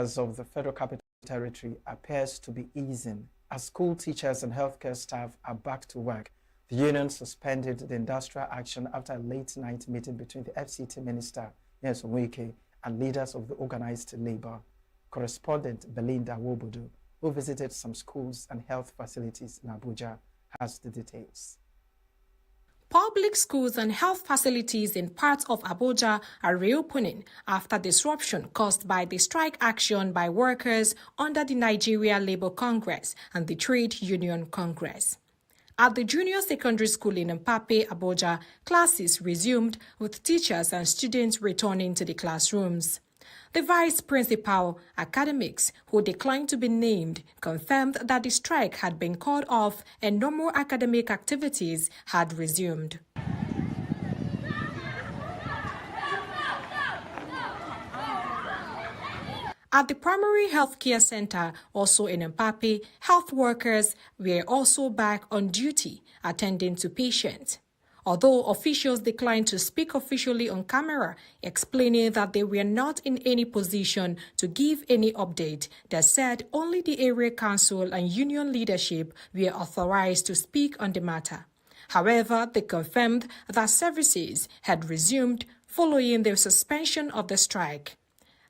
of the Federal Capital Territory appears to be easing as school teachers and healthcare staff are back to work. The union suspended the industrial action after a late-night meeting between the FCT Minister, ENUGU, and leaders of the organized labor. Correspondent Belinda Wobodo, who visited some schools and health facilities in Abuja, has the details. Public schools and health facilities in parts of Abuja are reopening after disruption caused by the strike action by workers under the Nigeria Labour Congress and the Trade Union Congress. At the junior secondary school in Mpape, Abuja, classes resumed with teachers and students returning to the classrooms. The vice principal, academics, who declined to be named, confirmed that the strike had been called off and normal academic activities had resumed. At the primary healthcare center, also in Mpape, health workers were also back on duty, attending to patients. Although officials declined to speak officially on camera, explaining that they were not in any position to give any update, they said only the area council and union leadership were authorized to speak on the matter. However, they confirmed that services had resumed following the suspension of the strike.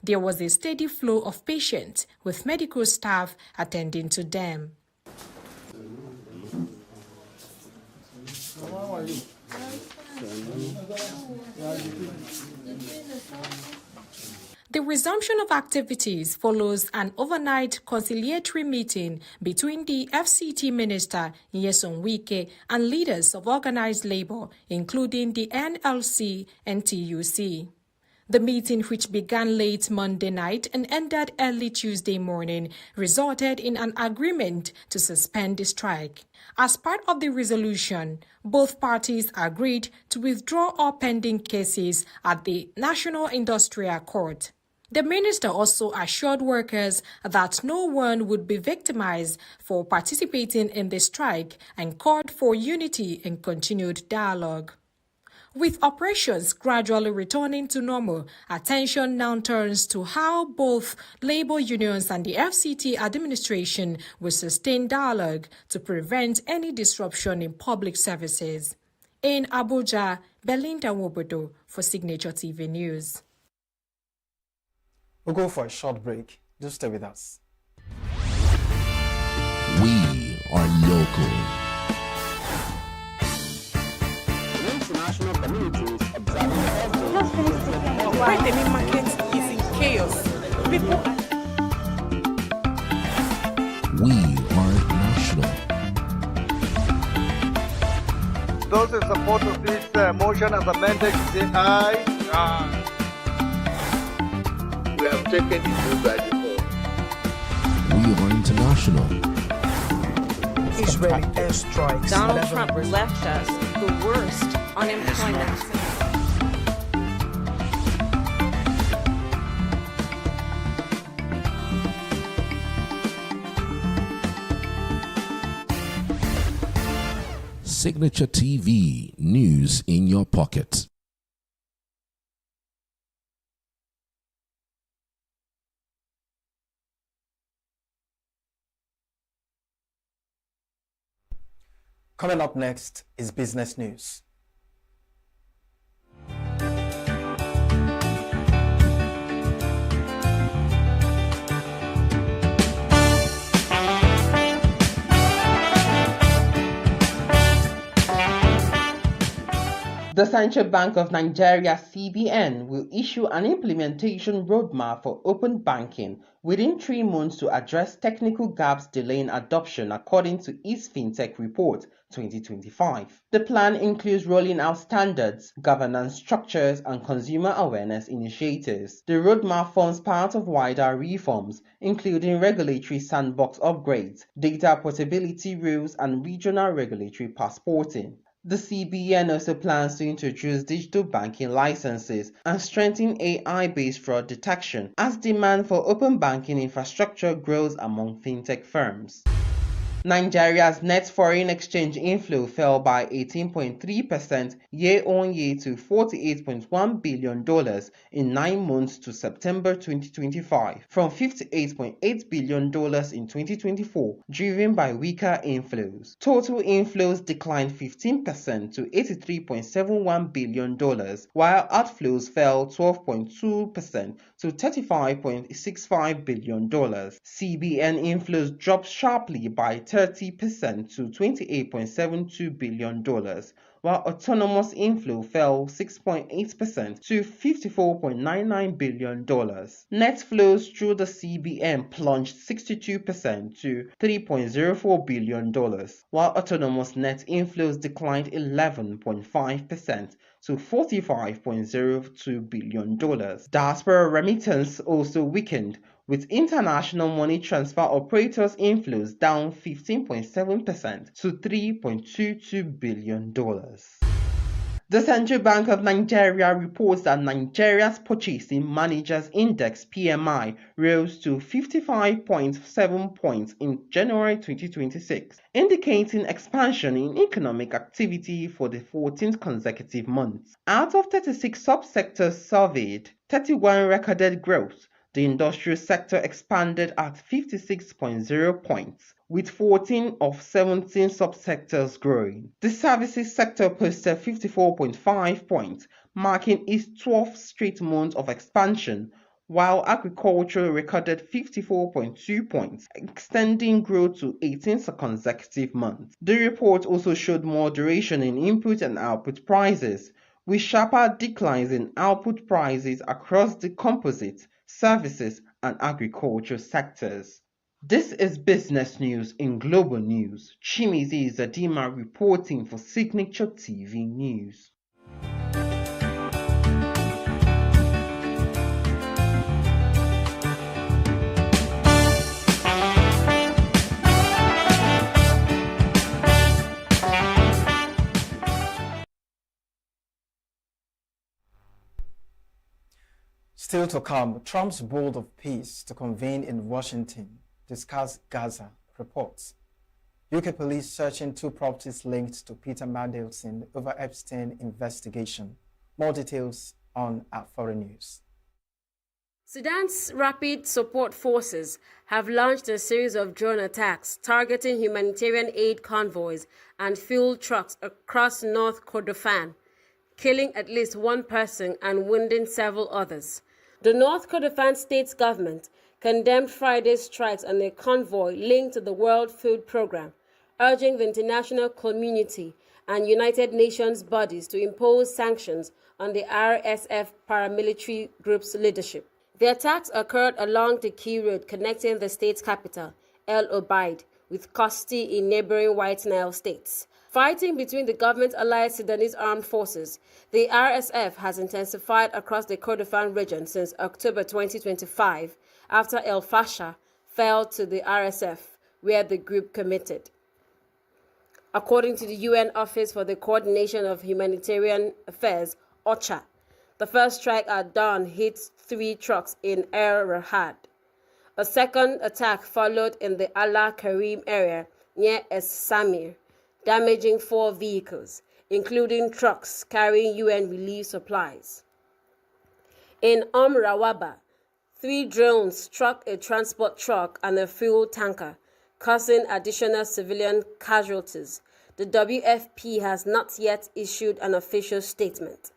There was a steady flow of patients, with medical staff attending to them. How are you? The resumption of activities follows an overnight conciliatory meeting between the FCT Minister, Nyesom Wike, and leaders of organized labor, including the NLC and TUC. The meeting, which began late Monday night and ended early Tuesday morning, resulted in an agreement to suspend the strike. As part of the resolution, both parties agreed to withdraw all pending cases at the National Industrial Court. The minister also assured workers that no one would be victimized for participating in the strike and called for unity and continued dialogue. With operations gradually returning to normal, attention now turns to how both labor unions and the FCT administration will sustain dialogue to prevent any disruption in public services. In Abuja, Belinda Wobodo for Signaturetv News. We'll go for a short break. Do stay with us. We are local. International communities observing the Whitening market is in chaos. People. We are national. Those in support of this motion as amended, say aye. Aye. We have taken it by default. We are international. Israeli airstrikes. Donald Trump left us the worst unemployment. Signaturetv, news in your pocket. Coming up next is business news. The Central Bank of Nigeria (CBN) will issue an implementation roadmap for open banking within 3 months to address technical gaps delaying adoption, according to its FinTech Report 2025. The plan includes rolling out standards, governance structures, and consumer awareness initiatives. The roadmap forms part of wider reforms, including regulatory sandbox upgrades, data portability rules, and regional regulatory passporting. The CBN also plans to introduce digital banking licenses and strengthen AI-based fraud detection as demand for open banking infrastructure grows among fintech firms. Nigeria's net foreign exchange inflow fell by 18.3% year-on-year to $48.1 billion in 9 months to September 2025, from $58.8 billion in 2024, driven by weaker inflows. Total inflows declined 15% to $83.71 billion, while outflows fell 12.2% to $35.65 billion. CBN inflows dropped sharply by 30% to $28.72 billion, while autonomous inflow fell 6.8% to $54.99 billion. Net flows through the CBN plunged 62% to $3.04 billion, while autonomous net inflows declined 11.5% to $45.02 billion. Diaspora remittance also weakened, with international money transfer operators' inflows down 15.7% to $3.22 billion. The Central Bank of Nigeria reports that Nigeria's Purchasing Managers Index (PMI) rose to 55.7 points in January 2026, indicating expansion in economic activity for the 14th consecutive month. Out of 36 subsectors surveyed, 31 recorded growth. The industrial sector expanded at 56.0 points, with 14 of 17 subsectors growing. The services sector posted 54.5 points, marking its 12th straight month of expansion, while agriculture recorded 54.2 points, extending growth to 18 consecutive months. The report also showed moderation in input and output prices, with sharper declines in output prices across the composite, services, and agriculture sectors. This is business news in global news. Chimizi Zadima reporting for Signaturetv News. Still to come, Trump's Board of Peace to convene in Washington, discuss Gaza, reports. UK police searching 2 properties linked to Peter Mandelson over Epstein investigation. More details on our foreign news. Sudan's Rapid Support Forces have launched a series of drone attacks targeting humanitarian aid convoys and fuel trucks across North Kordofan, killing at least 1 person and wounding several others. The North Kordofan state government condemned Friday's strikes on a convoy linked to the World Food Programme, urging the international community and United Nations bodies to impose sanctions on the RSF paramilitary group's leadership. The attacks occurred along the key road connecting the state's capital, El Obeid, with Kosti in neighboring White Nile states. Fighting between the government-allied Sudanese armed forces, the RSF has intensified across the Kordofan region since October 2025, after El Fasher fell to the RSF, where the group committed. According to the UN Office for the Coordination of Humanitarian Affairs, OCHA, the first strike at dawn hit 3 trucks in El Rahad. A second attack followed in the Allah Karim area near Es Samir, damaging 4 vehicles, including trucks carrying UN relief supplies. In Rawaba, 3 drones struck a transport truck and a fuel tanker, causing additional civilian casualties. The WFP has not yet issued an official statement.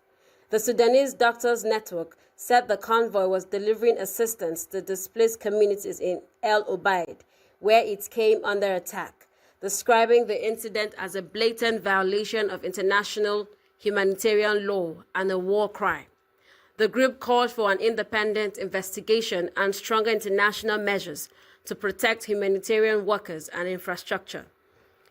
The Sudanese Doctors Network said the convoy was delivering assistance to displaced communities in El Obeid, where it came under attack, describing the incident as a blatant violation of international humanitarian law and a war crime. The group called for an independent investigation and stronger international measures to protect humanitarian workers and infrastructure.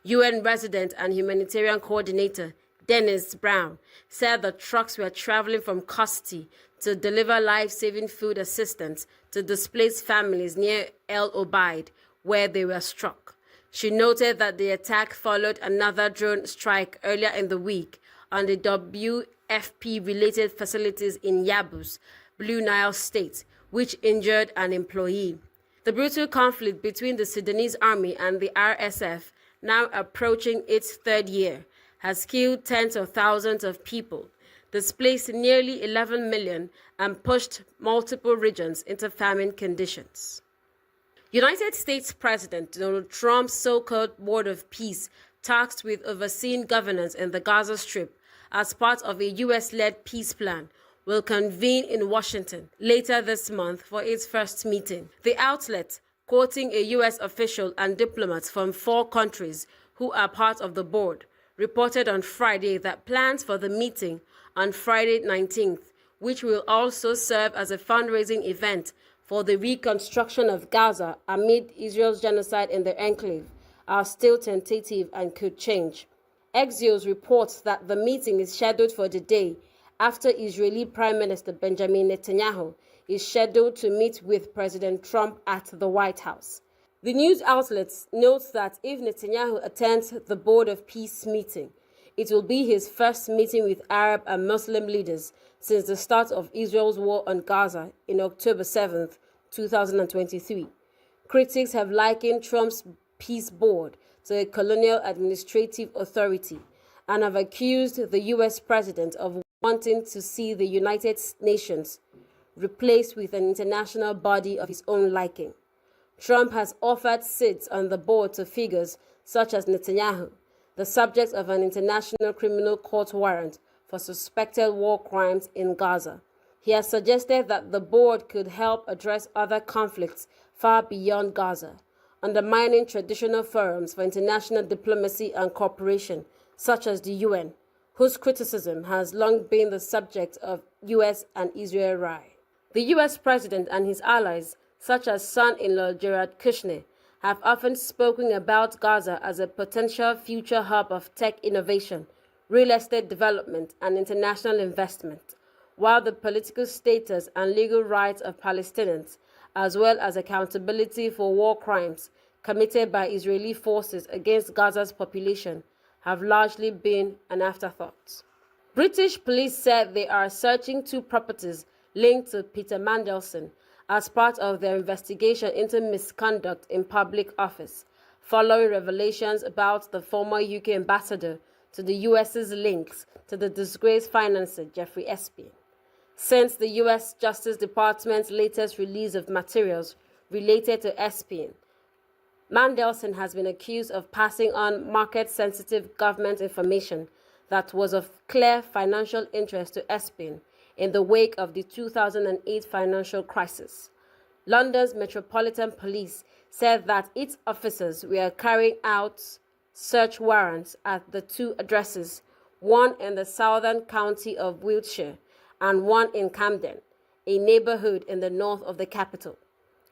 UN resident and humanitarian coordinator Dennis Brown said the trucks were traveling from Kosti to deliver life-saving food assistance to displaced families near El Obeid, where they were struck. She noted that the attack followed another drone strike earlier in the week on the WFP-related facilities in Yabus, Blue Nile State, which injured an employee. The brutal conflict between the Sudanese army and the RSF, now approaching its third year, has killed tens of thousands of people, displaced nearly 11 million, and pushed multiple regions into famine conditions. United States President Donald Trump's so-called Board of Peace, tasked with overseeing governance in the Gaza Strip as part of a U.S.-led peace plan, will convene in Washington later this month for its first meeting. The outlet, quoting a U.S. official and diplomats from 4 countries who are part of the board, reported on Friday that plans for the meeting on Friday 19th, which will also serve as a fundraising event for the reconstruction of Gaza amid Israel's genocide in the enclave, are still tentative and could change. Axios reports that the meeting is scheduled for the day after Israeli Prime Minister Benjamin Netanyahu is scheduled to meet with President Trump at the White House. The news outlets note that if Netanyahu attends the Board of Peace meeting, it will be his first meeting with Arab and Muslim leaders since the start of Israel's war on Gaza in October 7, 2023. Critics have likened Trump's peace board to a colonial administrative authority and have accused the U.S. president of wanting to see the United Nations replaced with an international body of his own liking. Trump has offered seats on the board to figures such as Netanyahu, the subject of an international criminal court warrant for suspected war crimes in Gaza. He has suggested that the board could help address other conflicts far beyond Gaza, undermining traditional forums for international diplomacy and cooperation, such as the UN, whose criticism has long been the subject of U.S. and Israel rivalry. The U.S. president and his allies, such as son-in-law Jared Kushner, have often spoken about Gaza as a potential future hub of tech innovation, real estate development, and international investment, while the political status and legal rights of Palestinians, as well as accountability for war crimes committed by Israeli forces against Gaza's population, have largely been an afterthought. British police said they are searching 2 properties linked to Peter Mandelson as part of their investigation into misconduct in public office, following revelations about the former UK ambassador to the US's links to the disgraced financier Jeffrey Epstein. Since the U.S. Justice Department's latest release of materials related to Epstein, Mandelson has been accused of passing on market-sensitive government information that was of clear financial interest to Epstein in the wake of the 2008 financial crisis. London's Metropolitan Police said that its officers were carrying out search warrants at the 2 addresses, one in the southern county of Wiltshire and one in Camden, a neighborhood in the north of the capital.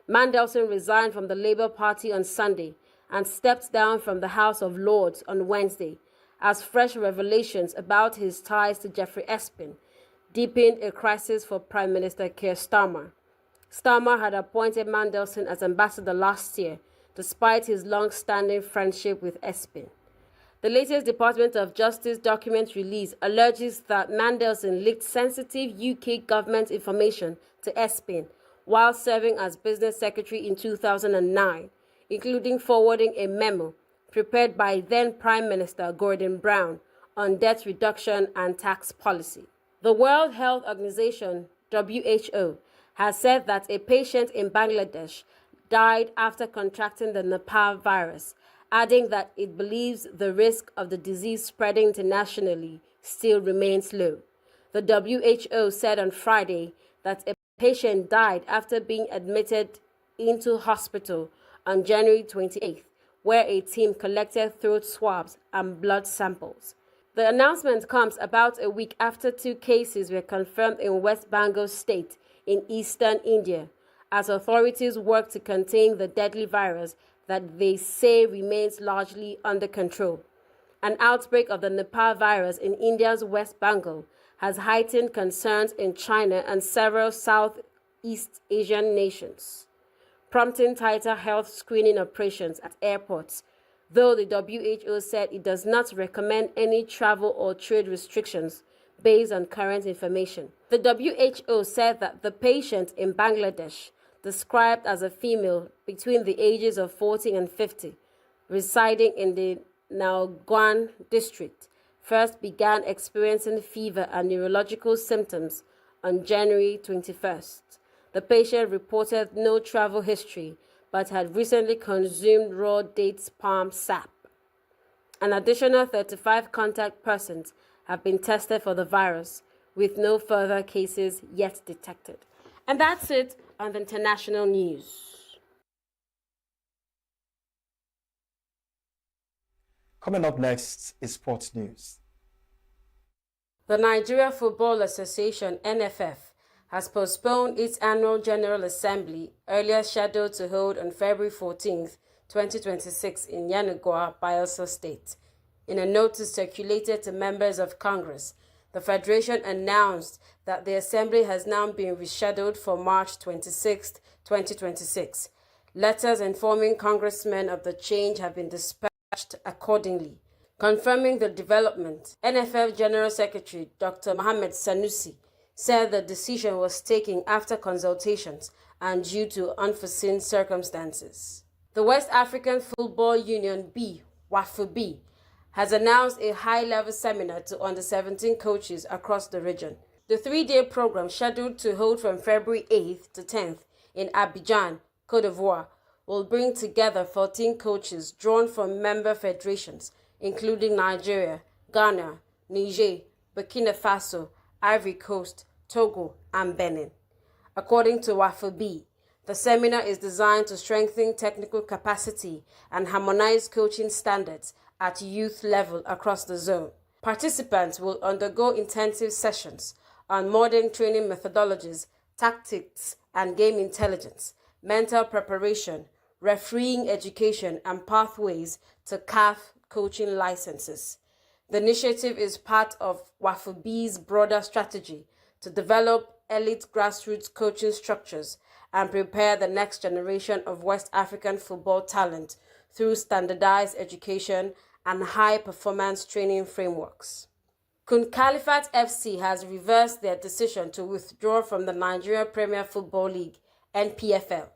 Mandelson resigned from the Labour Party on Sunday and stepped down from the House of Lords on Wednesday as fresh revelations about his ties to Jeffrey Epstein deepened a crisis for Prime Minister Keir Starmer. Starmer had appointed Mandelson as ambassador last year, despite his long-standing friendship with Epstein. The latest Department of Justice document release alleges that Mandelson leaked sensitive UK government information to Epstein while serving as business secretary in 2009, including forwarding a memo prepared by then Prime Minister Gordon Brown on debt reduction and tax policy. The World Health Organization, WHO, has said that a patient in Bangladesh died after contracting the Nipah virus, adding that it believes the risk of the disease spreading internationally still remains low. The WHO said on Friday that a patient died after being admitted into hospital on January 28th, where a team collected throat swabs and blood samples. The announcement comes about a week after 2 cases were confirmed in West Bengal state in eastern India, as authorities work to contain the deadly virus that they say remains largely under control. An outbreak of the Nipah virus in India's West Bengal has heightened concerns in China and several Southeast Asian nations, prompting tighter health screening operations at airports, though the WHO said it does not recommend any travel or trade restrictions based on current information. The WHO said that the patient in Bangladesh described as a female between the ages of 40 and 50, residing in the Naoguan district, first began experiencing fever and neurological symptoms on January 21st. The patient reported no travel history but had recently consumed raw dates palm sap. An additional 35 contact persons have been tested for the virus, with no further cases yet detected. And that's it on the international news. Coming up next is sports news. The Nigeria Football Association, NFF, has postponed its annual General Assembly, earlier scheduled to hold on February 14, 2026 in ENUGU, Bayelsa State. In a notice circulated to members of Congress, the Federation announced that the Assembly has now been rescheduled for March 26, 2026. Letters informing congressmen of the change have been dispatched accordingly. Confirming the development, NFF General Secretary Dr. Mohammed Sanusi said the decision was taken after consultations and due to unforeseen circumstances. The West African Football Union B, WAFUB, has announced a high-level seminar to under-17 coaches across the region. The three-day program, scheduled to hold from February 8th to 10th in Abidjan, Côte d'Ivoire, will bring together 14 coaches drawn from member federations, including Nigeria, Ghana, Niger, Burkina Faso, Ivory Coast, Togo, and Benin. According to WAFUB, the seminar is designed to strengthen technical capacity and harmonize coaching standards at youth level across the zone. Participants will undergo intensive sessions on modern training methodologies, tactics and game intelligence, mental preparation, refereeing education, and pathways to CAF coaching licenses. The initiative is part of WAFUB's broader strategy to develop elite grassroots coaching structures and prepare the next generation of West African football talent through standardized education and high-performance training frameworks. Kun Khalifat FC has reversed their decision to withdraw from the Nigeria Premier Football League, NPFL,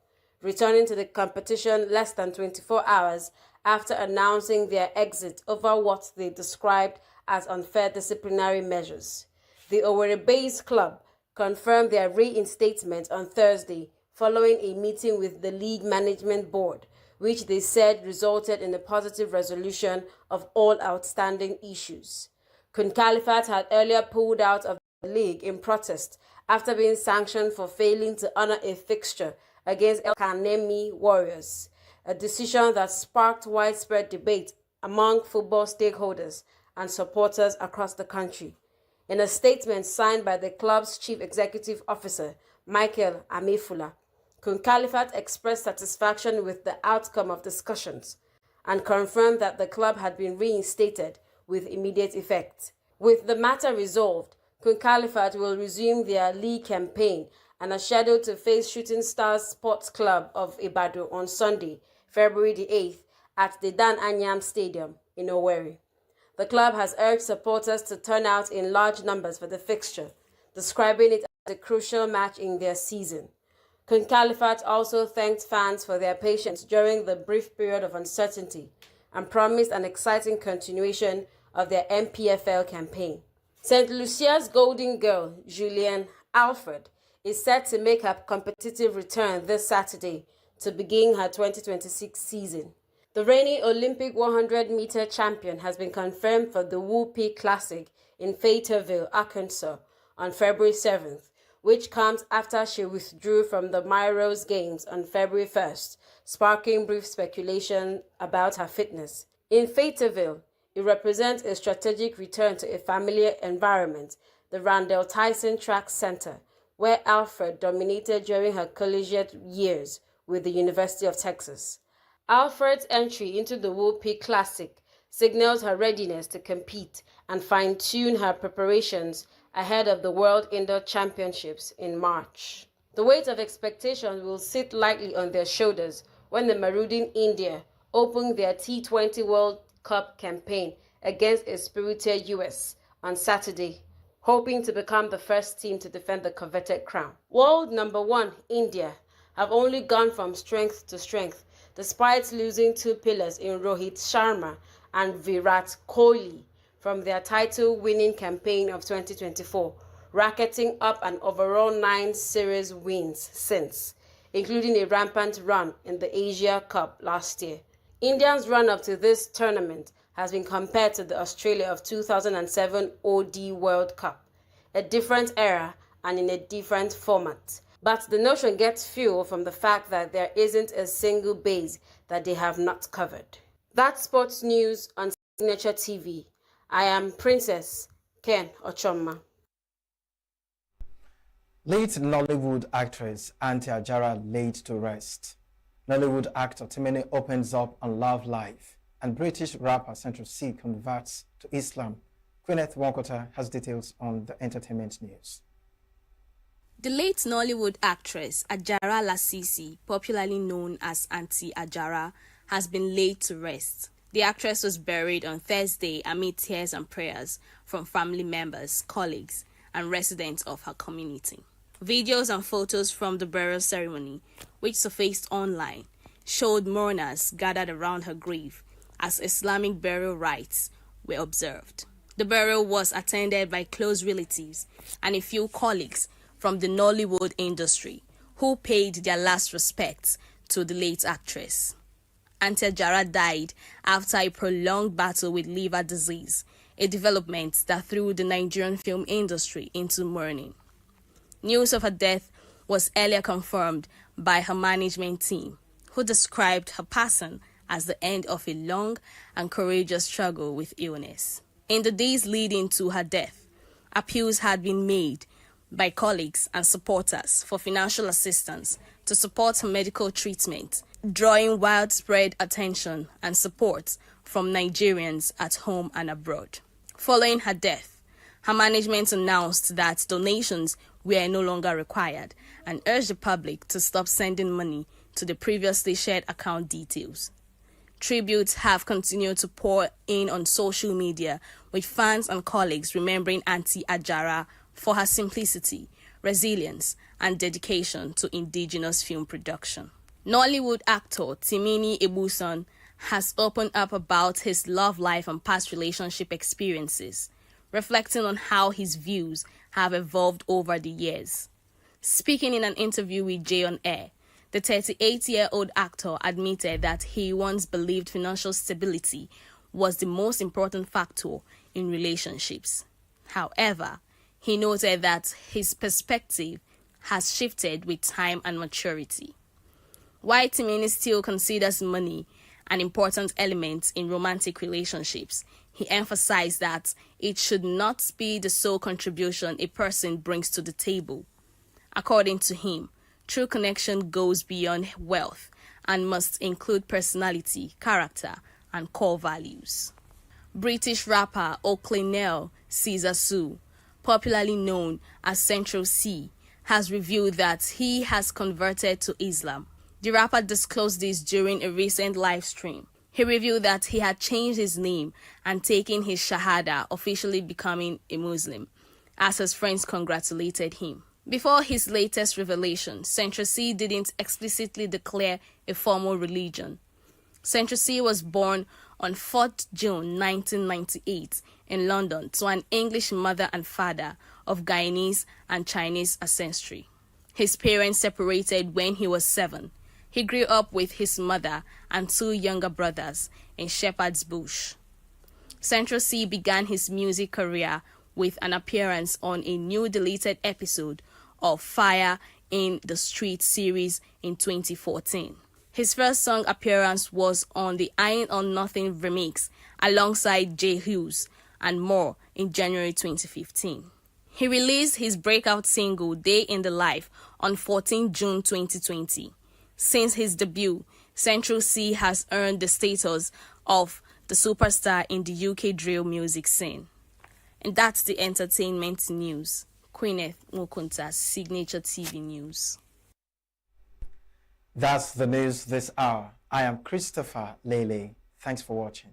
returning to the competition less than 24 hours after announcing their exit over what they described as unfair disciplinary measures. The Owerri-based club confirmed their reinstatement on Thursday following a meeting with the league management board, which they said resulted in a positive resolution of all outstanding issues. Kun Khalifat had earlier pulled out of the league in protest after being sanctioned for failing to honor a fixture against El Kanemi Warriors, a decision that sparked widespread debate among football stakeholders and supporters across the country. In a statement signed by the club's chief executive officer, Michael Amefula, Kun Khalifat expressed satisfaction with the outcome of discussions and confirmed that the club had been reinstated with immediate effect. With the matter resolved, Kun Khalifat will resume their league campaign and are scheduled to face Shooting Stars Sports Club of Ibadan on Sunday, February the 8th, at the Dan Anyam Stadium in Owerri. The club has urged supporters to turn out in large numbers for the fixture, describing it as a crucial match in their season. Kun Khalifat also thanked fans for their patience during the brief period of uncertainty and promised an exciting continuation of their MPFL campaign. St. Lucia's golden girl, Julienne Alfred, is set to make her competitive return this Saturday to begin her 2026 season. The reigning Olympic 100-meter champion has been confirmed for the Whoopee Classic in Fayetteville, Arkansas on February 7th, which comes after she withdrew from the Myros Games on February 1st, sparking brief speculation about her fitness. In Fayetteville, it represents a strategic return to a familiar environment, the Randall Tyson Track Center, where Alfred dominated during her collegiate years with the University of Texas. Alfred's entry into the Whoopee Classic signals her readiness to compete and fine-tune her preparations ahead of the World Indoor Championships in March. The weight of expectation will sit lightly on their shoulders when the marauding India opened their T20 World Cup campaign against a spirited US on Saturday, hoping to become the first team to defend the coveted crown. World number 1 India have only gone from strength to strength, despite losing two pillars in Rohit Sharma and Virat Kohli from their title-winning campaign of 2024, racketing up an overall 9 series wins since, including a rampant run in the Asia Cup last year. India's run-up to this tournament has been compared to the Australia of 2007 OD World Cup, a different era and in a different format. But the notion gets fuel from the fact that there isn't a single base that they have not covered. That's sports news on Signaturetv. I am Princess Ken Ochoma. Late Nollywood actress Auntie Ajara laid to rest. Nollywood actor Timini opens up on love life, and British rapper Signaturetv converts to Islam. Gwyneth Wonkota has details on the entertainment news. The late Nollywood actress Ajara Lasisi, popularly known as Auntie Ajara, has been laid to rest. The actress was buried on Thursday amid tears and prayers from family members, colleagues, and residents of her community. Videos and photos from the burial ceremony, which surfaced online, showed mourners gathered around her grave as Islamic burial rites were observed. The burial was attended by close relatives and a few colleagues from the Nollywood industry who paid their last respects to the late actress. Auntie Ajara died after a prolonged battle with liver disease, a development that threw the Nigerian film industry into mourning. News of her death was earlier confirmed by her management team, who described her passing as the end of a long and courageous struggle with illness. In the days leading to her death, appeals had been made by colleagues and supporters for financial assistance to support her medical treatment, drawing widespread attention and support from Nigerians at home and abroad. Following her death, her management announced that donations were no longer required and urged the public to stop sending money to the previously shared account details. Tributes have continued to pour in on social media, with fans and colleagues remembering Auntie Ajara for her simplicity, resilience, and dedication to indigenous film production. Nollywood actor Timini Ebuson has opened up about his love life and past relationship experiences, reflecting on how his views have evolved over the years. Speaking in an interview with Jay on Air, the 38-year-old actor admitted that he once believed financial stability was the most important factor in relationships. However, he noted that his perspective has shifted with time and maturity. While Timini still considers money an important element in romantic relationships, he emphasized that it should not be the sole contribution a person brings to the table. According to him, true connection goes beyond wealth and must include personality, character, and core values. British rapper O'Clennell Caesar Sue, popularly known as Central C, has revealed that he has converted to Islam. The rapper disclosed this during a recent live stream. He revealed that he had changed his name and taken his Shahada, officially becoming a Muslim, as his friends congratulated him. Before his latest revelation, Central C didn't explicitly declare a formal religion. Central C was born on 4th June 1998 in London to an English mother and father of Guyanese and Chinese ancestry. His parents separated when he was 7. He grew up with his mother and 2 younger brothers in Shepherd's Bush. Central C began his music career with an appearance on a new deleted episode of Fire in the Street series in 2014. His first song appearance was on the Iron on Nothing remix alongside Jay Hughes and more in January 2015. He released his breakout single Day in the Life on 14 June 2020. Since his debut, Central C has earned the status of the superstar in the UK drill music scene. And that's the entertainment news. Gwyneth Wonkota, Signaturetv News. That's the news this hour. I am Christopher Lele. Thanks for watching.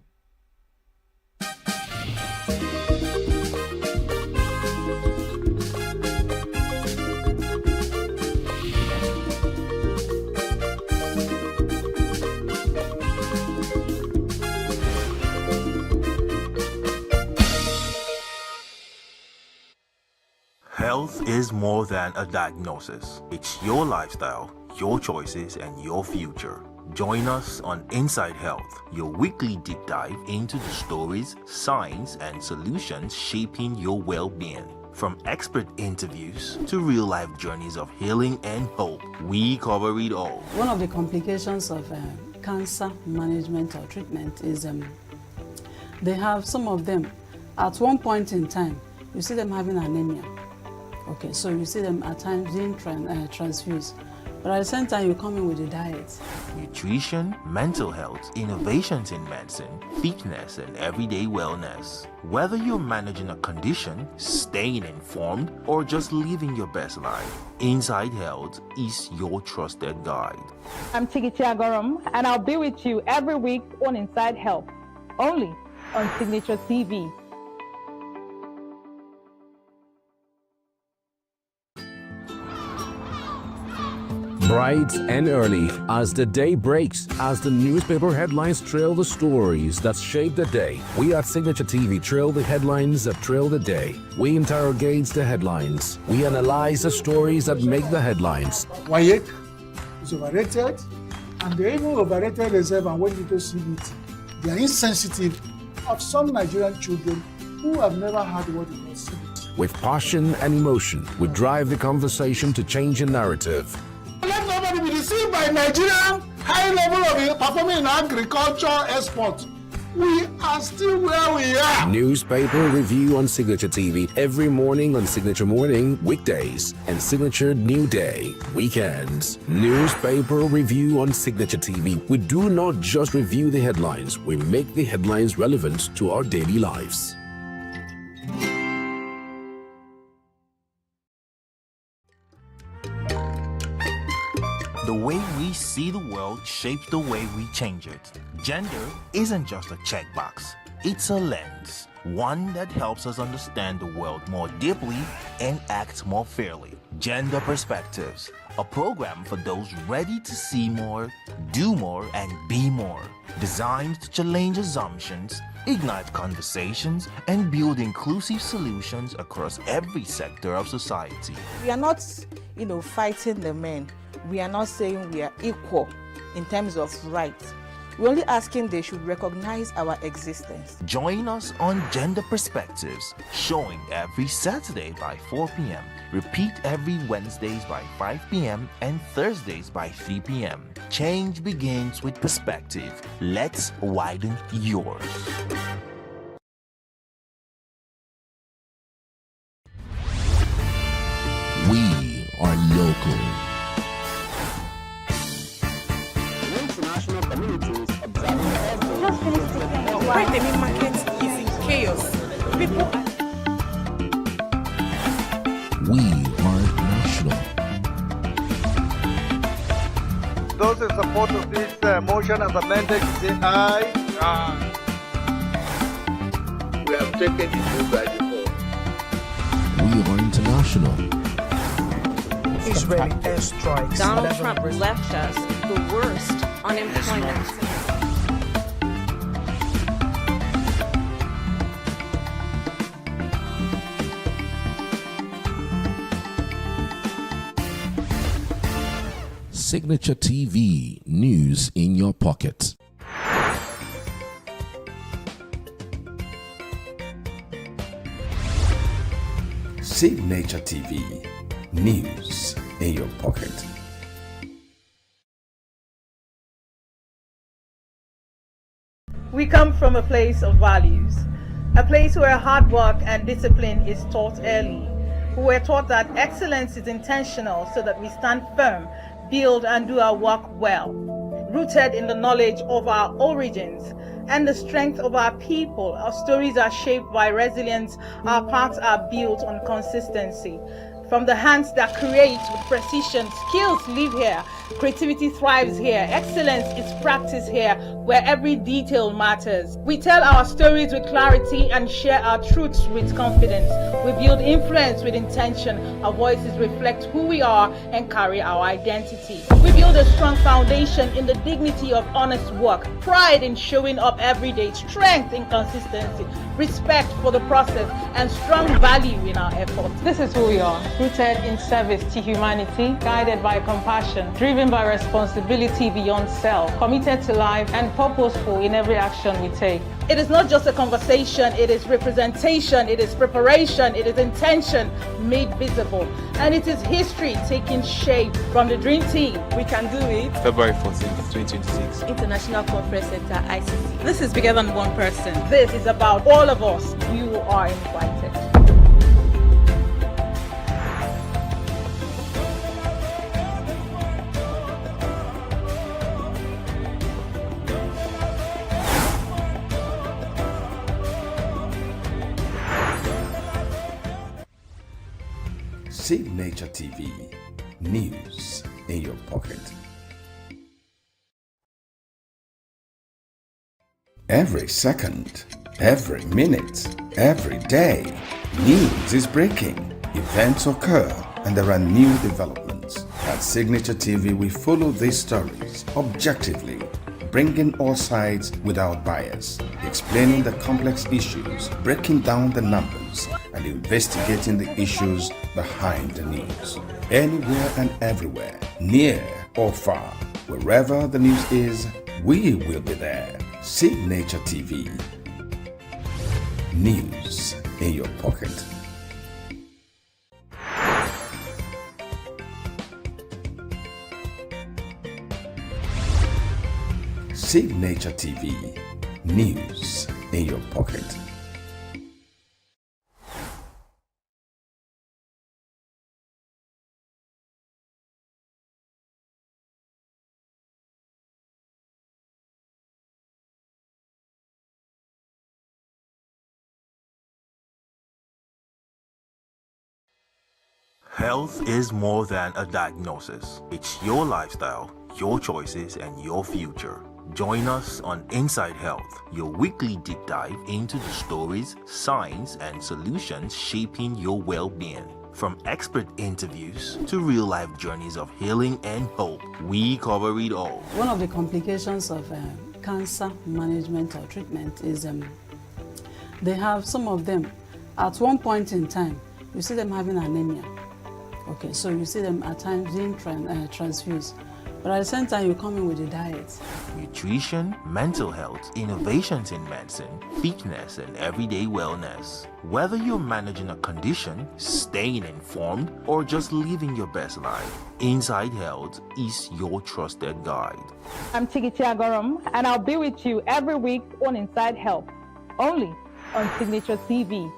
Health is more than a diagnosis. It's your lifestyle, your choices, and your future. Join us on Inside Health, your weekly deep dive into the stories, science, and solutions shaping your well-being. From expert interviews to real-life journeys of healing and hope, we cover it all. One of the complications of cancer management or treatment is they have some of them at one point in time, you see them having anemia. Okay, so you see them at times being transfused. But at the same time, you come in with a diet. Nutrition, mental health, innovations in medicine, fitness, and everyday wellness. Whether you're managing a condition, staying informed, or just living your best life, Inside Health is your trusted guide. I'm Signaturetv, and I'll be with you every week on Inside Health, only on Signaturetv. Bright and early as the day breaks, as the newspaper headlines trail the stories that shape the day. We at Signaturetv trail the headlines that trail the day. We interrogate the headlines. We analyze the stories that make the headlines. Wayek is overrated, and they even overrated themselves and went into CBT. They are insensitive of some Nigerian children who have never had what they call CBT. With passion and emotion, we drive the conversation to change a narrative. Let nobody be deceived by Nigerian high level of performing in agriculture export. We are still where we are. Newspaper review on Signaturetv every morning on Signature Morning, weekdays, and Signature New Day, weekends. Newspaper review on Signaturetv. We do not just review the headlines, we make the headlines relevant to our daily lives. The way we see the world shapes the way we change it. Gender isn't just a checkbox, it's a lens. One that helps us understand the world more deeply and act more fairly. Gender Perspectives, a program for those ready to see more, do more, and be more. Designed to challenge assumptions, ignite conversations, and build inclusive solutions across every sector of society. We are not, fighting the men. We are not saying we are equal in terms of rights. We're only asking they should recognize our existence. Join us on Gender Perspectives, showing every Saturday by 4 p.m. Repeat every Wednesdays by 5 p.m. and Thursdays by 3 p.m. Change begins with perspective. Let's widen yours. We are local. International communities observing every Why the main market is in chaos. People are... We are national. Those in support of this motion as amended, say aye. Aye. We have taken the bill by default. We are international. Israeli airstrikes. Donald Trump left us the worst unemployment. Signaturetv, news in your pocket. Signaturetv, news in your pocket. We come from a place of values, a place where hard work and discipline is taught early. We were taught that excellence is intentional so that we stand firm, build and do our work well. Rooted in the knowledge of our origins and the strength of our people, our stories are shaped by resilience, our paths are built on consistency. From the hands that create with precision, skills live here, creativity thrives here, excellence is practiced here, where every detail matters. We tell our stories with clarity and share our truths with confidence. We build influence with intention. Our voices reflect who we are and carry our identity. We build a strong foundation in the dignity of honest work, pride in showing up every day, strength in consistency, respect for the process, and strong value in our efforts. This is who we are, rooted in service to humanity, guided by compassion, driven by responsibility beyond self, committed to life, and purposeful in every action we take. It is not just a conversation, it is representation, it is preparation, it is intention made visible, and it is history taking shape from the dream team. We can do it. February 14th, 2026. International Conference Center, ICC. This is bigger than one person. This is about all of us. You are invited. Signaturetv, news in your pocket. Every second, every minute, every day, news is breaking. Events occur and there are new developments. At Signaturetv, we follow these stories objectively, bringing all sides without bias, explaining the complex issues, breaking down the numbers, and investigating the issues behind the news. Anywhere and everywhere, near or far, wherever the news is, we will be there. Signaturetv, news in your pocket. Signaturetv, news in your pocket. Health is more than a diagnosis. It's your lifestyle, your choices, and your future. Join us on Inside Health, your weekly deep dive into the stories, science, and solutions shaping your well-being. From expert interviews to real-life journeys of healing and hope, we cover it all. One of the complications of cancer management or treatment is they have some of them at one point in time, you see them having anemia. Okay, so you see them at times being transfused. But at the same time, you come in with a diet. Nutrition, mental health, innovations in medicine, fitness, and everyday wellness. Whether you're managing a condition, staying informed, or just living your best life, Inside Health is your trusted guide. I'm Signaturetv, and I'll be with you every week on Inside Health, only on Signaturetv.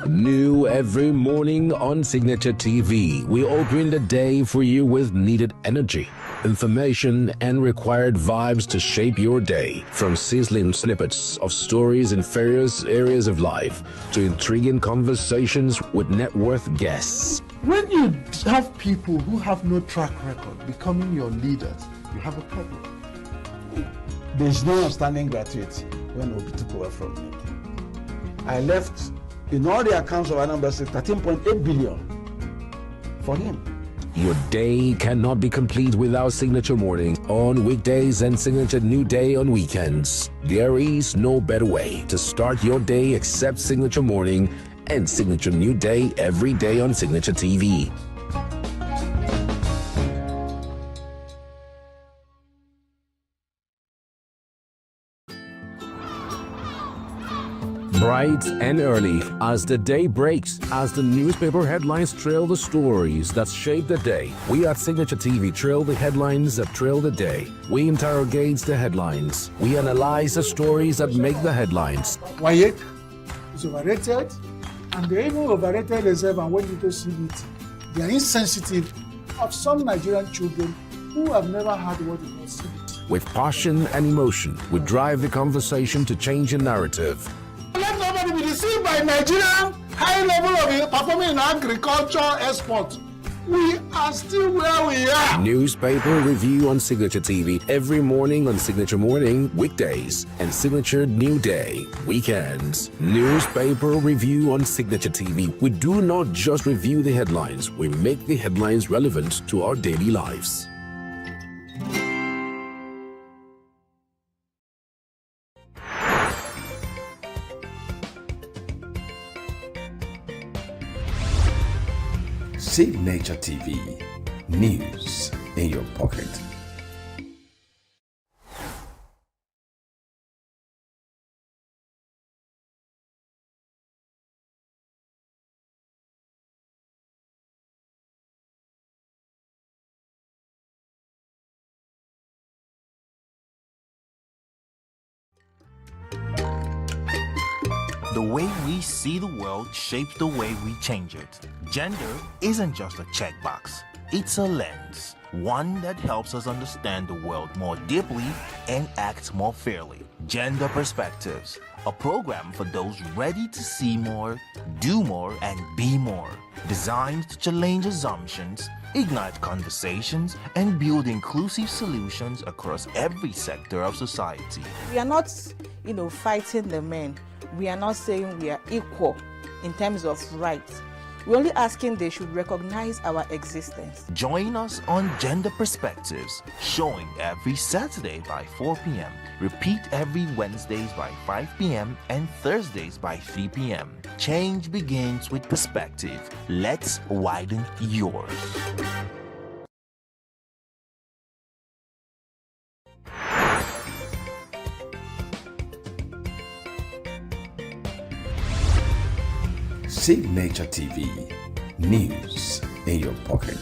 New every morning on Signaturetv, we open the day for you with needed energy, information, and required vibes to shape your day. From sizzling snippets of stories in various areas of life to intriguing conversations with net worth guests. When you have people who have no track record becoming your leaders, you have a problem. There's no outstanding gratuity when Obi took over from me. I left in all the accounts of Anambra State 13.8 billion for him. Your day cannot be complete without Signature Morning on weekdays and Signature New Day on weekends. There is no better way to start your day except Signature Morning and Signature New Day every day on Signaturetv. Bright and early as the day breaks, as the newspaper headlines trail the stories that shape the day. We at Signaturetv trail the headlines that trail the day. We interrogate the headlines. We analyze the stories that make the headlines. WAEC is overrated, and they even overrated themselves and went into CBT. They are insensitive of some Nigerian children who have never had what is called CBT. With passion and emotion, we drive the conversation to change a narrative. Let nobody be deceived by Nigerian high level of performing in agriculture export. We are still where we are. Newspaper review on Signature TV every morning on Signature Morning, weekdays, and Signature New Day, weekends. Newspaper review on Signature TV. We do not just review the headlines, we make the headlines relevant to our daily lives. Signature TV, news in your pocket. The way we see the world shapes the way we change it. Gender isn't just a checkbox, it's a lens. One that helps us understand the world more deeply and act more fairly. Gender Perspectives, a program for those ready to see more, do more, and be more. Designed to challenge assumptions, ignite conversations, and build inclusive solutions across every sector of society. We are not, fighting the men. We are not saying we are equal in terms of rights. We're only asking they should recognize our existence. Join us on Gender Perspectives, showing every Saturday by 4 p.m. Repeat every Wednesdays by 5 p.m. and Thursdays by 3 p.m. Change begins with perspective. Let's widen yours. Signature TV, news in your pocket.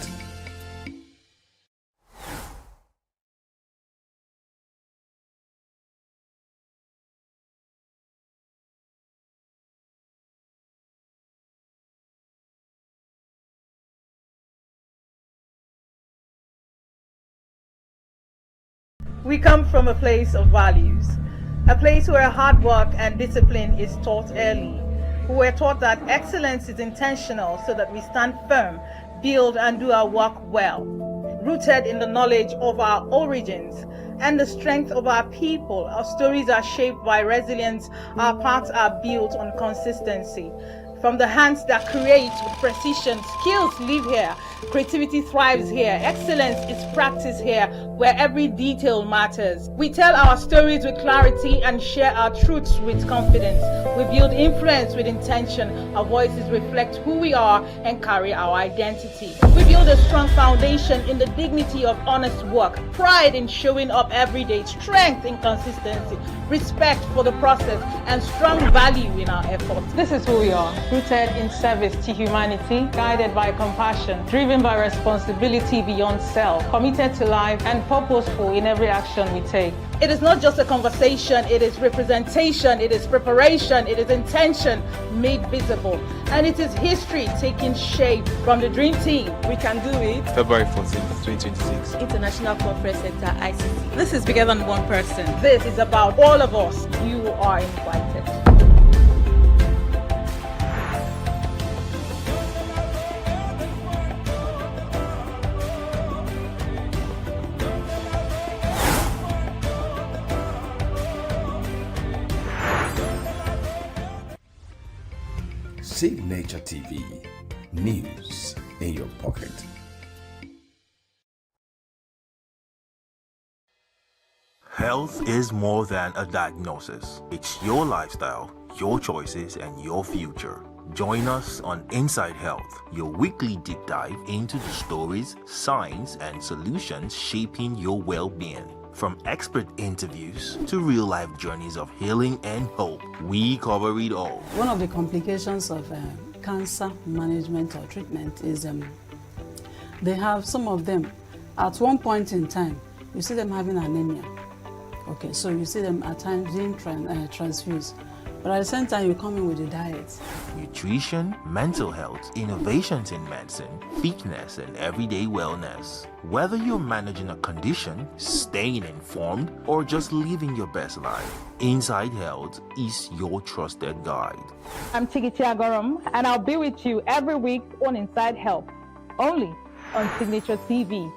We come from a place of values, a place where hard work and discipline is taught early. We were taught that excellence is intentional so that we stand firm, build and do our work well. Rooted in the knowledge of our origins and the strength of our people, our stories are shaped by resilience, our paths are built on consistency. From the hands that create with precision, skills live here, creativity thrives here, excellence is practiced here, where every detail matters. We tell our stories with clarity and share our truths with confidence. We build influence with intention. Our voices reflect who we are and carry our identity. We build a strong foundation in the dignity of honest work, pride in showing up every day, strength in consistency, respect for the process, and strong value in our efforts. This is who we are. Rooted in service to humanity, guided by compassion, driven by responsibility beyond self, committed to life, and purposeful in every action we take. It is not just a conversation, it is representation, it is preparation, it is intention made visible, and it is history taking shape from the dream team. We can do it. February 14th, 2026. International Conference Center, ICT. This is bigger than one person. This is about all of us. You are invited. Signature TV, news in your pocket. Health is more than a diagnosis. It's your lifestyle, your choices, and your future. Join us on Inside Health, your weekly deep dive into the stories, science, and solutions shaping your well-being. From expert interviews to real-life journeys of healing and hope, we cover it all. One of the complications of cancer management or treatment is they have some of them, at one point in time, you see them having anemia. Okay, so you see them at times being transfused. But at the same time, you come in with the diet. Nutrition, mental health, innovations in medicine, fitness, and everyday wellness. Whether you're managing a condition, staying informed, or just living your best life, Inside Health is your trusted guide. I'm Signaturetv, and I'll be with you every week on Inside Health, only on Signaturetv.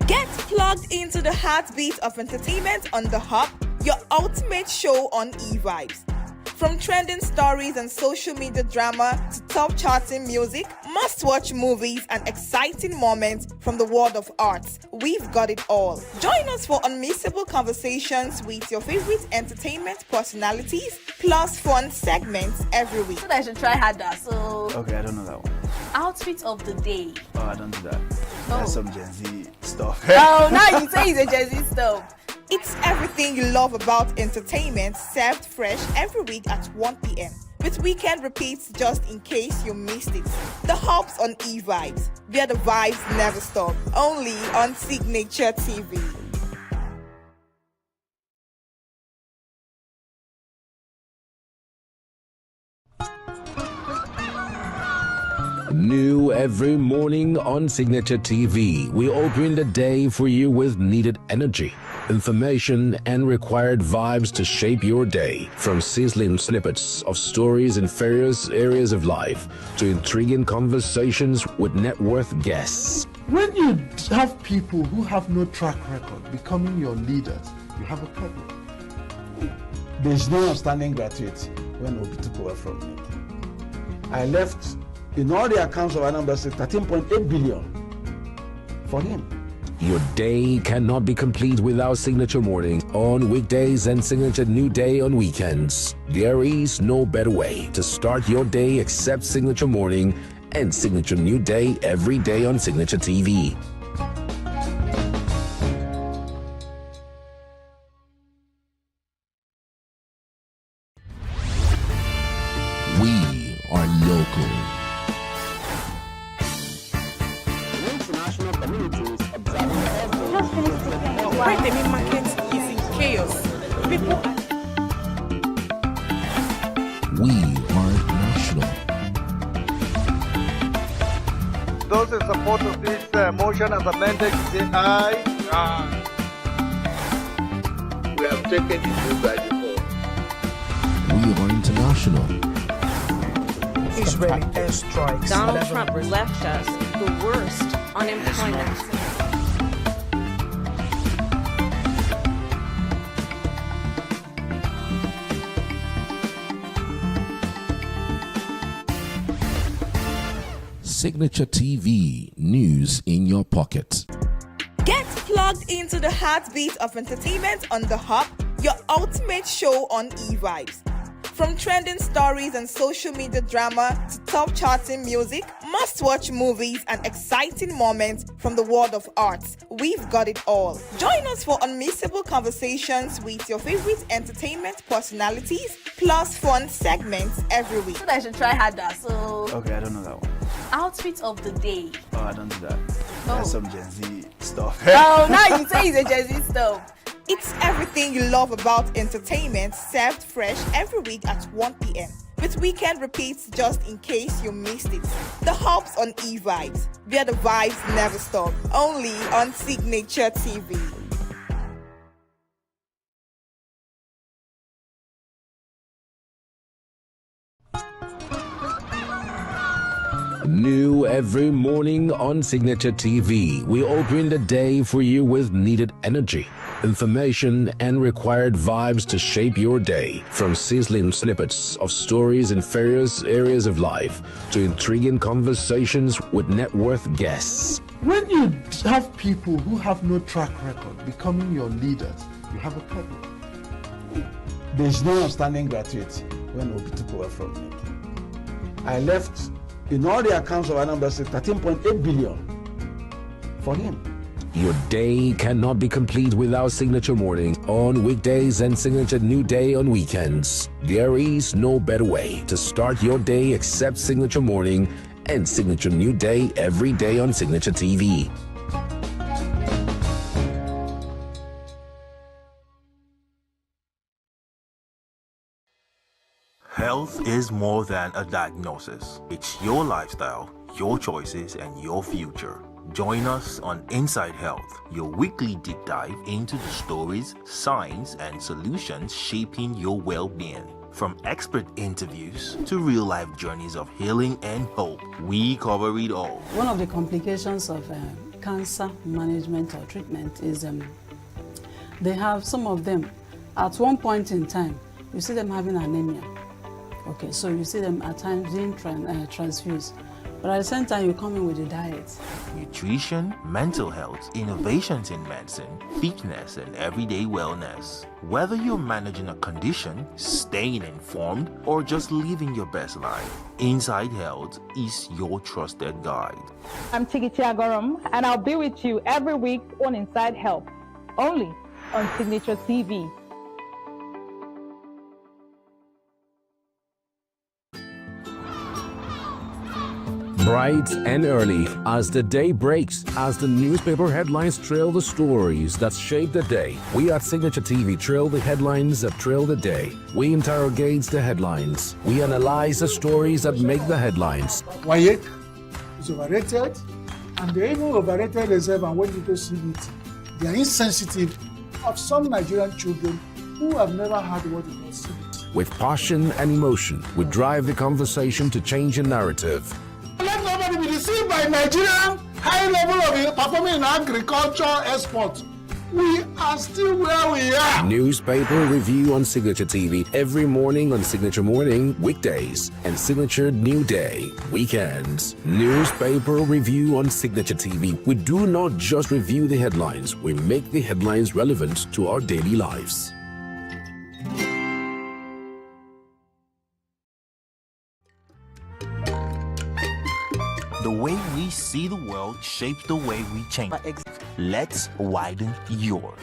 Get plugged into the heartbeat of entertainment on The Hub, your ultimate show on e-vibes. From trending stories and social media drama to top charting music, must-watch movies and exciting moments from the world of arts, we've got it all. Join us for unmissable conversations with your favorite entertainment personalities, plus fun segments every week. I should try harder, so... Okay, I don't know that one. Outfit of the day. Oh, I don't do that. That's some Gen Z stuff. Oh, now you say it's a Gen Z stuff. It's everything you love about entertainment, served fresh every week at 1 p.m. with weekend repeats just in case you missed it. The Hub's on e-vibes, where the vibes never stop. Only on Signaturetv. New every morning on Signaturetv, we open the day for you with needed energy, information, and required vibes to shape your day. From sizzling snippets of stories in various areas of life to intriguing conversations with net worth guests. When you have people who have no track record becoming your leaders, you have a problem. There's no outstanding gratuity when Obi took over from me. I left in all the accounts of Anambra State 13.8 billion for him. Your day cannot be complete without Signature Morning on weekdays and Signature New Day on weekends. There is no better way to start your day except Signature Morning and Signature New Day every day on Signaturetv. We are local. International communities observing every Right, the main market is in chaos. People We are national. Those in support of this motion as amended, say aye. Aye. We have taken the bill by default. We are international. Israeli airstrikes. Donald Trump left us the worst unemployment. Signaturetv, news in your pocket. get plugged into the heartbeat of entertainment on The Hub, your ultimate show on e-vibes. From trending stories and social media drama to top charting music, must-watch movies and exciting moments from the world of arts, we've got it all. Join us for unmissable conversations with your favorite entertainment personalities, plus fun segments every week. I should try harder, so... Okay, I don't know that one. Outfit of the day. Oh, I don't do that. That's some Gen Z stuff. Oh, now you say it's a Gen Z stuff. It's everything you love about entertainment, served fresh every week at 1 p.m. with weekend repeats just in case you missed it. The Hub's on e-vibes, where the vibes never stop. Only on Signaturetv. New every morning on Signaturetv, we open the day for you with needed energy, information, and required vibes to shape your day. From sizzling snippets of stories in various areas of life to intriguing conversations with net worth guests. When you have people who have no track record becoming your leaders, you have a problem. There's no outstanding gratuity when Obi took over from me. I left in all the accounts of Anambra State 13.8 billion for him. Your day cannot be complete without Signature Morning on weekdays and Signature New Day on weekends. There is no better way to start your day except Signature Morning and Signature New Day every day on Signaturetv. Health is more than a diagnosis. It's your lifestyle, your choices, and your future. Join us on Inside Health, your weekly deep dive into the stories, science, and solutions shaping your well-being. From expert interviews to real-life journeys of healing and hope, we cover it all. One of the complications of cancer management or treatment is they have some of them at one point in time, you see them having anemia. Okay, so you see them at times being transfused. But at the same time, you come in with a diet. Nutrition, mental health, innovations in medicine, fitness, and everyday wellness. Whether you're managing a condition, staying informed, or just living your best life, Inside Health is your trusted guide. I'm Signaturetv, and I'll be with you every week on Inside Health, only on Signaturetv. Bright and early as the day breaks, as the newspaper headlines trail the stories that shape the day. We at Signature TV trail the headlines that trail the day. We interrogate the headlines. We analyze the stories that make the headlines. Why is overrated, and they even overrated themselves and went into CBT. They are insensitive of some Nigerian children who have never had what it was CBT. With passion and emotion, we drive the conversation to change a narrative. Let nobody be deceived by Nigerian high level of performing in agriculture export. We are still where we are. Newspaper review on Signature TV every morning on Signature Morning, weekdays, and Signature New Day, weekends. Newspaper review on Signature TV. We do not just review the headlines, we make the headlines relevant to our daily lives. The way we see the world shapes the way we change. Let's widen yours.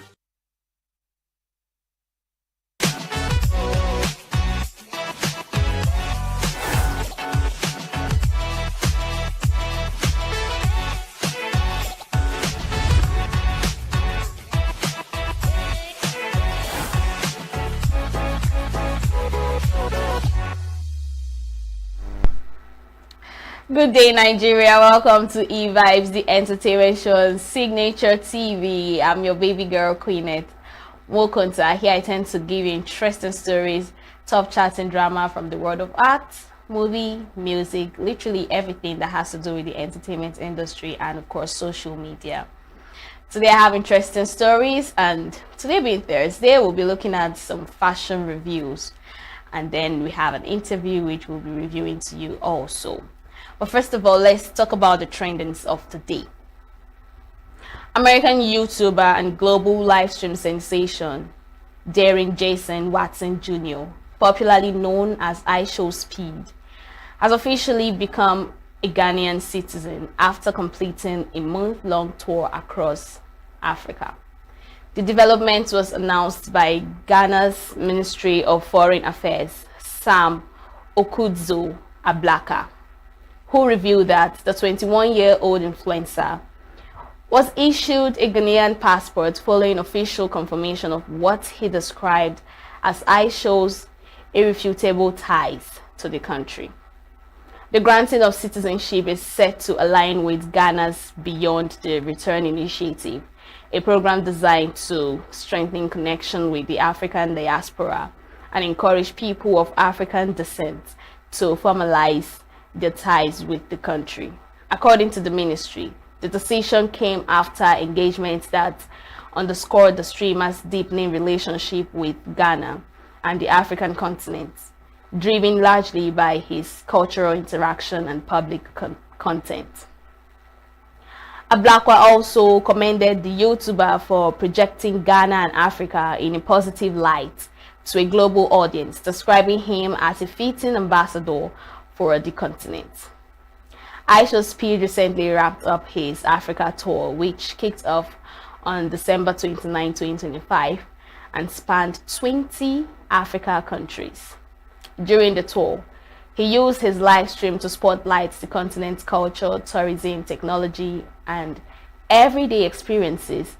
Good day, Nigeria. Welcome to E-Vibes, the entertainment show on Signature TV. I'm your baby girl, Queenette. Welcome to here. I tend to give you interesting stories, top chatting drama from the world of art, movie, music, literally everything that has to do with the entertainment industry and, of course, social media. Today I have interesting stories, and today being Thursday, we'll be looking at some fashion reviews. And then we have an interview which we'll be reviewing to you also. But first of all, let's talk about the trendings of the day. American YouTuber and global live stream sensation Daring Jason Watson Jr., popularly known as iShowSpeed, has officially become a Ghanaian citizen after completing a month-long tour across Africa. The development was announced by Ghana's Ministry of Foreign Affairs, Sam Okudzo Ablaka, who revealed that the 21-year-old influencer was issued a Ghanaian passport following official confirmation of what he described as iShow's irrefutable ties to the country. The granting of citizenship is set to align with Ghana's Beyond the Return initiative, a program designed to strengthen connection with the African diaspora and encourage people of African descent to formalize their ties with the country. According to the ministry, the decision came after engagements that underscored the streamer's deepening relationship with Ghana and the African continent, driven largely by his cultural interaction and public content. Ablakwa also commended the YouTuber for projecting Ghana and Africa in a positive light to a global audience, describing him as a fitting ambassador for the continent. iShowSpeed recently wrapped up his Africa tour, which kicked off on December 29, 2025 and spanned 20 Africa countries. During the tour, he used his live stream to spotlight the continent's culture, tourism, technology, and everyday experiences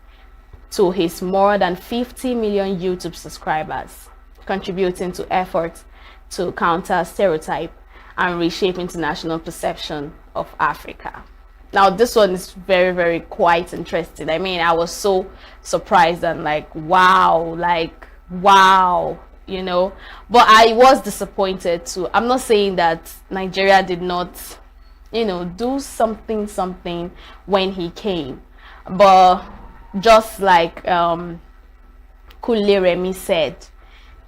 to his more than 50 million YouTube subscribers, contributing to efforts to counter stereotype and reshape international perception of Africa. Now, this one is very, very quite interesting. I mean, I was so surprised and like, wow, you know. But I was disappointed too. I'm not saying that Nigeria did not, you know, do something when he came. But just like Remi said,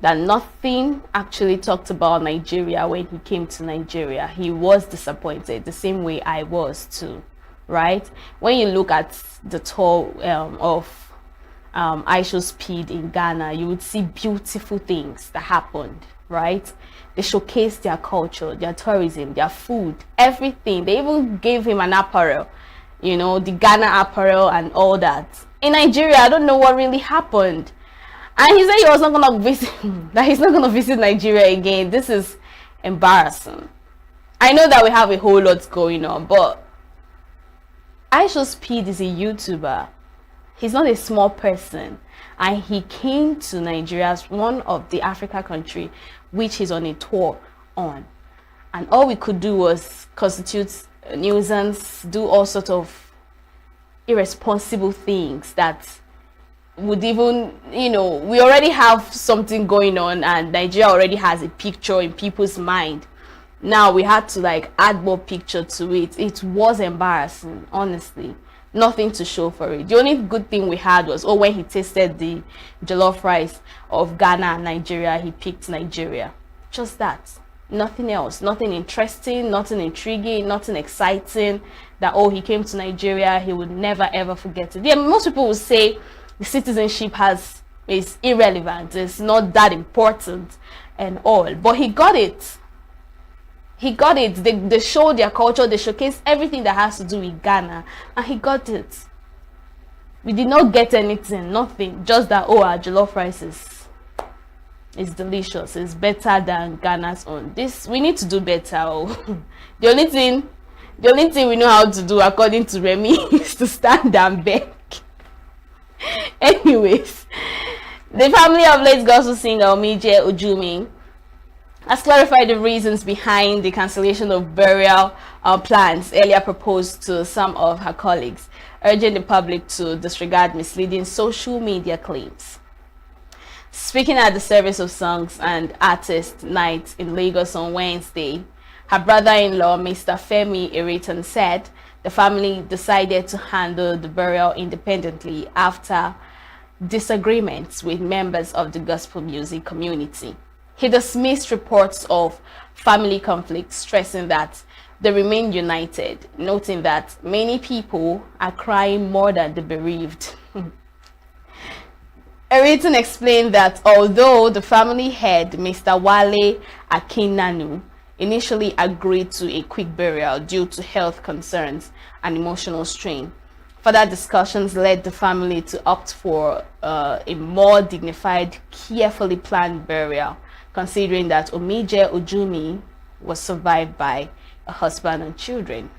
that nothing actually talked about Nigeria when he came to Nigeria. He was disappointed, the same way I was too, right? When you look at the tour of Aisho's Speed in Ghana, you would see beautiful things that happened, right? They showcased their culture, their tourism, their food, everything. They even gave him an apparel, you know, the Ghana apparel and all that. In Nigeria, I don't know what really happened. And he said he was not going to visit, that he's not going to visit Nigeria again. This is embarrassing. I know that we have a whole lot going on, but Aisha Speed is a YouTuber. He's not a small person. And he came to Nigeria as one of the Africa country which he's on a tour on. And all we could do was constitute a nuisance, do all sorts of irresponsible things that would even, you know, we already have something going on and Nigeria already has a picture in people's mind. Now we had to like add more picture to it. It was embarrassing, honestly. Nothing to show for it. The only good thing we had was, when he tasted the jollof rice of Ghana and Nigeria, he picked Nigeria. Just that. Nothing else. Nothing interesting, nothing intriguing, nothing exciting. That, he came to Nigeria, he would never ever forget it. Yeah, most people would say the citizenship is irrelevant, it's not that important and all, but he got it. He got it. They showed their culture, they showcased everything that has to do with Ghana, and he got it. We did not get anything, nothing, just that, our jollof rice is delicious, it's better than Ghana's own. This, we need to do better. The only thing we know how to do, according to Remy, is to stand and beg. Anyways, the family of late gospel singer Omije Ojumi has clarified the reasons behind the cancellation of burial plans earlier proposed to some of her colleagues, urging the public to disregard misleading social media claims. Speaking at the Service of Songs and Artists Night in Lagos on Wednesday, her brother-in-law, Mr. Femi Eriton, said the family decided to handle the burial independently after disagreements with members of the gospel music community. He dismissed reports of family conflict, stressing that they remain united, noting that many people are crying more than the bereaved. Eriton explained that although the family head, Mr. Wale Akinanu, initially agreed to a quick burial due to health concerns and emotional strain, further discussions led the family to opt for a more dignified, carefully planned burial, considering that Omije Ojumi was survived by a husband and children.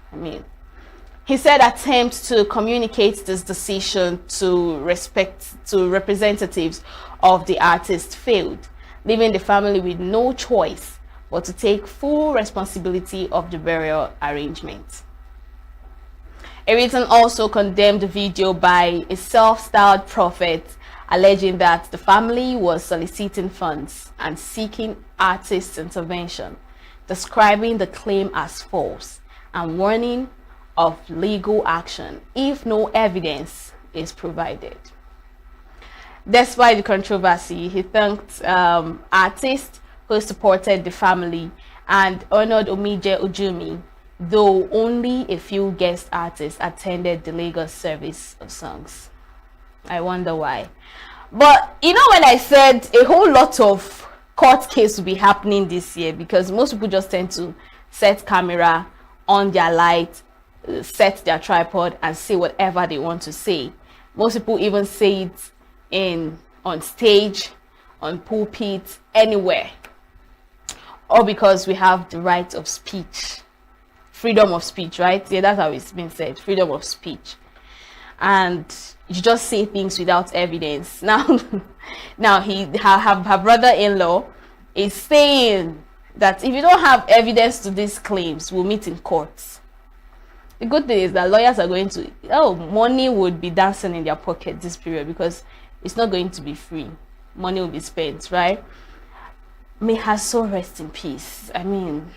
He said attempts to communicate this decision to representatives of the artist failed, leaving the family with no choice but to take full responsibility of the burial arrangements. Eriton also condemned the video by a self-styled prophet, alleging that the family was soliciting funds and seeking artist intervention, describing the claim as false and warning of legal action if no evidence is provided. Despite the controversy, he thanked artists who supported the family and honored Omije Ojumi, though only a few guest artists attended the Lagos Service of Songs. I wonder why. But you know, when I said a whole lot of court case will be happening this year, because most people just tend to set camera on their light, set their tripod and say whatever they want to say. Most people even say it on stage, on pulpit, anywhere. All because we have the right of speech, freedom of speech, right? Yeah, that's how it's been said, freedom of speech. And you just say things without evidence. Now her brother-in-law is saying that if you don't have evidence to these claims, we'll meet in court. The good thing is that lawyers are going to, money would be dancing in their pocket this period because it's not going to be free. Money will be spent, right? May her soul rest in peace. I mean,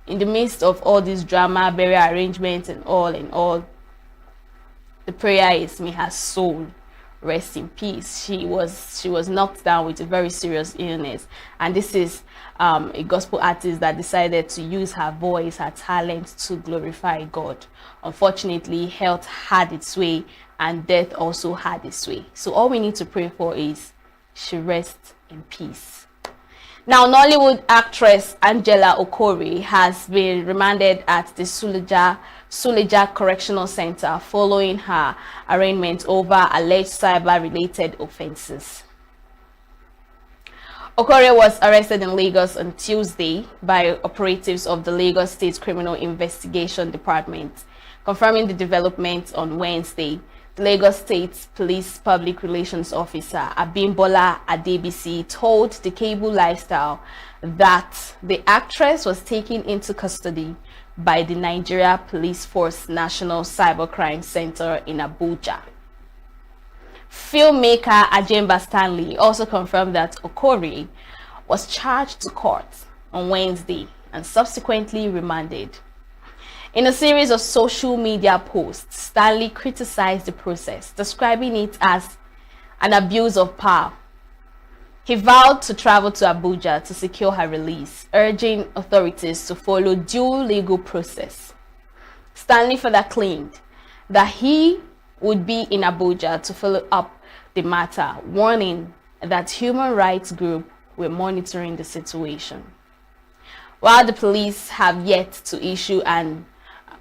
in the midst of all this drama, burial arrangements and all, the prayer is may her soul rest in peace. She was knocked down with a very serious illness, and this is a gospel artist that decided to use her voice, her talent to glorify God. Unfortunately, health had its way and death also had its way. So all we need to pray for is she rests in peace. Now, Nollywood actress Angela Okori has been remanded at the Suleja Correctional Center following her arraignment over alleged cyber-related offenses. Okori was arrested in Lagos on Tuesday by operatives of the Lagos State Criminal Investigation Department. Confirming the development on Wednesday, the Lagos State Police Public Relations Officer Abimbola Adebisi told the Cable Lifestyle that the actress was taken into custody by the Nigeria Police Force National Cybercrime Center in Abuja. Filmmaker Ajemba Stanley also confirmed that Okori was charged to court on Wednesday and subsequently remanded. In a series of social media posts, Stanley criticized the process, describing it as an abuse of power. He vowed to travel to Abuja to secure her release, urging authorities to follow due legal process. Stanley further claimed that he would be in Abuja to follow up the matter, warning that human rights groups were monitoring the situation. While the police have yet to issue an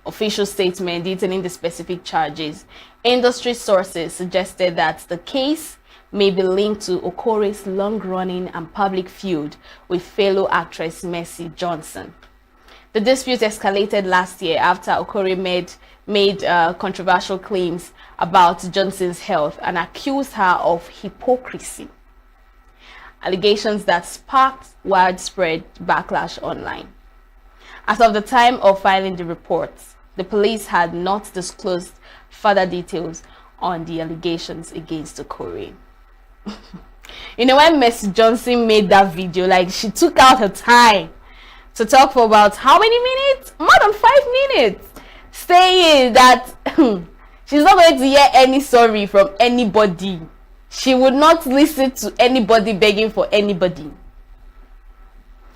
official statement detailing the specific charges, industry sources suggested that the case may be linked to Okori's long-running and public feud with fellow actress Mercy Johnson. The dispute escalated last year after Okori made controversial claims about Johnson's health and accused her of hypocrisy, allegations that sparked widespread backlash online. As of the time of filing the report, the police had not disclosed further details on the allegations against Okori. You know, when Mercy Johnson made that video, like, she took out her time to talk for about how many minutes? More than 5 minutes, saying that she's not going to hear any sorry from anybody. She would not listen to anybody begging for anybody.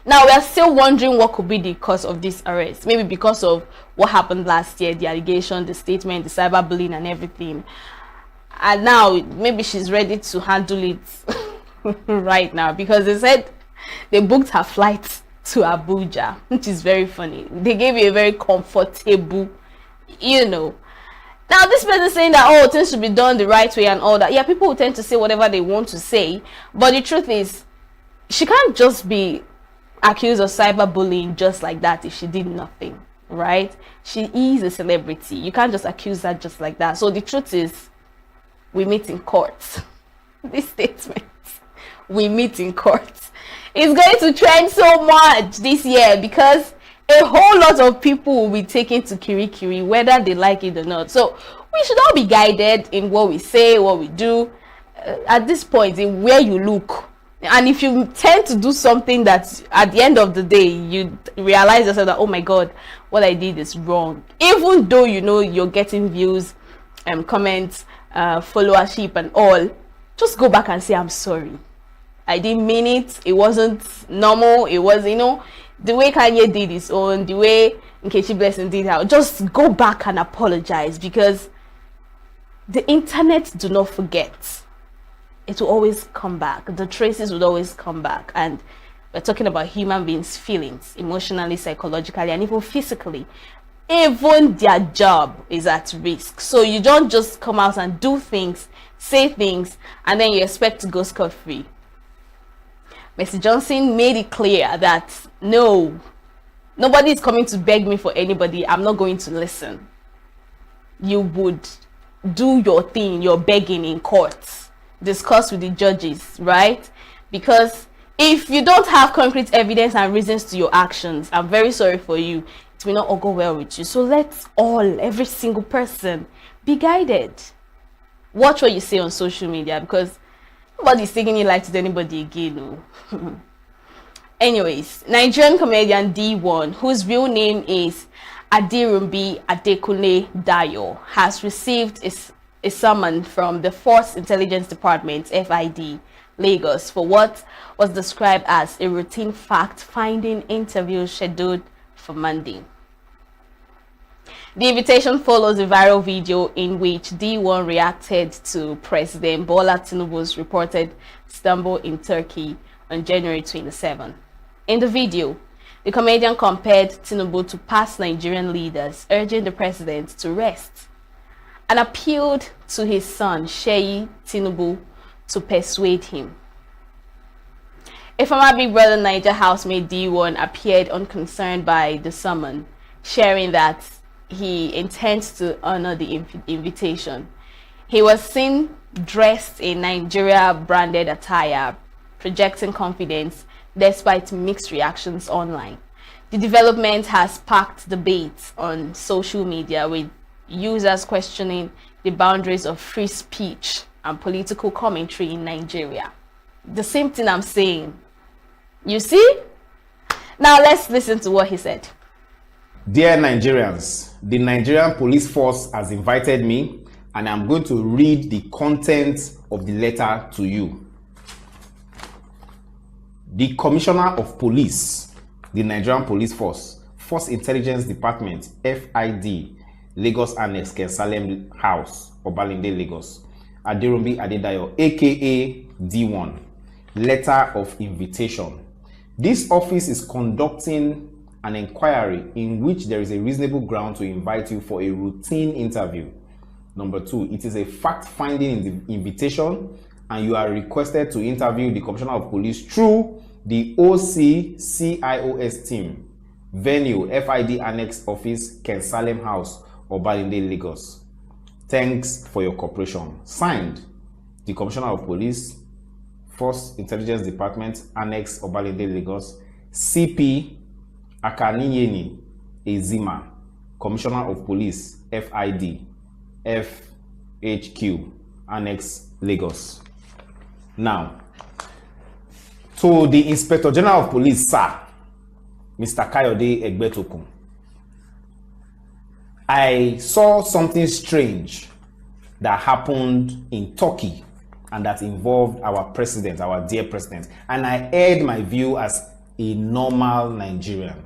Now, we are still wondering what could be the cause of this arrest. Maybe because of what happened last year, the allegation, the statement, the cyberbullying and everything. And now, maybe she's ready to handle it right now, because they said they booked her flight to Abuja, which is very funny. They gave you a very comfortable, Now, this person saying that, things should be done the right way and all that. Yeah, people will tend to say whatever they want to say. But the truth is, she can't just be accused of cyberbullying just like that if she did nothing, right? She is a celebrity. You can't just accuse her just like that. So the truth is, we meet in court. This statement, we meet in court, is going to trend so much this year because a whole lot of people will be taken to Kirikiri, whether they like it or not. So we should all be guided in what we say, what we do, at this point, in where you look. And if you tend to do something that at the end of the day you realize yourself that, oh my god, what I did is wrong, even though you're getting views, comments, followership and all, just go back and say, I'm sorry, I didn't mean it, it wasn't normal, it was, the way Kanye did his own, the way Nkechi Blessing did her, just go back and apologize, because the internet do not forget. It will always come back. The traces will always come back. And we're talking about human beings' feelings, emotionally, psychologically, and even physically. Even their job is at risk. So you don't just come out and do things, say things, and then you expect to go scot-free. Mercy Johnson made it clear that, no, nobody is coming to beg me for anybody. I'm not going to listen. You would do your thing, your begging in court. Discuss with the judges, right? Because If you don't have concrete evidence and reasons to your actions, I'm very sorry for you. It will not all go well with you. So let's all, every single person, be guided. Watch what you say on social media, because nobody's taking it like to anybody again. No. Anyways, Nigerian comedian D1, whose real name is Adirumbi Adekunle Dayo, has received a summon from the Force Intelligence Department, FID, Lagos, for what was described as a routine fact-finding interview scheduled for Monday. The invitation follows a viral video in which D1 reacted to President Bola Tinubu's reported stumble in Turkey on January 27. In the video, the comedian compared Tinubu to past Nigerian leaders, urging the president to rest, and appealed to his son, Sheyi Tinubu, to persuade him. A former Big Brother Naija housemate D1 appeared unconcerned by the summon, sharing that he intends to honor the invitation. He was seen dressed in Nigeria-branded attire, projecting confidence despite mixed reactions online. The development has sparked debate on social media, with users questioning the boundaries of free speech and political commentary in Nigeria. The same thing I'm saying. You see? Now let's listen to what he said. Dear Nigerians, the Nigerian police force has invited me, and I'm going to read the content of the letter to you. The Commissioner of Police, the Nigerian Police Force, Force Intelligence Department, FID, Lagos Annex, Kensalem House, Obalinde, Lagos, Adirumbi Adedayo, aka D1, letter of invitation. This office is conducting an inquiry in which there is a reasonable ground to invite you for a routine interview. Number 2, it is a fact-finding invitation, and you are requested to interview the Commissioner of Police through the OC-CIOS team. Venue, FID Annex Office, Kensalem House, Obalinde, Lagos. Thanks for your cooperation. Signed, the Commissioner of Police, Force Intelligence Department, Annex, Obalinde, Lagos, CP Akaniyeni Ezima, Commissioner of Police, FID, FHQ, Annex, Lagos. Now, to the Inspector General of Police, sir, Mr. Kayode Egbetokun, I saw something strange that happened in Turkey and that involved our president, our dear president, and I aired my view as a normal Nigerian.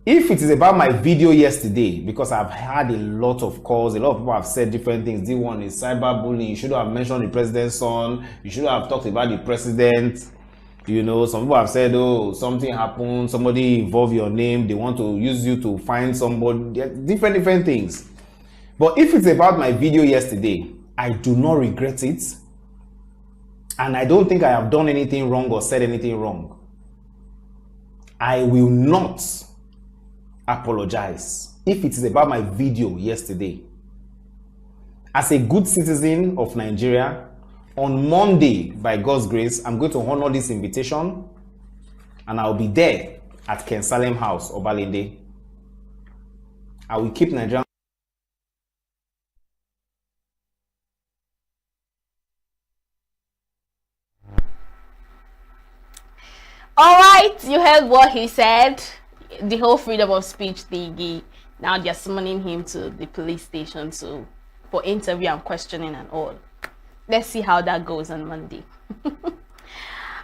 If it is about my video yesterday, because I've had a lot of calls, a lot of people have said different things. D1 is cyberbullying. You should have mentioned the president's son. You should have talked about the president. You know, some people have said, oh, something happened, somebody involved your name, they want to use you to find somebody, different things. But if it's about my video yesterday, I do not regret it. And I don't think I have done anything wrong or said anything wrong. I will not apologize if it is about my video yesterday. As a good citizen of Nigeria, on Monday, by God's grace, I'm going to honor this invitation, and I'll be there at Kensalem House, Obalinde. I will keep Nigeria. All right, you heard what he said. The whole freedom of speech thingy. Now they're summoning him to the police station for interview and questioning and all. Let's see how that goes on Monday.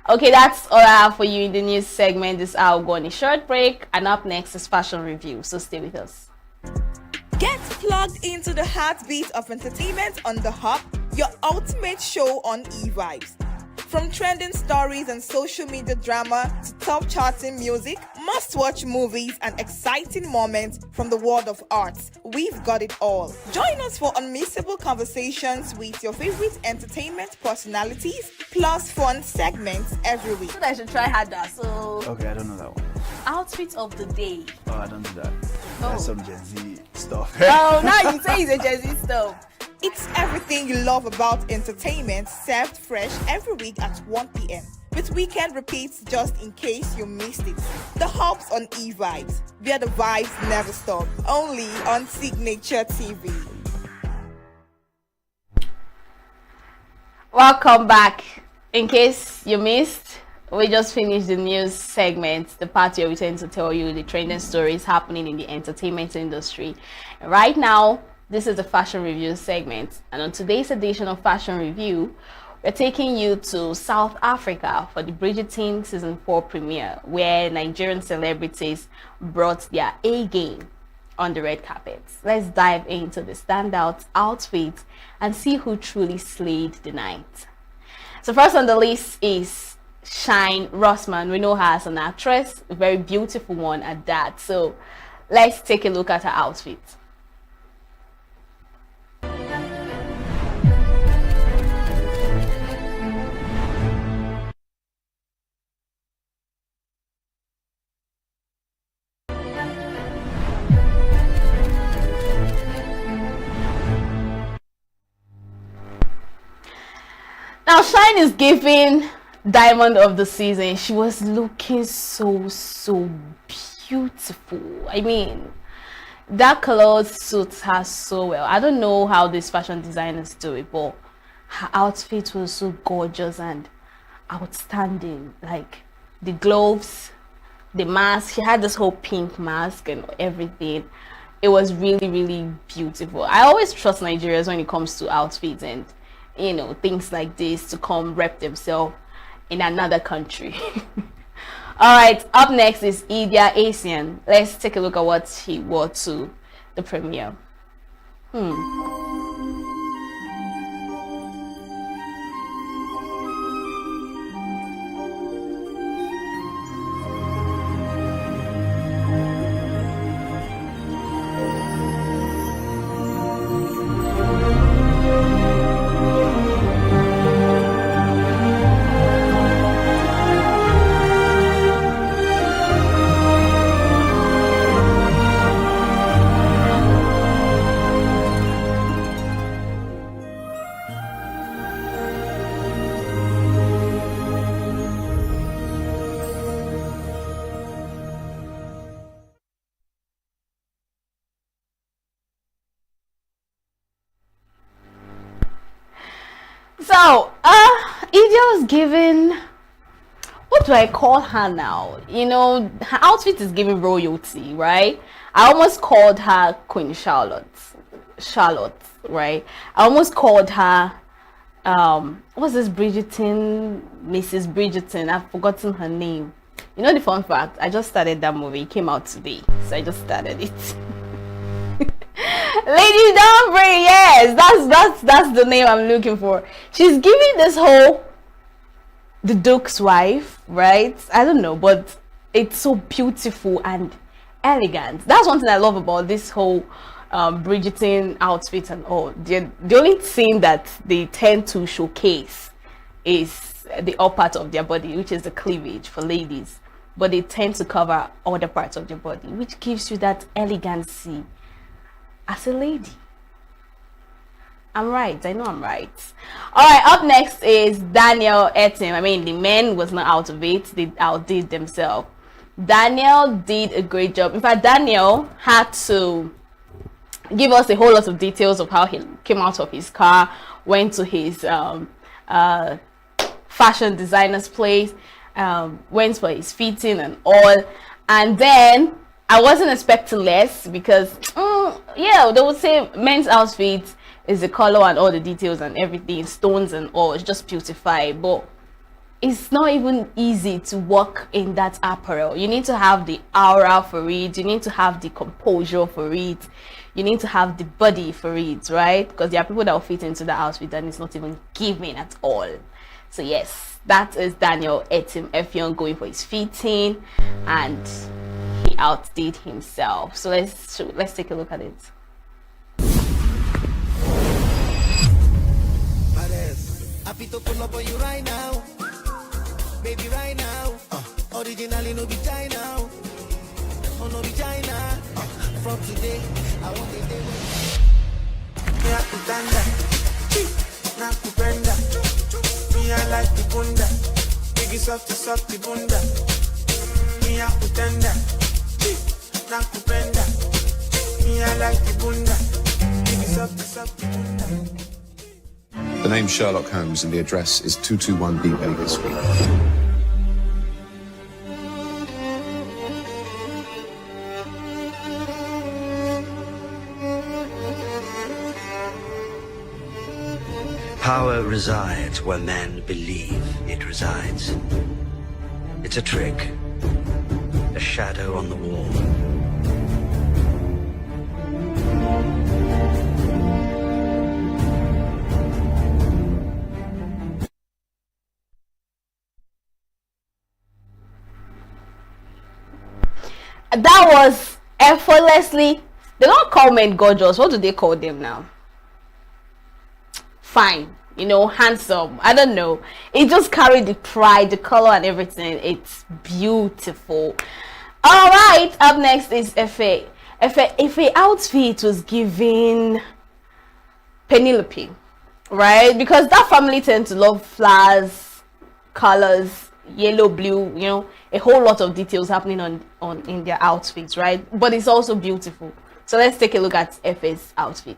Okay, that's all I have for you in the news segment. This hour, go on a short break, and up next is fashion review. So stay with us. Get plugged into the heartbeat of entertainment on The Hub, your ultimate show on eVibes. From trending stories and social media drama to top charting music, must-watch movies and exciting moments from the world of arts, we've got it all. Join us for unmissable conversations with your favorite entertainment personalities, plus fun segments every week. I should try harder. So Okay, I don't know that one. Outfit of the day. Oh, I don't do that. That's some Gen Z stuff. Oh, now you say it's a Gen Z stuff. It's everything you love about entertainment, served fresh every week at 1 p.m. with weekend repeats just in case you missed it. The Hub's on E-Vibes, where the vibes never stop. Only on Signature TV. Welcome back. In case you missed, we just finished the news segment, the part where we tend to tell you the trending stories happening in the entertainment industry. Right now, this is the fashion review segment, and on today's edition of Fashion Review, we're taking you to South Africa for the Bridgerton Season 4 premiere, where Nigerian celebrities brought their A game on the red carpet. Let's dive into the standout outfits and see who truly slayed the night. So first on the list is Shine Rossman. We know her as an actress, a very beautiful one at that. So let's take a look at her outfit. Now Shine is giving Diamond of the Season. She was looking so beautiful. I mean, that clothes suits her so well. I don't know how these fashion designers do it, but her outfit was so gorgeous and outstanding. Like the gloves, the mask, she had this whole pink mask and everything. It was really beautiful. I always trust Nigerians when it comes to outfits and, you know, things like this, to come rep themselves in another country. All right, up next is Idia Asian. Let's take a look at what he wore to the premiere. So, Idia was given, what do I call her now? You know, her outfit is giving royalty, right? I almost called her Queen Charlotte, right? I almost called her, what's this Bridgerton, Mrs. Bridgerton, I've forgotten her name. You know the fun fact, I just started that movie, it came out today, so I just started it. Lady Dunbury, yes, that's the name I'm looking for. She's giving this whole the Duke's wife, right? I don't know, but it's so beautiful and elegant. That's one thing I love about this whole Bridgerton outfit and all. The only thing that they tend to showcase is the upper part of their body, which is the cleavage for ladies, but they tend to cover other parts of their body, which gives you that elegancy as a lady. I'm right. I know I'm right. All right. Up next is Daniel Etim. I mean, the men was not out of it. They outdid themselves. Daniel did a great job. In fact, Daniel had to give us a whole lot of details of how he came out of his car, went to his fashion designer's place, went for his fitting and all. And then I wasn't expecting less because, yeah, they would say men's outfit is the color and all the details and everything, stones and all, it's just beautified. But it's not even easy to walk in that apparel. You need to have the aura for it. You need to have the composure for it. You need to have the body for it, right? Because there are people that will fit into the outfit and it's not even giving at all. So yes, that is Daniel Etim Effiong going for his fitting, and he outdid himself. So let's take a look at it. Happy to pull up on you right now, baby, right now. Originally no be China, oh no be China. From today, I want the day. kutanda, na kupenda. Me I like the bunda, biggie softy bunda. Me I kutanda, na kupenda. Me I like the bunda, biggie softy bunda. The name's Sherlock Holmes and the address is 221B Baker Street. Power resides where men believe it resides. It's a trick, a shadow on the wall. That was effortlessly. They don't call men gorgeous. What do they call them now? Fine, handsome. I don't know. It just carried the pride, the color, and everything. It's beautiful. All right. Up next is Efe. Efe outfit was giving Penelope, right? Because that family tend to love flowers, colors, yellow, blue. A whole lot of details happening in their outfits, right? But it's also beautiful. So let's take a look at Efe's outfit.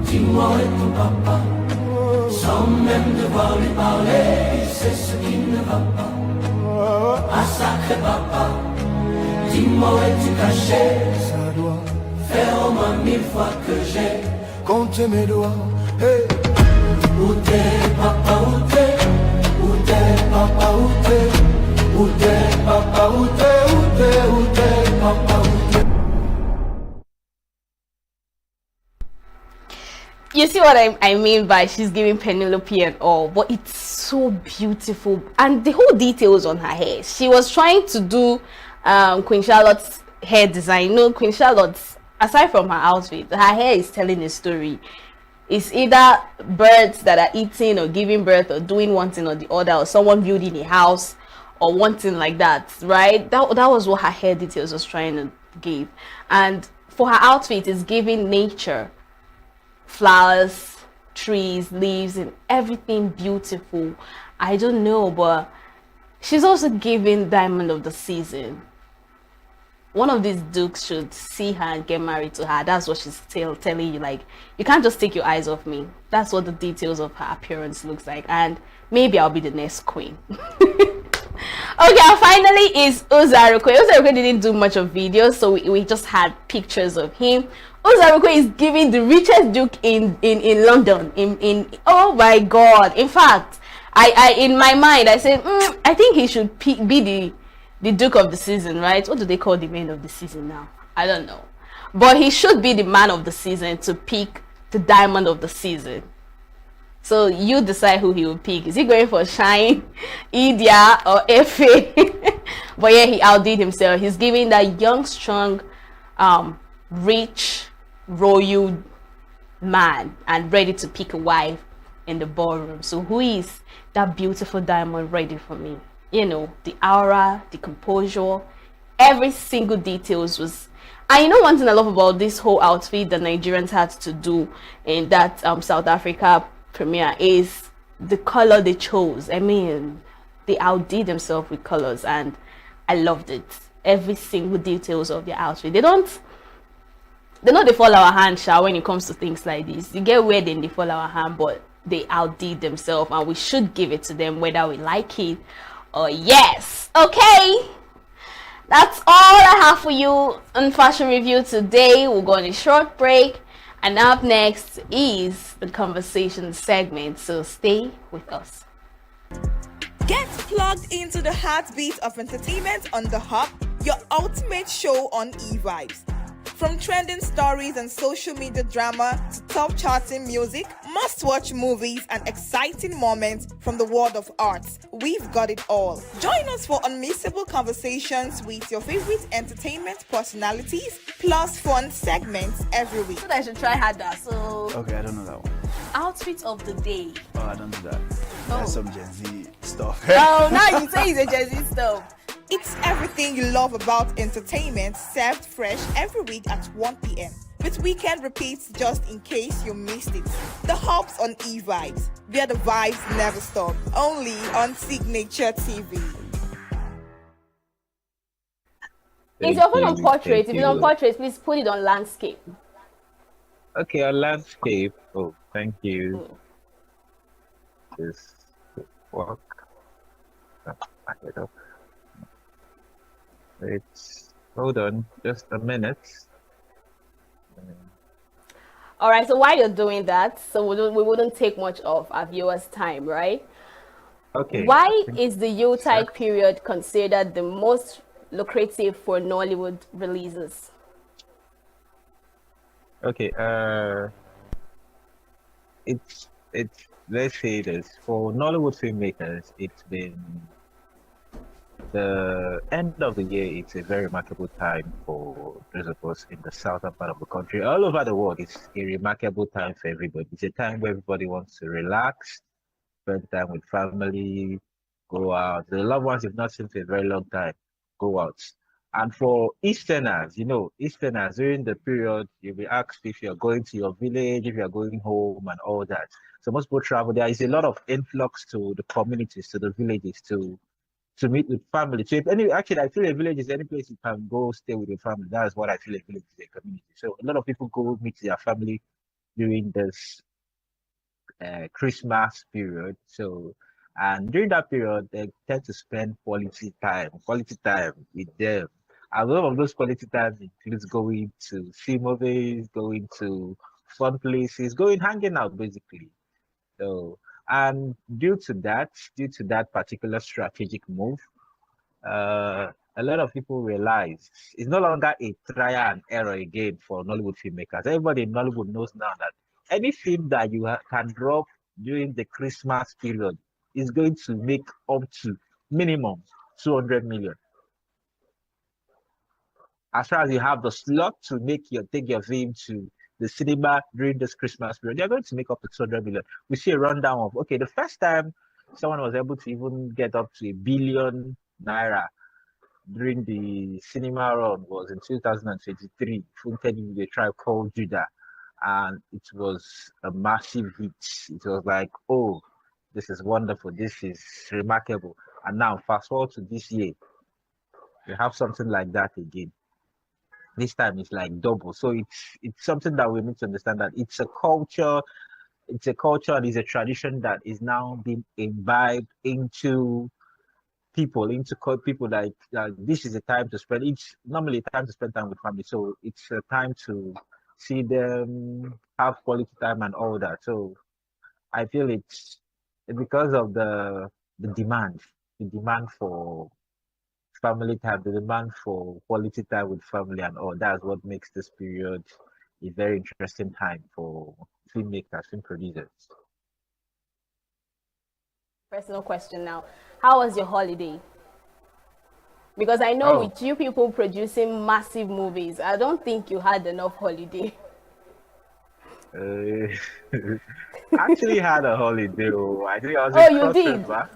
Dis-moi et ton papa, sans même devoir lui parler, c'est ce qui ne va pas. Ah sacré papa, dis-moi où es-tu caché? Ça doit faire au moins 1000 fois que j'ai compté mes doigts. Hey. Où t'es papa, où t'es? Où t'es papa, où t'es? Où t'es papa, où t'es? Où t'es, où t'es papa, où t'es? You see what I mean by she's giving Penelope and all, but it's so beautiful, and the whole details on her hair. She was trying to do Queen Charlotte's hair design. Queen Charlotte's, aside from her outfit, her hair is telling a story. It's either birds that are eating or giving birth or doing one thing or the other, or someone building a house or one thing like that, right? That was what her hair details was trying to give. And for her outfit, it's giving nature, flowers, trees, leaves, and everything beautiful. I don't know, but she's also giving diamond of the season. One of these dukes should see her and get married to her. That's what she's telling you. Like, you can't just take your eyes off me. That's what the details of her appearance looks like, and maybe I'll be the next queen. Okay, finally is Uzarukwe. Uzarukwe didn't do much of videos, so we just had pictures of him. Uzarukwe is giving the richest duke in London. Oh my god. In fact, I in my mind I said I think he should be the duke of the season, right? What do they call the man of the season now? I don't know, but he should be the man of the season to pick the diamond of the season. So you decide who he will pick. Is he going for Shine, Idia, or Efe? But yeah, he outdid himself. He's giving that young, strong, rich, royal man and ready to pick a wife in the ballroom. So who is that beautiful diamond ready for me? The aura, the composure, every single details was. And one thing I love about this whole outfit the Nigerians had to do in that South Africa premiere is the color they chose. I mean, they outdid themselves with colors, and I loved it. Every single details of their outfit. They fall our hand, when it comes to things like this. You get where then they fall our hand, but they outdid themselves, and we should give it to them whether we like it or yes. Okay, that's all I have for you on fashion review today. We'll go on a short break, and up next is the conversation segment, so stay with us. Get plugged into the heartbeat of entertainment on The Hub, your ultimate show on e-vibes. From trending stories and social media drama to top charting music, must-watch movies and exciting moments from the world of arts, we've got it all. Join us for unmissable conversations with your favorite entertainment personalities, plus fun segments every week. So I should try harder. So Okay, I don't know that one. outfit of the day. Oh, I don't do that. That's some Gen Z stuff. Oh, now you say it's a Gen Z stuff. It's everything you love about entertainment, served fresh every week at 1 p.m. with weekend repeats just in case you missed it. The Hubs on E-Vibes, where the vibes never stop. Only on Signature TV. Is your phone on portrait? If it's on portrait, please put it on landscape. Okay, a landscape. Oh, thank you. This work. Back it up. It's hold on, just a minute. All right. So while you're doing that, so we wouldn't take much of our viewers' time, right? Okay. Why is the Yuletide period considered the most lucrative for Nollywood releases? Okay. It's let's say this for Nollywood filmmakers. It's been the end of the year. It's a very remarkable time for those of us in the southern part of the country. All over the world, it's a remarkable time for everybody. It's a time where everybody wants to relax, spend time with family, go out. The loved ones you've not seen for a very long time, go out. And for Easterners, Easterners during the period, you'll be asked if you're going to your village, if you're going home, and all that. So most people travel. There is a lot of influx to the communities, to the villages, to meet with family. So actually, I feel a village is any place you can go stay with your family. That's what I feel a village is, a community. So a lot of people go meet their family during this Christmas period. So, and during that period, they tend to spend quality time with them. And one of those quality times includes going to see movies, going to fun places, going hanging out basically. So, and due to that particular strategic move, a lot of people realize it's no longer a trial and error again for Nollywood filmmakers. Everybody in Nollywood knows now that any film that you can drop during the Christmas period is going to make up to minimum 200 million. As far as you have the slot to take your film to the cinema during this Christmas period, they're going to make up to 200 million. We see a rundown of, okay, the first time someone was able to even get up to ₦1 billion during the cinema run was in 2023. Funke the Tribe Called Judah, and it was a massive hit. It was like, oh, this is wonderful, this is remarkable. And now fast forward to this year, we have something like that again. This time it's like double. So it's something that we need to understand, that it's a culture and it's a tradition that is now being imbibed into people, like this is a time to spend. It's normally a time to spend time with family. So it's a time to see them, have quality time and all that. So I feel it's because of the demand for family time, the demand for quality time with family and all. That's what makes this period a very interesting time for filmmakers, film producers. Personal question now. How was your holiday? Because I know with you people producing massive movies, I don't think you had enough holiday. Actually had a holiday. I think I was in Cross River.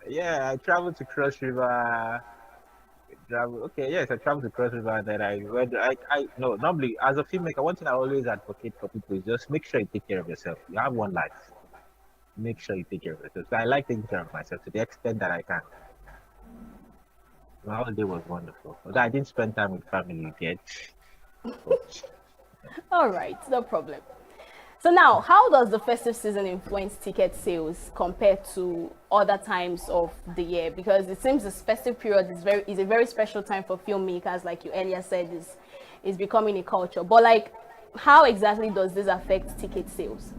Yeah, I traveled to Cross River. I traveled to Cross River, and then I went. No, normally as a filmmaker, one thing I always advocate for people is just make sure you take care of yourself. You have one life. Make sure you take care of yourself. So I like taking care of myself to the extent that I can. My holiday was wonderful. Although I didn't spend time with family yet. All right, no problem. So now, how does the festive season influence ticket sales compared to other times of the year? Because it seems this festive period is a very special time for filmmakers, like you earlier said, is becoming a culture. But like, how exactly does this affect ticket sales?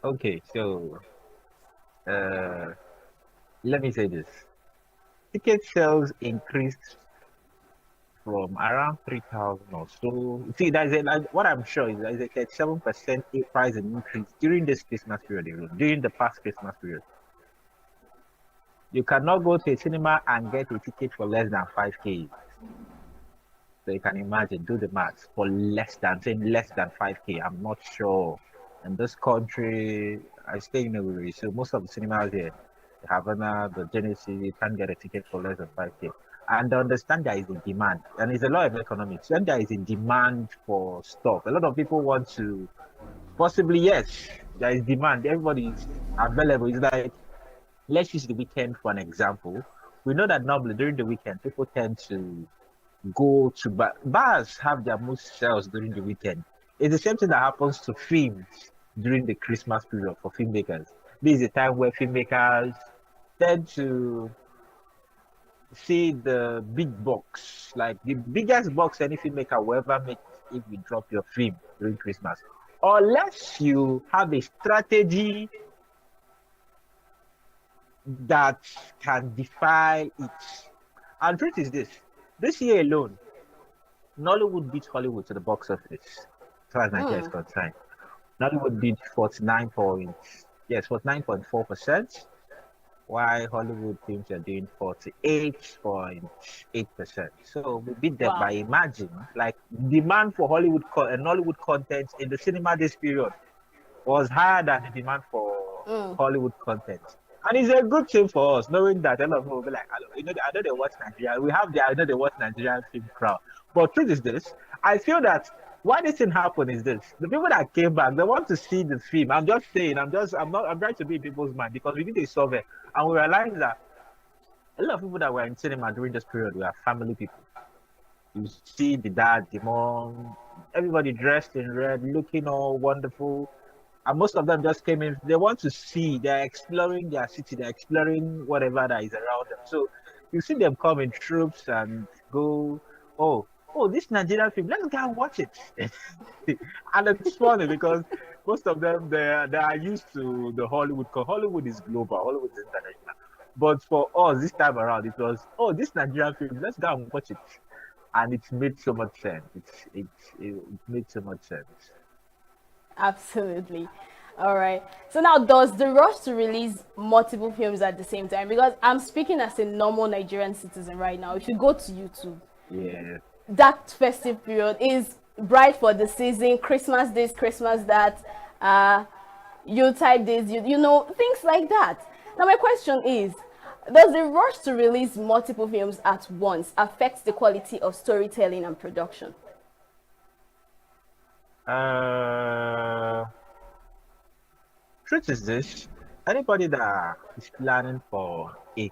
Okay, so let me say this. Ticket sales increased from around 3,000 or so. See, what I'm sure is there's a 37% price increase during this Christmas period, during the past Christmas period. You cannot go to a cinema and get a ticket for less than 5K. So you can imagine, do the math for less than 5K. I'm not sure. In this country, I stay in ENUGU, so most of the cinemas here, the Havana, the Genesis, you can't get a ticket for less than 5K. And understand there is a demand, and it's a lot of economics. When there is a demand for stuff, a lot of people want to, possibly, yes, there is demand. Everybody is available. It's like, let's use the weekend for an example. We know that normally during the weekend, people tend to go to bars have their most sales during the weekend. It's the same thing that happens to films during the Christmas period for filmmakers. This is a time where filmmakers tend to see the big box, like the biggest box any filmmaker will ever make if you drop your film during Christmas. Unless you have a strategy that can defy it. And truth is this year alone, Nollywood beat Hollywood to the box office, as far as Nigeria is concerned. Nollywood beat 49.4%, while Hollywood films are doing 48.8%. So we beat them by a margin. Like, demand for Nollywood content in the cinema this period was higher than the demand for Hollywood content. And it's a good thing for us, knowing that a lot of people will be like, I know they watch Nigeria. We have I know they watch Nigerian film crowd. But truth is this, I feel that why this thing happened is this. The people that came back, they want to see the film. I'm just saying, I'm trying to be in people's mind, because we did a survey and we realized that a lot of people that were in cinema during this period were family people. You see the dad, the mom, everybody dressed in red, looking all wonderful. And most of them just came in. They want to see. They're exploring their city. They're exploring whatever that is around them. So you see them come in troops and go, oh, this Nigerian film, let's go and watch it. And it's funny because most of them, they are used to the Hollywood, because Hollywood is global. Hollywood is international. But for us, this time around, it was, this Nigerian film, let's go and watch it. And it made so much sense. It made so much sense. Absolutely. All right. So now, does the rush to release multiple films at the same time? Because I'm speaking as a normal Nigerian citizen right now. If you go to YouTube, that festive period is bright for the season. Christmas this, Christmas that, Yuletide days, you know, things like that. Now, my question is, does the rush to release multiple films at once affect the quality of storytelling and production? Truth is this, anybody that is planning for a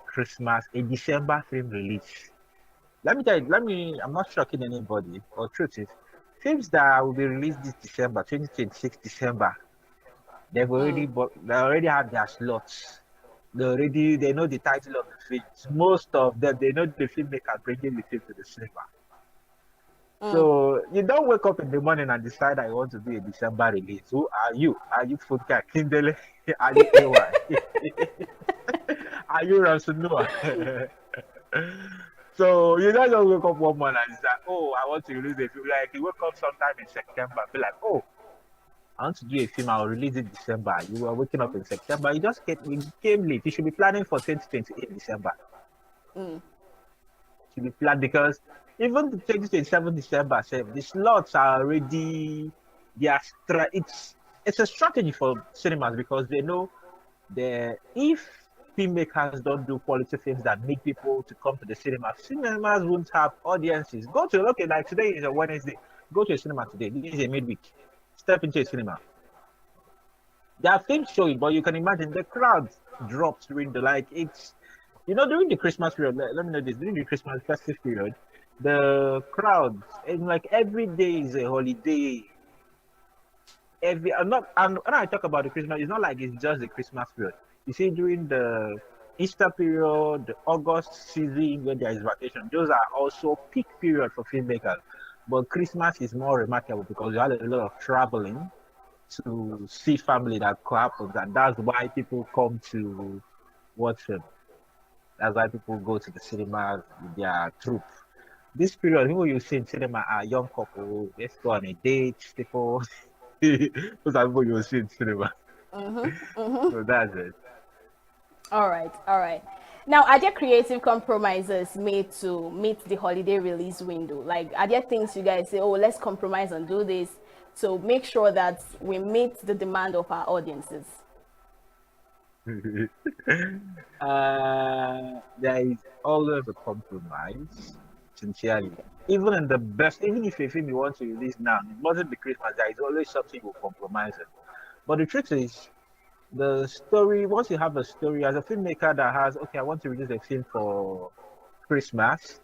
December film release, I'm not shocking anybody, but truth is, films that will be released this December, 2026 December, they already have their slots. They know the title of the films. Most of them, they know the filmmaker bringing the film to the cinema. So you don't wake up in the morning and decide I want to do a December release. Who are you? Are you Funka Kindele? Are you AY? Are you Ramsunua? So you don't just wake up one morning and decide, I want to release a film. Like, you wake up sometime in September, be like, I want to do a film, I'll release it December. You were waking up in September, you came late. You should be planning for 2028 December. Should be planned, because even the 2027 December, the slots are already, it's a strategy for cinemas, because they know that if filmmakers don't do quality films that make people to come to the cinema, cinemas won't have audiences. Like today is a Wednesday, go to a cinema today, this is a midweek, step into a cinema. There are films showing, but you can imagine the crowd drops during during the Christmas period. Let me know this, during the Christmas festive period, the crowds, and like every day is a holiday. When I talk about the Christmas, it's not like it's just the Christmas period. You see, during the Easter period, the August season, when there is vacation, those are also peak period for filmmakers. But Christmas is more remarkable because you have a lot of traveling to see family that happens, and that's why people come to watch film. That's why people go to the cinemas with their troop. this period, people you see in cinema are young couple. Let's go on a date. People, those are people you see in cinema. So that's it. All right, all right. Now, are there creative compromises made to meet the holiday release window? Like, are there things you guys say, oh, let's compromise and do this to make sure that we meet the demand of our audiences? There is always a compromise, sincerely. Even in the best, even if a film you want to release now, it mustn't be Christmas, there is always something you compromise on. But the truth is, the story, once you have a story, as a filmmaker that has, okay, I want to release a film for Christmas,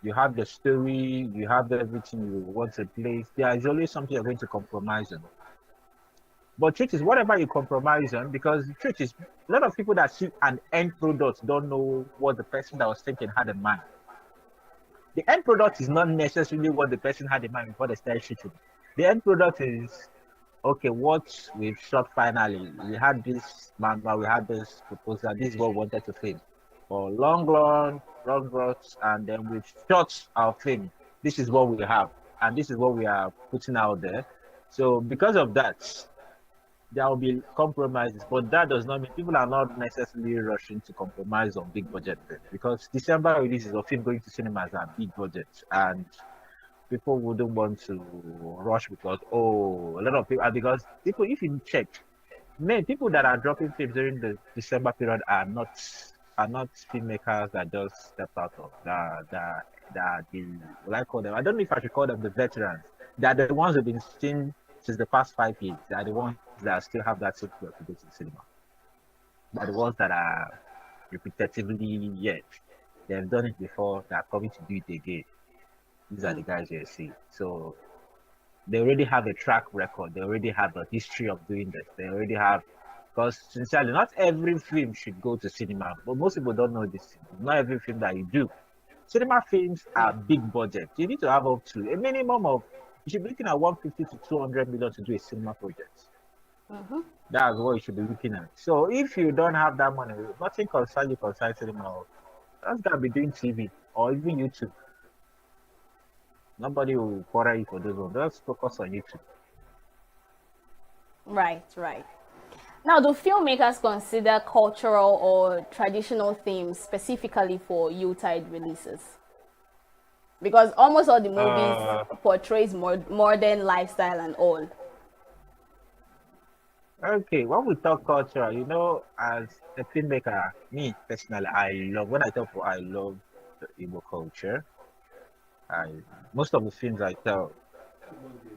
you have the story, you have everything you want to place, there is always something you're going to compromise on. But truth is, whatever you compromise on, because the truth is, a lot of people that see an end product don't know what the person that was thinking had in mind. The end product is not necessarily what the person had in mind before they started shooting. The end product is, okay, what we've shot finally. We had this manual, we had this proposal, this is what we wanted to film. For long run, long runs, and then we've shot our film. This is what we have, and this is what we are putting out there. So because of that, there will be compromises, but that does not mean people are not necessarily rushing to compromise on big budget films, because December releases of film going to cinemas are big budgets, and people wouldn't want to rush because a lot of people because people, if you check, many people that are dropping films during the December period are not filmmakers that just stepped out of that the what I call them. I don't know if I should call them the veterans. They are the ones who've been seen since the past 5 years. They are the ones that still have that same to go to the cinema. They are the ones that are repetitively yet. They've done it before, they are coming to do it again. These are the guys you see. So they already have a track record. They already have a history of doing this. They already have, because sincerely, not every film should go to cinema, but most people don't know this. Not every film that you do. Cinema films are big budget. You need to have up to a minimum of, you should be looking at 150 to 200 million to do a cinema project. That's what you should be looking at. So if you don't have that money, nothing concerns you concerns cinema. That's gonna be doing TV or even YouTube. Nobody will bother you for those ones. Just focus on YouTube. Right, right. Now, do filmmakers consider cultural or traditional themes specifically for Yuletide releases? Because almost all the movies portrays modern lifestyle and all. Okay, when we talk culture, as a filmmaker, me personally, I love the Igbo culture. Most of the films I tell,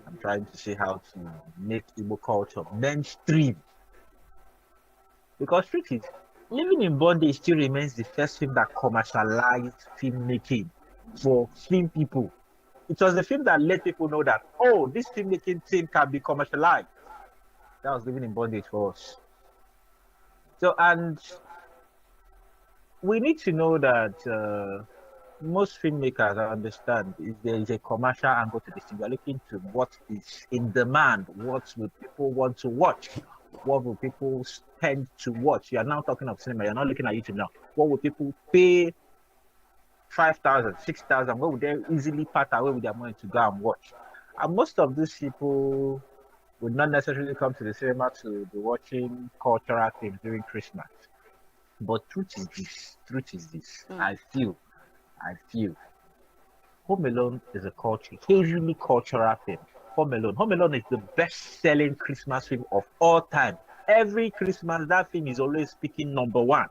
I'm trying to see how to make Igbo culture mainstream. Because truth is, Living in Bondage still remains the first film that commercialized filmmaking for film people. It was the film that let people know that, this filmmaking thing can be commercialized. That was Living in Bondage for us. So, and we need to know that most filmmakers understand if there is a commercial angle to this thing. We're looking to what is in demand, what will people want to watch, what will people spend to watch. You are now talking of cinema, you're not looking at YouTube now. What will people pay 5,000, 6,000? What would they easily part away with their money to go and watch? And most of these people would not necessarily come to the cinema to be watching cultural things during Christmas. But truth is this. I feel Home Alone is a hugely cultural film. Home Alone is the best-selling Christmas film of all time. Every Christmas, that film is always speaking number one.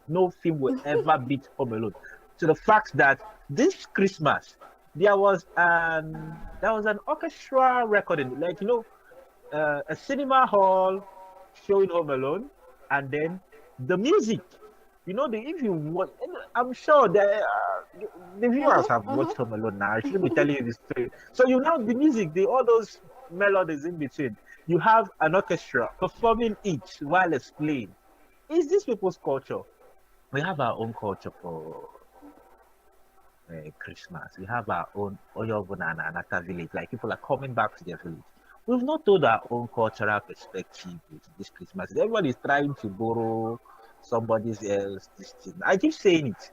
No film will ever beat Home Alone. To the fact that this Christmas, there was an orchestra recording, a cinema hall showing Home Alone, and then the music. I'm sure the viewers have watched Home Alone now. I shouldn't be telling you this story. So the music, all those melodies in between. You have an orchestra performing it while it's playing. Is this people's culture? We have our own culture for Christmas. We have our own Oyobuna and Anata village. Like people are coming back to their village. We've not told our own cultural perspective with this Christmas. Everybody is trying to borrow somebody else this thing. I keep saying it.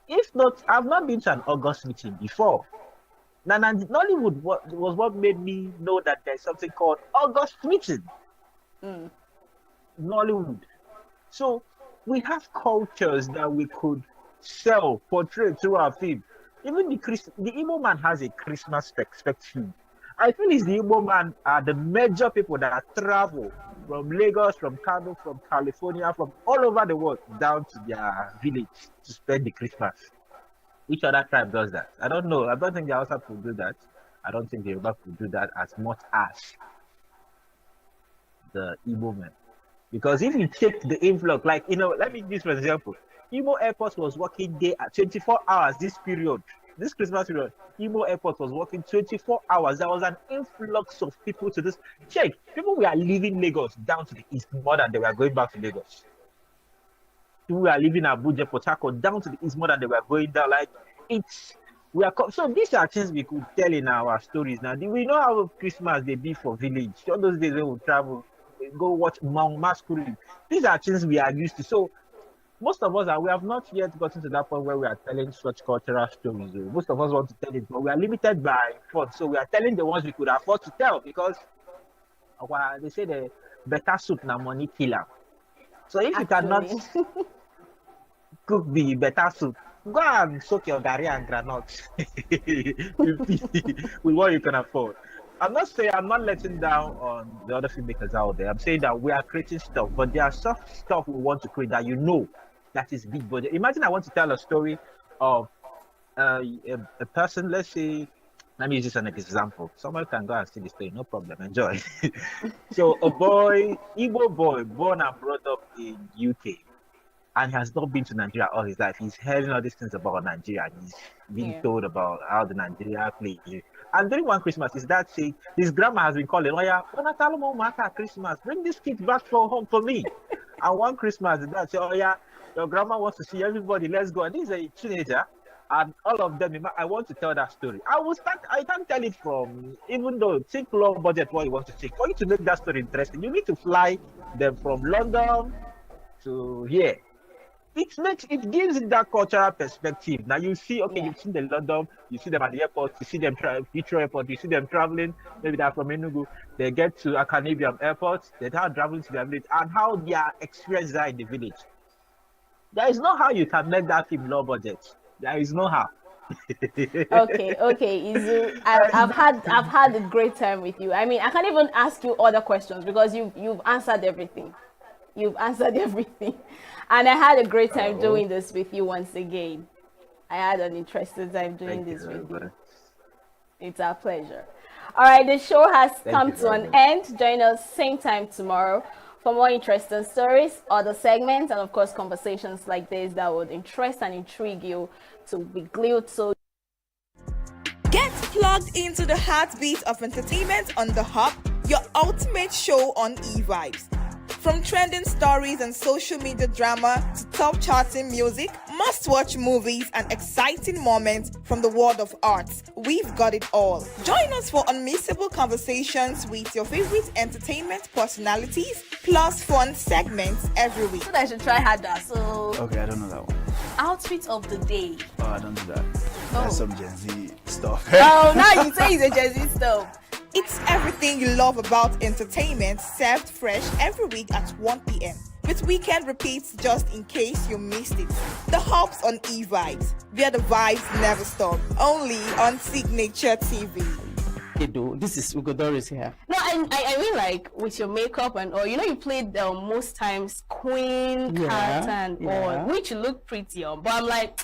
If not, I've not been to an August meeting before. Now, Nollywood was what made me know that there's something called August meeting. Nollywood. So we have cultures that we could sell, portray through our film. Even the Igbo man has a Christmas perspective. I feel it's the Igbo man are the major people that travel from Lagos, from Kano, from California, from all over the world down to their village to spend the Christmas. Which other tribe does that? I don't know. I don't think the Hausa could do that. I don't think the Yoruba could do that as much as the Igbo men. Because if you take the influx, like, let me use this for example. Imo Airport was working day at 24 hours this period. This Christmas period, Imo Airport was working 24 hours. There was an influx of people to this. Check, people were leaving Lagos down to the east more than they were going back to Lagos. People were leaving Abuja, Port Harcourt down to the east more than they were going down. Like, so these are things we could tell in our stories now. We know how Christmas they be for village. All those days when we travel, go watch masquerade. These are things we are used to. So most of us we have not yet gotten to that point where we are telling such cultural stories. Most of us want to tell it, but we are limited by funds. So we are telling the ones we could afford to tell because they say the better soup na money killer. So if you cannot cook the better soup, go and soak your gari and granite with what you can afford. I'm not letting down on the other filmmakers out there. I'm saying that we are creating stuff, but there are soft stuff we want to create that that is big budget. Imagine I want to tell a story of a person, let's say, let me use this as an example. Someone can go and see the story, no problem, enjoy. So a Igbo boy, born and brought up in UK, and he has not been to Nigeria all his life. He's hearing all these things about Nigeria, and he's being told about how the Nigeria plays. And during one Christmas, his grandma has been calling, Christmas, bring this kid back from home for me. And one Christmas, his dad said, your grandma wants to see everybody, let's go. And this is a teenager, and all of them, I want to tell that story. I can't tell it from, even though think low budget what you want to take. For you to make that story interesting, you need to fly them from London to here. It gives it that cultural perspective. Now you see, you've seen the London, you see them at the airport, you see them Heathrow Airport, you see them traveling, maybe they're from ENUGU, they get to a Caribbean airport, they start traveling to their village, and how their experiences are in the village. There is no how you can make that film low budget. There is no how. Okay, Izu, I've had a great time with you. I mean, I can't even ask you other questions because you've answered everything. You've answered everything. And I had a great time doing this with you once again. I had an interesting time doing this with you. It's our pleasure. All right, the show has come to an end. Join us same time tomorrow for more interesting stories, other segments, and of course conversations like this that would interest and intrigue you to be glued to. Get plugged into the heartbeat of entertainment on The Hub, your ultimate show on e-vibes. From trending stories and social media drama to top charting music, must-watch movies and exciting moments from the world of arts, we've got it all. Join us for unmissable conversations with your favorite entertainment personalities, plus fun segments every week. So I should try harder. So Okay, I don't know that one. Outfit of the day. Oh, I don't do that. That's some Gen Z stuff. Oh, now you say it's a Gen Z stuff. It's everything you love about entertainment, served fresh every week at 1 p.m. with weekend repeats just in case you missed it. The Hubs on eVibes, where the vibes never stop. Only on Signature TV. This is Ugo Doris here. No, I mean, like, with your makeup and all, you played most times queen character and all, which you look pretty on. But I'm like,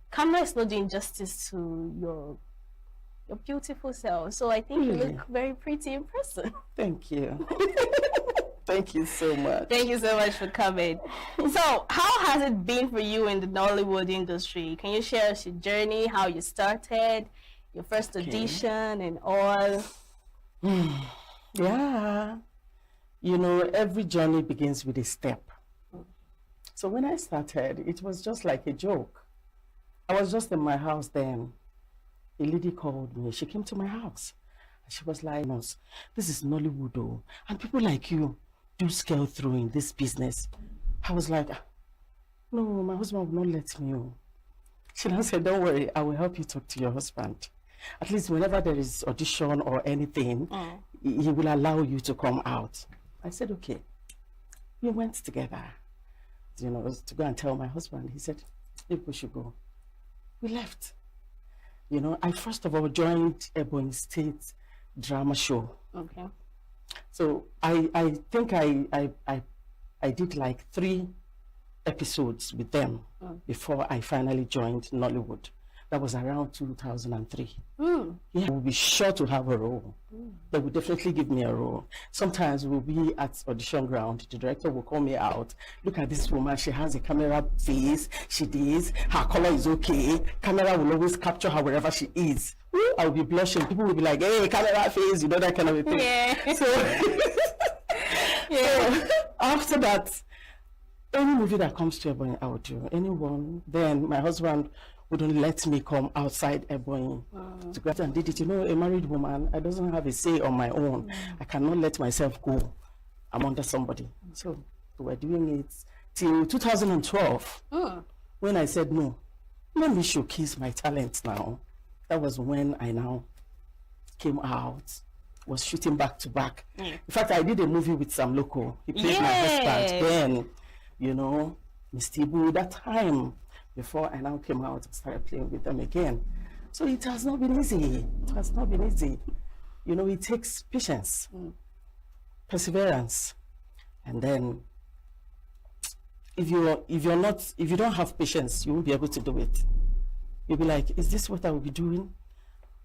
camera is not doing justice to your beautiful self. So I think you look very pretty in person. Thank you. Thank you so much. Thank you so much for coming. So how has it been for you in the Nollywood industry? Can you share us your journey, how you started, your first audition and all? Yeah. Every journey begins with a step. So when I started, it was just like a joke. I was just in my house then. A lady called me. She came to my house. And she was like, this is Nollywood, and people like you do scale through in this business. I was like, no, my husband will not let me. She now said, don't worry, I will help you talk to your husband. At least whenever there is audition or anything, he will allow you to come out. I said, okay. We went together, you know, to go and tell my husband. He said, maybe we should go. We left. You know, I first of all joined Ebonyi State drama show. Okay. So I think I did like 3 episodes with them before I finally joined Nollywood. That was around 2003. Yeah, we'll be sure to have a role. They will definitely give me a role. Sometimes we'll be at audition ground. The director will call me out. Look at this woman. She has a camera face. She does. Her color is okay. Camera will always capture her wherever she is. I'll be blushing. People will be like, hey, camera face, you know, that kind of a thing. Yeah. So, so after that, any movie that comes to Ebonyi, I would do. Anyone. Then my husband wouldn't let me come outside Ebonyi to go out and did it. You know, a married woman, I doesn't have a say on my own. I cannot let myself go. I'm under somebody. So we're doing it till 2012. When I said, no, let me showcase my talent now. That was when I now came out, was shooting back to back. In fact, I did a movie with Sam Loco. He played my husband then, you know, Mr. Ibu, that time. Before I now came out and started playing with them again. So it has not been easy. It has not been easy. You know, it takes patience, perseverance. And then if you don't have patience, you won't be able to do it. You'll be like, is this what I will be doing?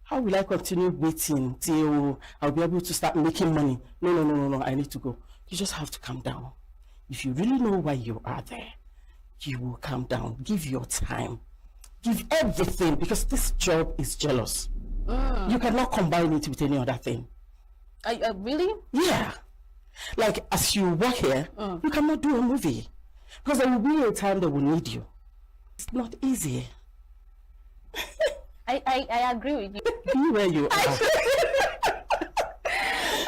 How will I continue waiting till I'll be able to start making money? No, I need to go. You just have to calm down. If you really know why you are there, you will calm down. Give your time. Give everything, because this job is jealous. You cannot combine it with any other thing. Really? Yeah. Like, as you work here, you cannot do a movie. Because there will be a time they will need you. It's not easy. I agree with you. Be where you are.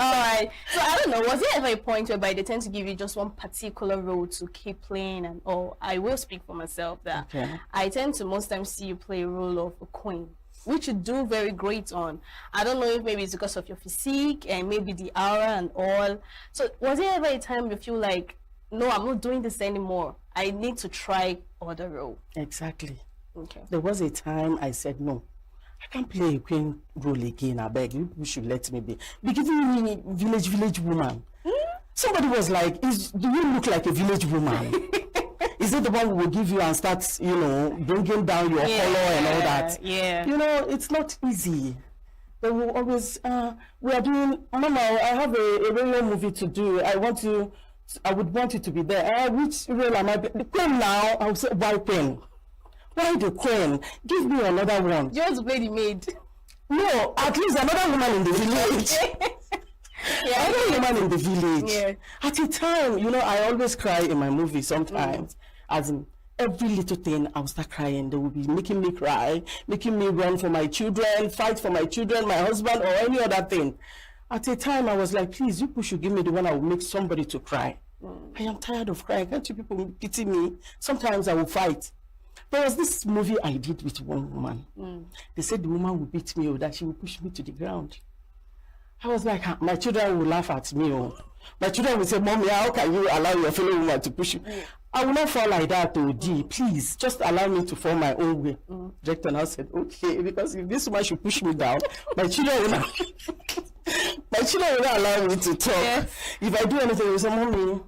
All right. So I don't know, was there ever a point whereby they tend to give you just one particular role to keep playing? And I will speak for myself that I tend to most times see you play a role of a queen, which you do very great on. I don't know if maybe it's because of your physique and maybe the aura and all. So was there ever a time you feel like, no, I'm not doing this anymore, I need to try other role? Exactly. Okay. There was a time I said, no, I can't play a queen role again. I beg you, should let me be. Be giving me village woman. Somebody was like, do you look like a village woman? Is it the one who will give you and start, you know, bringing down your color and all that? Yeah. You know, it's not easy. They will always, we are doing, Mama, I have a radio movie to do. I would want you to be there. Which role am I? The queen now, I will say, why queen? Why the queen? Give me another one. You want to play the maid? No, at least another woman in the village. Another woman in the village. At a time, you know, I always cry in my movie sometimes. As in, every little thing, I will start crying. They will be making me cry, making me run for my children, fight for my children, my husband, or any other thing. At a time, I was like, please, you should give me the one I will make somebody to cry. I am tired of crying. Can't you people pity me? Sometimes I will fight. There was this movie I did with one woman. They said the woman would beat me or that she would push me to the ground. I was like, my children will laugh at me. My children will say, Mommy, how can you allow your fellow woman to push you? I will not fall like that, D. Please, just allow me to fall my own way. Director now said, okay, because if this woman should push me down, my children will not, allow me to talk. If I do anything, they will say, Mommy,